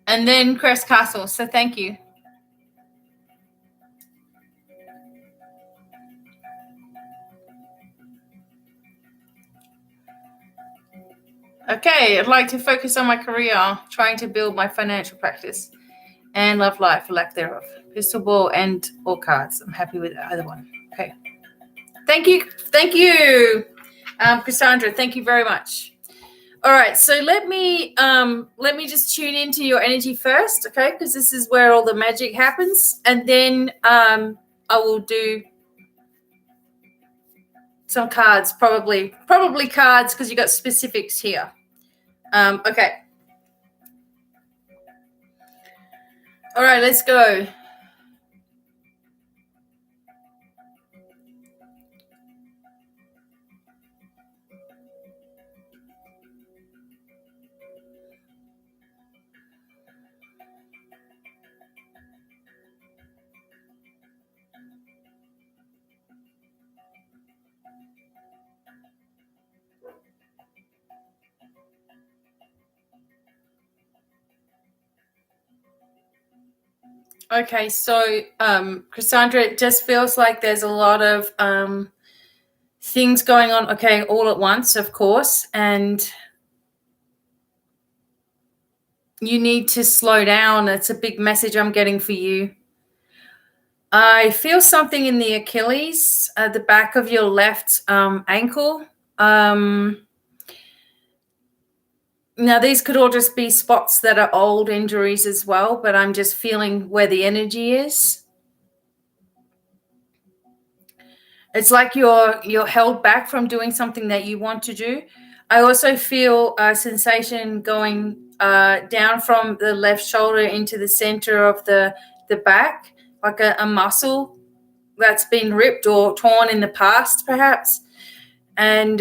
Speaker 1: And then Crest Castle. So thank you. Okay, I'd like to focus on my career, trying to build my financial practice, and love life, or lack thereof. Crystal ball and all cards. I'm happy with either one. Okay. Thank you, Cassandra. Thank you very much. All right, so let me just tune into your energy first, okay? Because this is where all the magic happens, and then I will do some cards, probably cards, because you got specifics here. Okay. All right, let's go. Okay, so Cassandra, it just feels like there's a lot of things going on, okay, all at once, of course, and you need to slow down. It's a big message I'm getting for you. I feel something in the Achilles, at the back of your left ankle. Now, these could all just be spots that are old injuries as well, but I'm just feeling where the energy is. It's like you're held back from doing something that you want to do. I also feel a sensation going down from the left shoulder into the center of the back, like a muscle that's been ripped or torn in the past, perhaps. And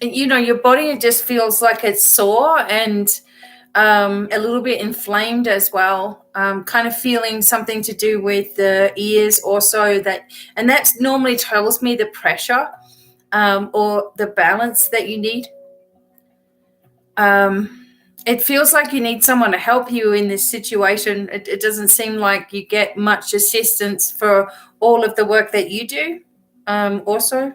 Speaker 1: your body just feels like it's sore and a little bit inflamed as well. Kind of feeling something to do with the ears also, and that normally tells me the pressure or the balance that you need. It feels like you need someone to help you in this situation. It doesn't seem like you get much assistance for all of the work that you do also.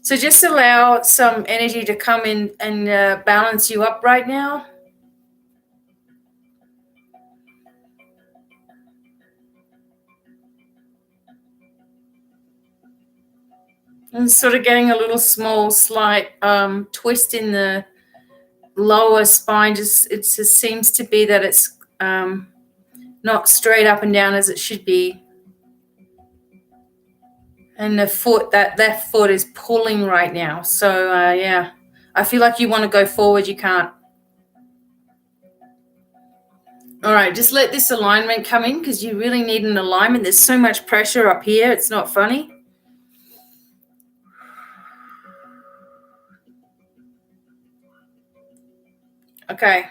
Speaker 1: So just allow some energy to come in and balance you up right now. And sort of getting a little small, slight twist in the lower spine. It just seems to be that it's not straight up and down as it should be. And the foot, that left foot is pulling right now. So, yeah, I feel like you want to go forward. You can't. All right, just let this alignment come in because you really need an alignment. There's so much pressure up here. It's not funny. Okay.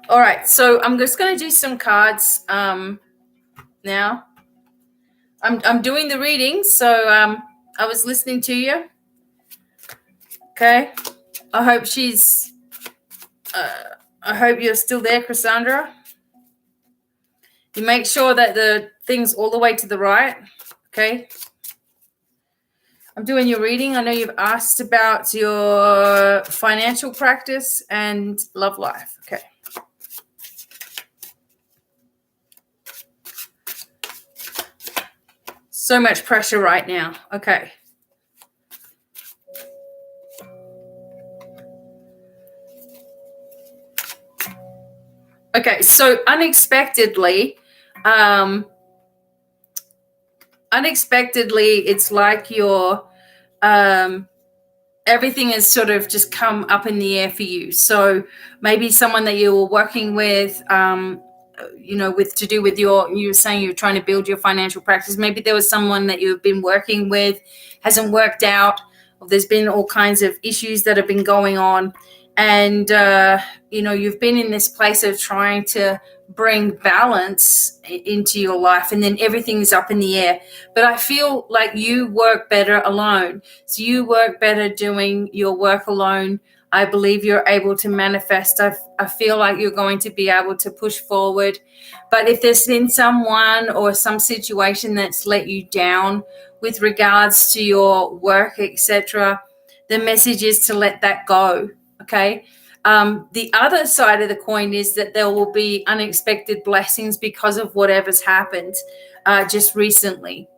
Speaker 1: All right, so I'm just going to do some cards now. I'm doing the reading, so I was listening to you. Okay. I hope you're still there, Cassandra. You make sure that the thing's all the way to the right. Okay. I'm doing your reading. I know you've asked about your financial practice and love life. Okay. So much pressure right now. Okay. Okay, so unexpectedly, it's like your everything has sort of just come up in the air for you. So maybe someone that you were working with, to do with you were saying you were trying to build your financial practice. Maybe there was someone that you've been working with, hasn't worked out, or there's been all kinds of issues that have been going on. And, you've been in this place of trying to bring balance into your life, and then everything's up in the air. But I feel like you work better alone. So you work better doing your work alone. I believe you're able to manifest. I feel like you're going to be able to push forward. But if there's been someone or some situation that's let you down with regards to your work, etc., the message is to let that go. Okay. The other side of the coin is that there will be unexpected blessings because of whatever's happened just recently.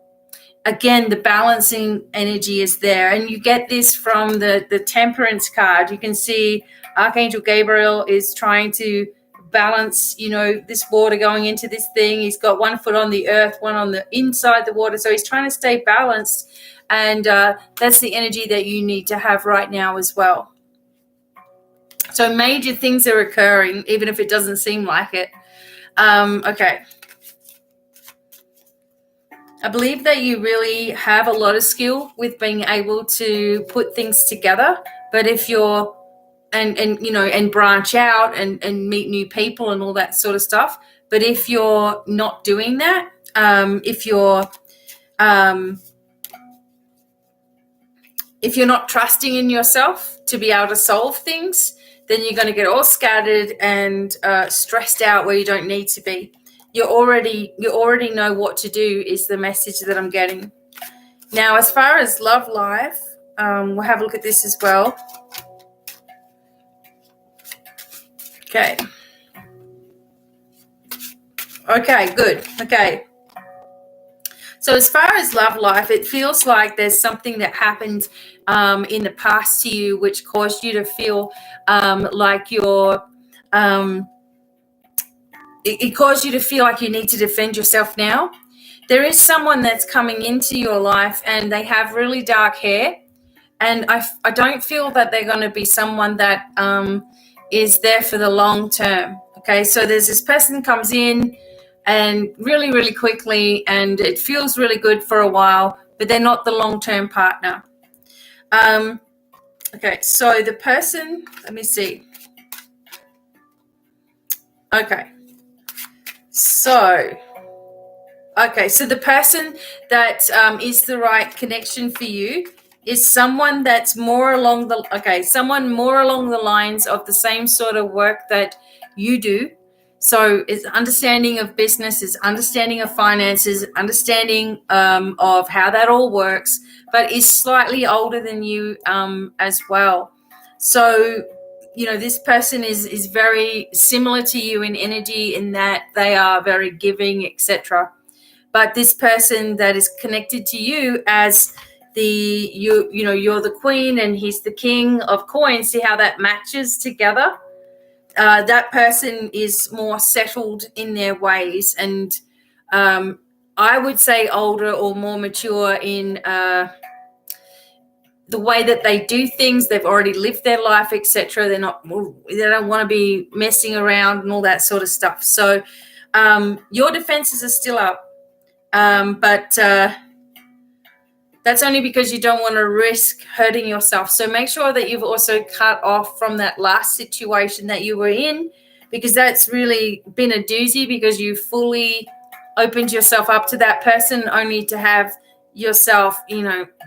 Speaker 1: Again, the balancing energy is there. And you get this from the Temperance card. You can see Archangel Gabriel is trying to balance, this water going into this thing. He's got one foot on the earth, one on the inside the water. So he's trying to stay balanced. And that's the energy that you need to have right now as well. So major things are occurring, even if it doesn't seem like it. Okay. I believe that you really have a lot of skill with being able to put things together. But if you're and branch out and meet new people and all that sort of stuff. But if you're not doing that, if you're not trusting in yourself to be able to solve things, then you're going to get all scattered and stressed out where you don't need to be. You already know what to do is the message that I'm getting. Now, as far as love life, we'll have a look at this as well. Okay, good. Okay. So as far as love life, it feels like there's something that happened in the past to you which caused you to feel like you're it caused you to feel like you need to defend yourself now. There is someone that's coming into your life and they have really dark hair, and I don't feel that they're going to be someone that is there for the long term. Okay, so there's this person comes in and really, really quickly, and it feels really good for a while, but they're not the long-term partner. Okay, so the person, let me see. Okay, so the person that is the right connection for you is someone that's more along the lines of the same sort of work that you do. So it's understanding of business, it's understanding of finances, understanding of how that all works, but is slightly older than you as well. So, this person is very similar to you in energy in that they are very giving, etc. But this person that is connected to you as you're the queen and he's the king of coins, see how that matches together? That person is more settled in their ways, and I would say older or more mature in the way that they do things. They've already lived their life, etc. They don't want to be messing around and all that sort of stuff. So your defenses are still up, but that's only because you don't want to risk hurting yourself. So make sure that you've also cut off from that last situation that you were in, because that's really been a doozy, because you fully opened yourself up to that person only to have yourself,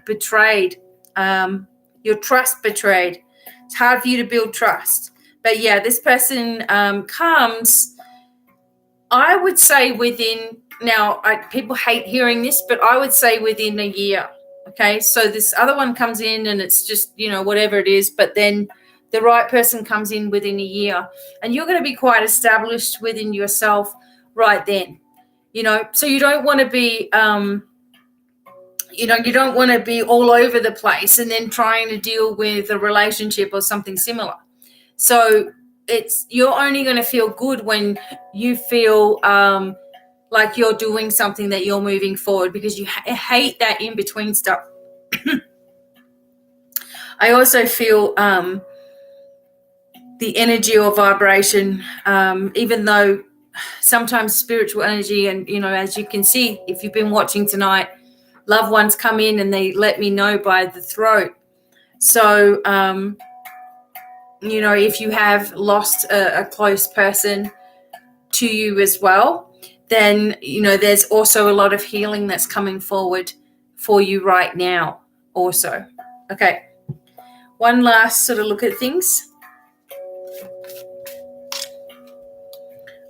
Speaker 1: betrayed, your trust betrayed. It's hard for you to build trust. But yeah, this person comes, I would say within, now people hate hearing this, but I would say within a year. Okay, so this other one comes in and it's just, whatever it is, but then the right person comes in within a year, and you're going to be quite established within yourself right then, so you don't want to be, you don't want to be all over the place and then trying to deal with a relationship or something similar. So you're only going to feel good when you feel, like you're doing something, that you're moving forward, because you hate that in-between stuff. I also feel the energy or vibration, even though sometimes spiritual energy, and, as you can see, if you've been watching tonight, loved ones come in and they let me know by the throat. So, if you have lost a close person to you as well, then, there's also a lot of healing that's coming forward for you right now also. Okay. One last sort of look at things.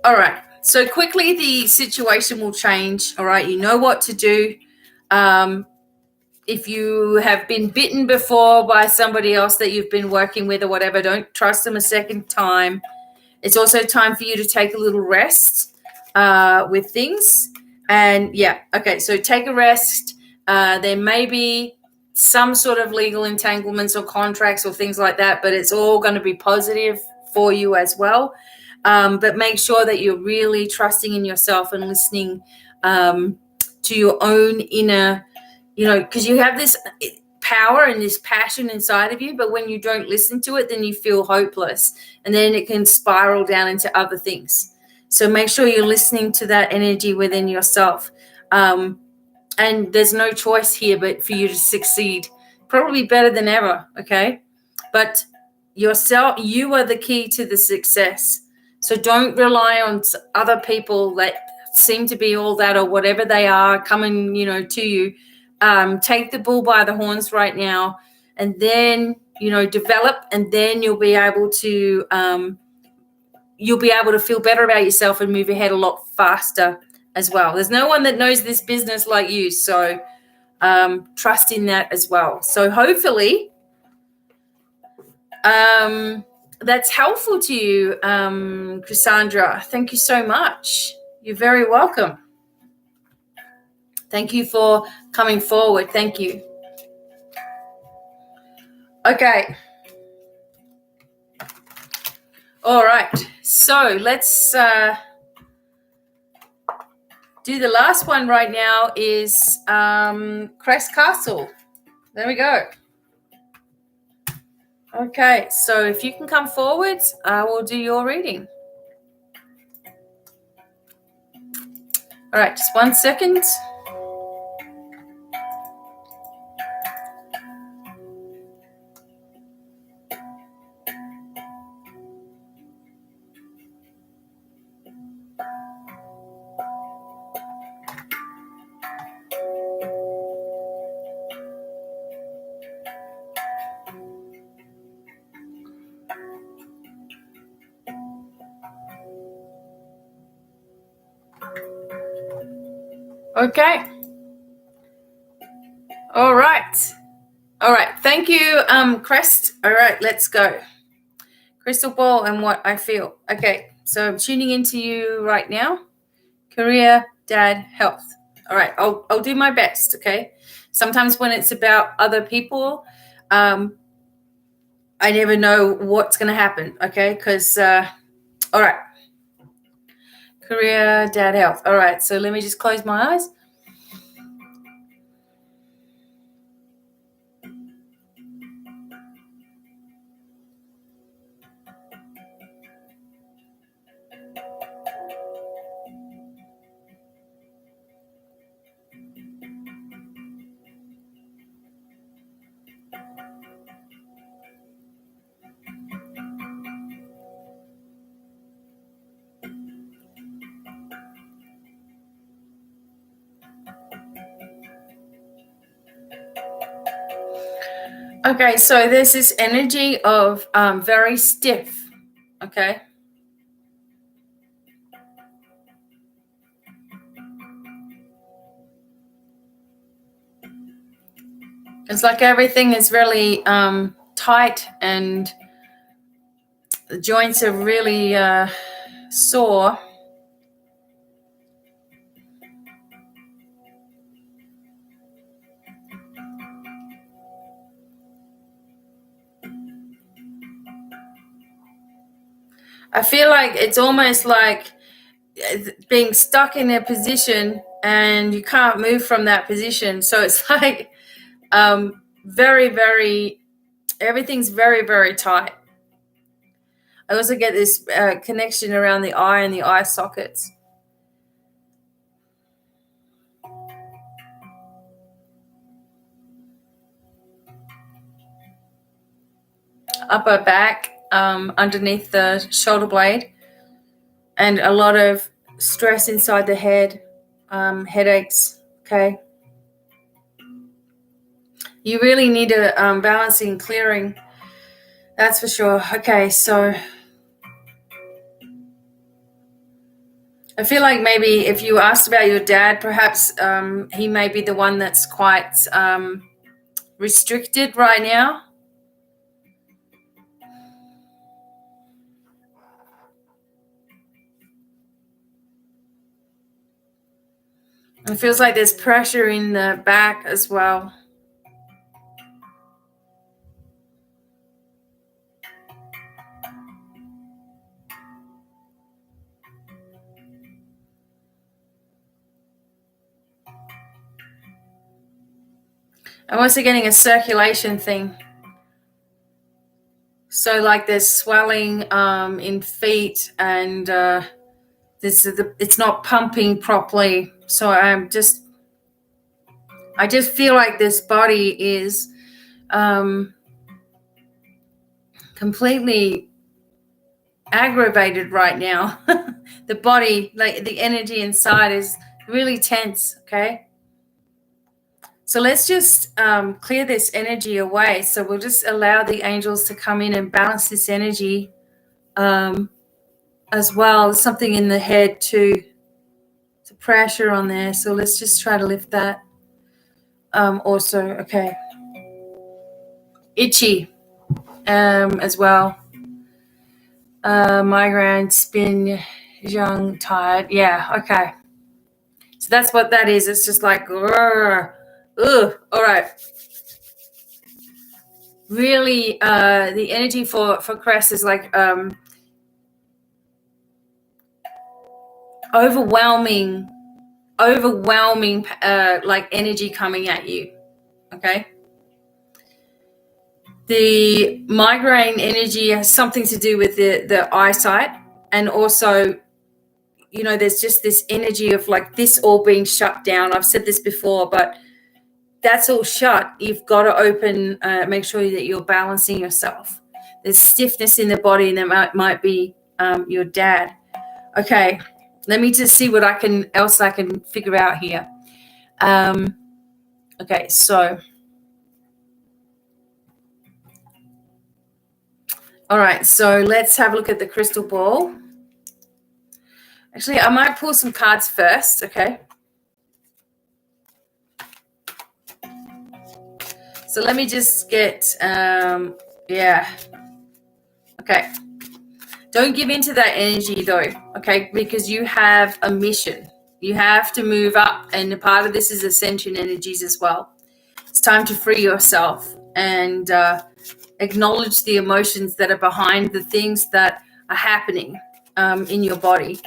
Speaker 1: All right. So quickly, the situation will change. All right. You know what to do. If you have been bitten before by somebody else that you've been working with or whatever, don't trust them a second time. It's also time for you to take a little rest with things. And yeah, okay, so take a rest. There may be some sort of legal entanglements or contracts or things like that, but it's all going to be positive for you as well. But make sure that you're really trusting in yourself and listening to your own inner, because you have this power and this passion inside of you, but when you don't listen to it, then you feel hopeless, and then it can spiral down into other things. So make sure you're listening to that energy within yourself. And there's no choice here but for you to succeed, probably better than ever, okay? But yourself, you are the key to the success. So don't rely on other people that seem to be all that or whatever they are coming, to you. Take the bull by the horns right now, and then, develop, and then you'll be able to feel better about yourself and move ahead a lot faster as well. There's no one that knows this business like you, so trust in that as well. So hopefully that's helpful to you, Cassandra. Thank you so much. You're very welcome. Thank you for coming forward. Thank you. Okay. All right. So let's do the last one right now is Crest Castle. There we go. Okay. So if you can come forward, I will do your reading. All right. Just 1 second. Okay. All right. Thank you, Crest. All right, let's go. Crystal ball and what I feel. Okay, so I'm tuning into you right now. Career, dad, health. All right, I'll do my best. Okay. Sometimes when it's about other people, I never know what's going to happen. Okay, because all right. Career, dad, health. All right, so let me just close my eyes. Okay, so there's this energy of very stiff, okay? It's like everything is really tight and the joints are really sore. I feel like it's almost like being stuck in a position and you can't move from that position. So it's like very, very, everything's very, very tight. I also get this connection around the eye and the eye sockets. Upper back, underneath the shoulder blade, and a lot of stress inside the head, headaches, okay? You really need a balancing, clearing, that's for sure. Okay, so I feel like maybe if you asked about your dad, perhaps he may be the one that's quite restricted right now. It feels like there's pressure in the back as well. I'm also getting a circulation thing. So like there's swelling in feet, and it's not pumping properly. So I just feel like this body is completely aggravated right now. The body, like the energy inside, is really tense. Okay, so let's just clear this energy away. So we'll just allow the angels to come in and balance this energy as well. There's something in the head too. It's a pressure on there, so let's just try to lift that. Also, okay, itchy as well. Migraine, spin, young, tired. Yeah, okay. So that's what that is. It's just like, ugh. All right. Really, the energy for Crest is like overwhelming like energy coming at you. Okay. The migraine energy has something to do with the eyesight, and also, you know, there's just this energy of like this all being shut down. I've said this before, but that's all shut. You've got to open, make sure that you're balancing yourself. There's stiffness in the body, and that might be your dad. Okay, let me just see what I can figure out here. Okay, so. All right, so let's have a look at the crystal ball. Actually, I might pull some cards first, okay? So let me just get, yeah. Okay. Don't give into that energy though, okay? Because you have a mission. You have to move up, and a part of this is ascension energies as well. It's time to free yourself and acknowledge the emotions that are behind the things that are happening in your body.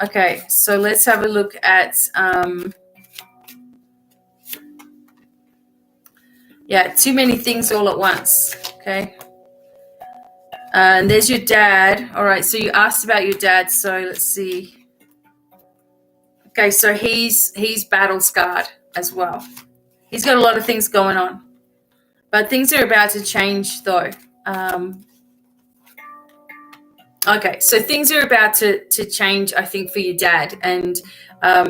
Speaker 1: Okay, so let's have a look at, yeah, too many things all at once, okay? And there's your dad. All right, so you asked about your dad, so let's see. Okay, so he's battle scarred as well. He's got a lot of things going on. But things are about to change, though. Okay, so things are about to change, I think, for your dad. And,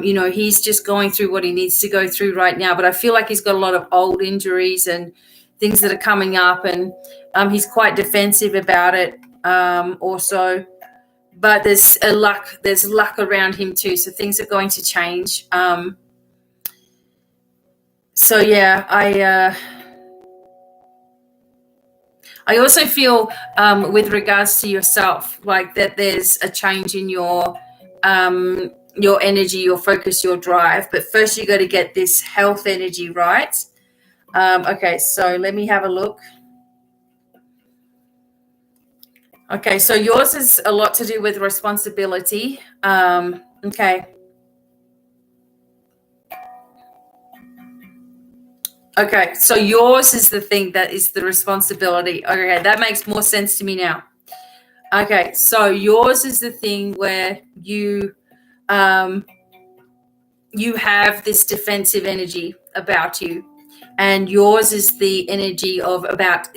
Speaker 1: you know, he's just going through what he needs to go through right now. But I feel like he's got a lot of old injuries and things that are coming up. And he's quite defensive about it also. But there's luck around him, too. So things are going to change. So, yeah, I also feel with regards to yourself, like that there's a change in your energy, your focus, your drive. But first you got to get this health energy right. Okay, so let me have a look. Okay, so yours is a lot to do with responsibility. Okay. Okay, so yours is the thing that is the responsibility. Okay, that makes more sense to me now. Okay, so yours is the thing where you have this defensive energy about you, and yours is the energy of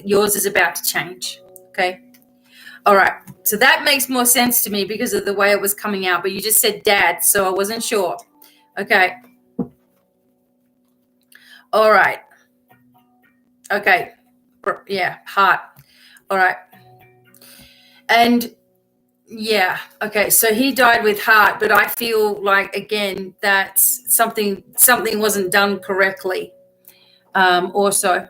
Speaker 1: yours is about to change. Okay. All right. So that makes more sense to me because of the way it was coming out, but you just said dad, so I wasn't sure. Okay. All right. Okay. Yeah, heart. All right. And yeah, okay, so he died with heart, but I feel like, again, that something wasn't done correctly also.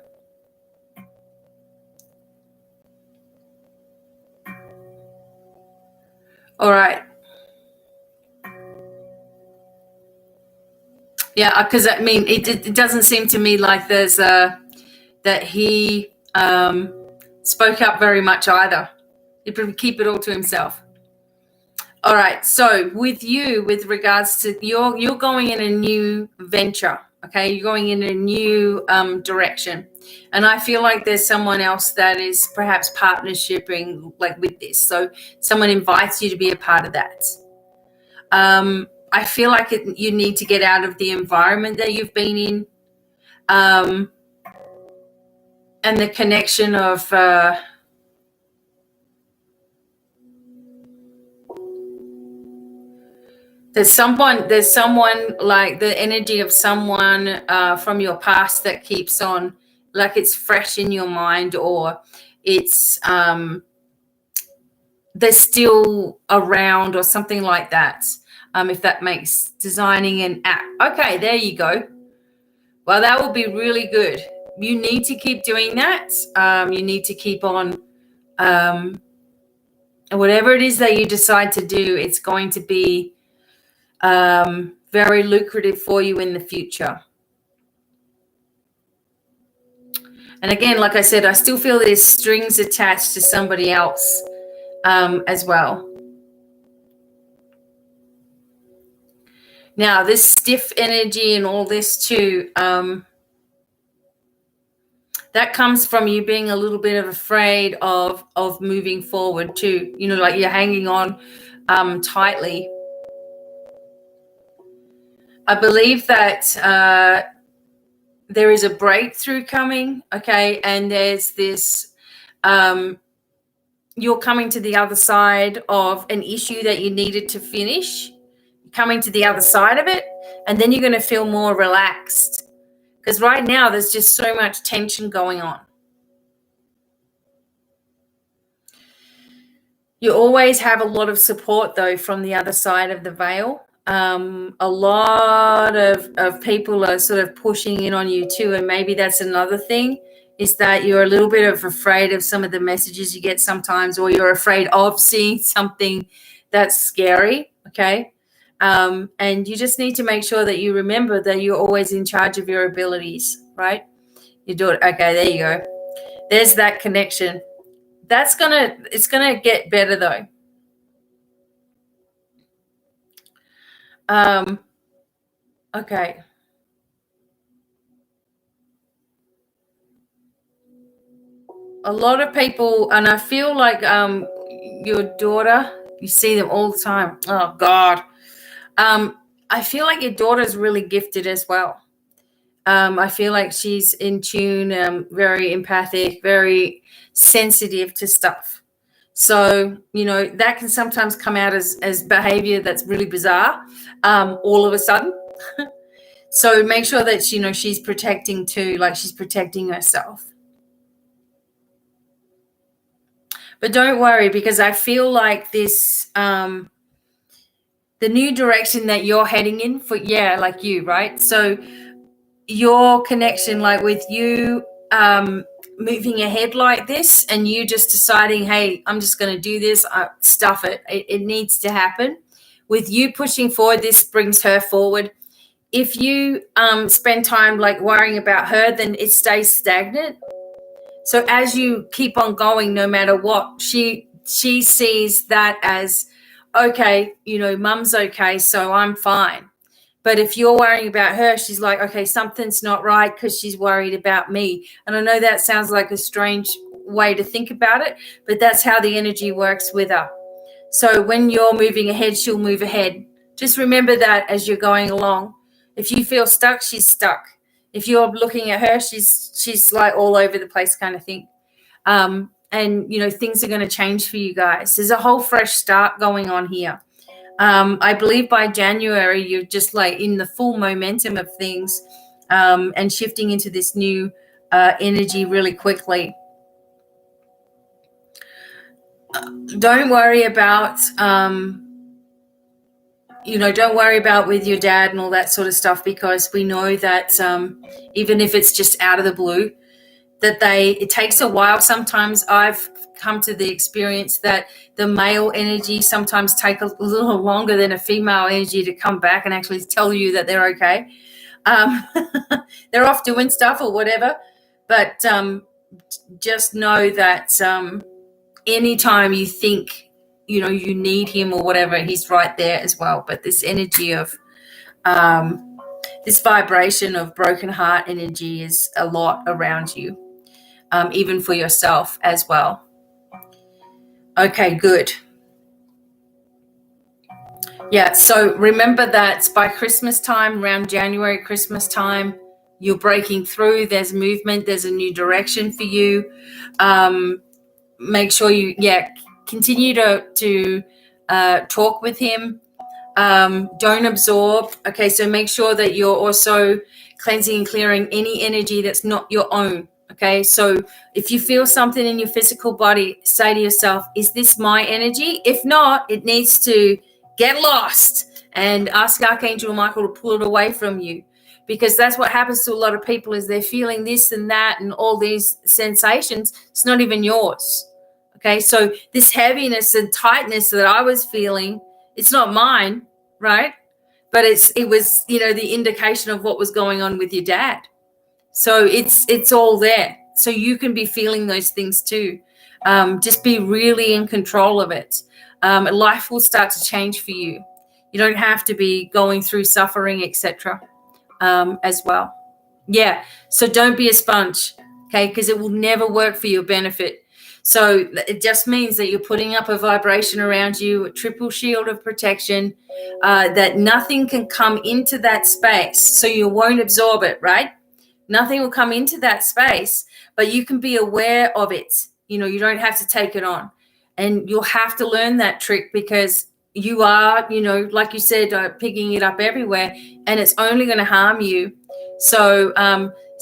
Speaker 1: All right. Yeah, because I mean, it doesn't seem to me like there's that he spoke up very much either. He would keep it all to himself. All right. So with you, with regards to you're going in a new venture. Okay, you're going in a new direction. And I feel like there's someone else that is perhaps partnershiping like with this. So someone invites you to be a part of that. I feel like you need to get out of the environment that you've been in. And the connection of there's someone like the energy of someone from your past that keeps on, like it's fresh in your mind, or it's they're still around or something like that. If that makes designing an app. Okay, there you go. Well, that will be really good. You need to keep doing that. You need to keep on whatever it is that you decide to do, it's going to be very lucrative for you in the future. And again, like I said, I still feel there's strings attached to somebody else as well. Now, this stiff energy and all this too, that comes from you being a little bit of afraid of moving forward too. You know, like you're hanging on tightly. I believe that there is a breakthrough coming, okay? And there's this, you're coming to the other side of an issue that you needed to finish, coming to the other side of it, and then you're going to feel more relaxed. Because right now there's just so much tension going on. You always have a lot of support, though, from the other side of the veil. A lot of people are sort of pushing in on you too, and maybe that's another thing, is that you're a little bit of afraid of some of the messages you get sometimes, or you're afraid of seeing something that's scary, okay? And you just need to make sure that you remember that you're always in charge of your abilities, right? You do it. Okay, there you go. There's that connection. It's gonna get better though. Okay. A lot of people, and I feel like your daughter, you see them all the time. Oh God. I feel like your daughter is really gifted as well. I feel like she's in tune, very empathic, very sensitive to stuff. So, you know, that can sometimes come out as behavior that's really bizarre all of a sudden. So make sure that, you know, she's protecting too, like she's protecting herself. But don't worry, because I feel like this, the new direction that you're heading in for, like you, right? So your connection, like with you moving ahead like this, and you just deciding, hey, I'm just going to do this, stuff it. It needs to happen. With you pushing forward, this brings her forward. If you spend time like worrying about her, then it stays stagnant. So as you keep on going, no matter what, she sees that as, okay, you know, mum's okay, so I'm fine. But if you're worrying about her, she's like, okay, something's not right because she's worried about me. And I know that sounds like a strange way to think about it, but that's how the energy works with her. So when you're moving ahead, she'll move ahead. Just remember that as you're going along. If you feel stuck, she's stuck. If you're looking at her, she's like all over the place kind of thing. And, you know, things are going to change for you guys. There's a whole fresh start going on here. I believe by January, you're just like in the full momentum of things and shifting into this new energy really quickly. Don't worry about, don't worry about with your dad and all that sort of stuff, because we know that even if it's just out of the blue, that it takes a while. Sometimes I've come to the experience that the male energy sometimes take a little longer than a female energy to come back and actually tell you that they're okay. They're off doing stuff or whatever, but just know that anytime you think, you know, you need him or whatever, he's right there as well. But this energy of this vibration of broken heart energy is a lot around you, even for yourself as well. Okay, good. Yeah, so remember that by Christmas time, around January, Christmas time, you're breaking through. There's movement. There's a new direction for you. Make sure you, continue to talk with him. Don't absorb. Okay, so make sure that you're also cleansing and clearing any energy that's not your own. Okay, so if you feel something in your physical body, say to yourself, is this my energy? If not, it needs to get lost and ask Archangel Michael to pull it away from you, because that's what happens to a lot of people is they're feeling this and that and all these sensations. It's not even yours. Okay, so this heaviness and tightness that I was feeling, it's not mine, right? But it was, the indication of what was going on with your dad. So it's all there. So you can be feeling those things too. Just be really in control of it. Life will start to change for you. You don't have to be going through suffering, etc. As well. Yeah. So don't be a sponge, okay? Because it will never work for your benefit. So it just means that you're putting up a vibration around you, a triple shield of protection, that nothing can come into that space. So you won't absorb it, right? Nothing will come into that space, but you can be aware of it. You don't have to take it on. And you'll have to learn that trick because you are, like you said, picking it up everywhere, and it's only going to harm you. So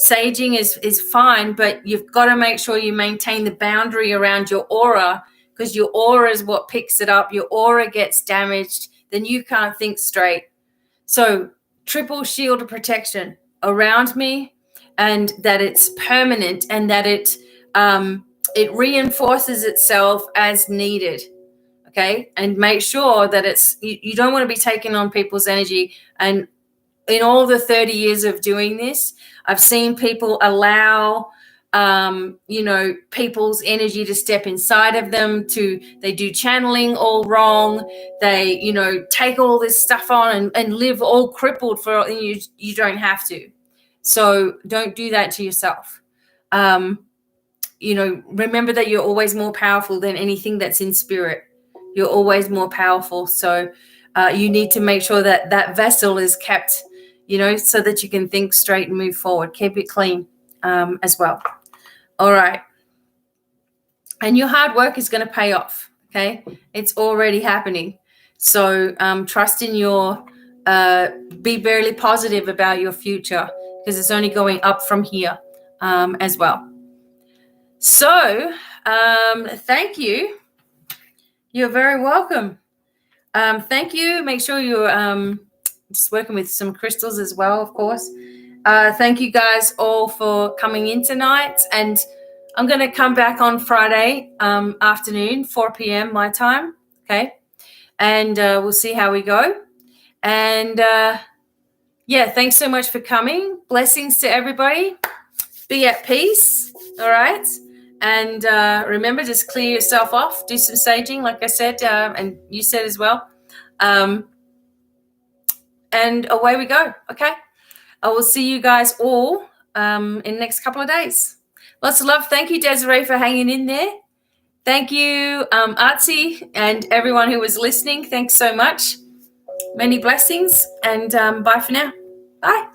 Speaker 1: saging is fine, but you've got to make sure you maintain the boundary around your aura, because your aura is what picks it up. Your aura gets damaged, then you can't think straight. So triple shield of protection around me, and that it's permanent, and that it reinforces itself as needed. Okay, and make sure that you don't want to be taking on people's energy. And in all the 30 years of doing this, I've seen people allow, people's energy to step inside of them. They do channeling all wrong. They, take all this stuff on and live all crippled and you don't have to. So don't do that to yourself. Remember that you're always more powerful than anything that's in spirit. You're always more powerful. So you need to make sure that that vessel is kept, so that you can think straight and move forward. Keep it clean as well. All right. And your hard work is going to pay off. Okay. It's already happening. So trust in be very positive about your future, because it's only going up from here as well. So thank you. You're very welcome. Thank you. Make sure you're just working with some crystals as well, of course. Thank you guys all for coming in tonight. And I'm going to come back on Friday afternoon, 4 p.m. my time. Okay. And we'll see how we go. And thanks so much for coming. Blessings to everybody. Be at peace. All right. And remember, just clear yourself off. Do some saging, like I said, and you said as well. And away we go. Okay. I will see you guys all in the next couple of days. Lots of love. Thank you, Desiree, for hanging in there. Thank you, Artsy, and everyone who was listening. Thanks so much. Many blessings, and bye for now. Bye.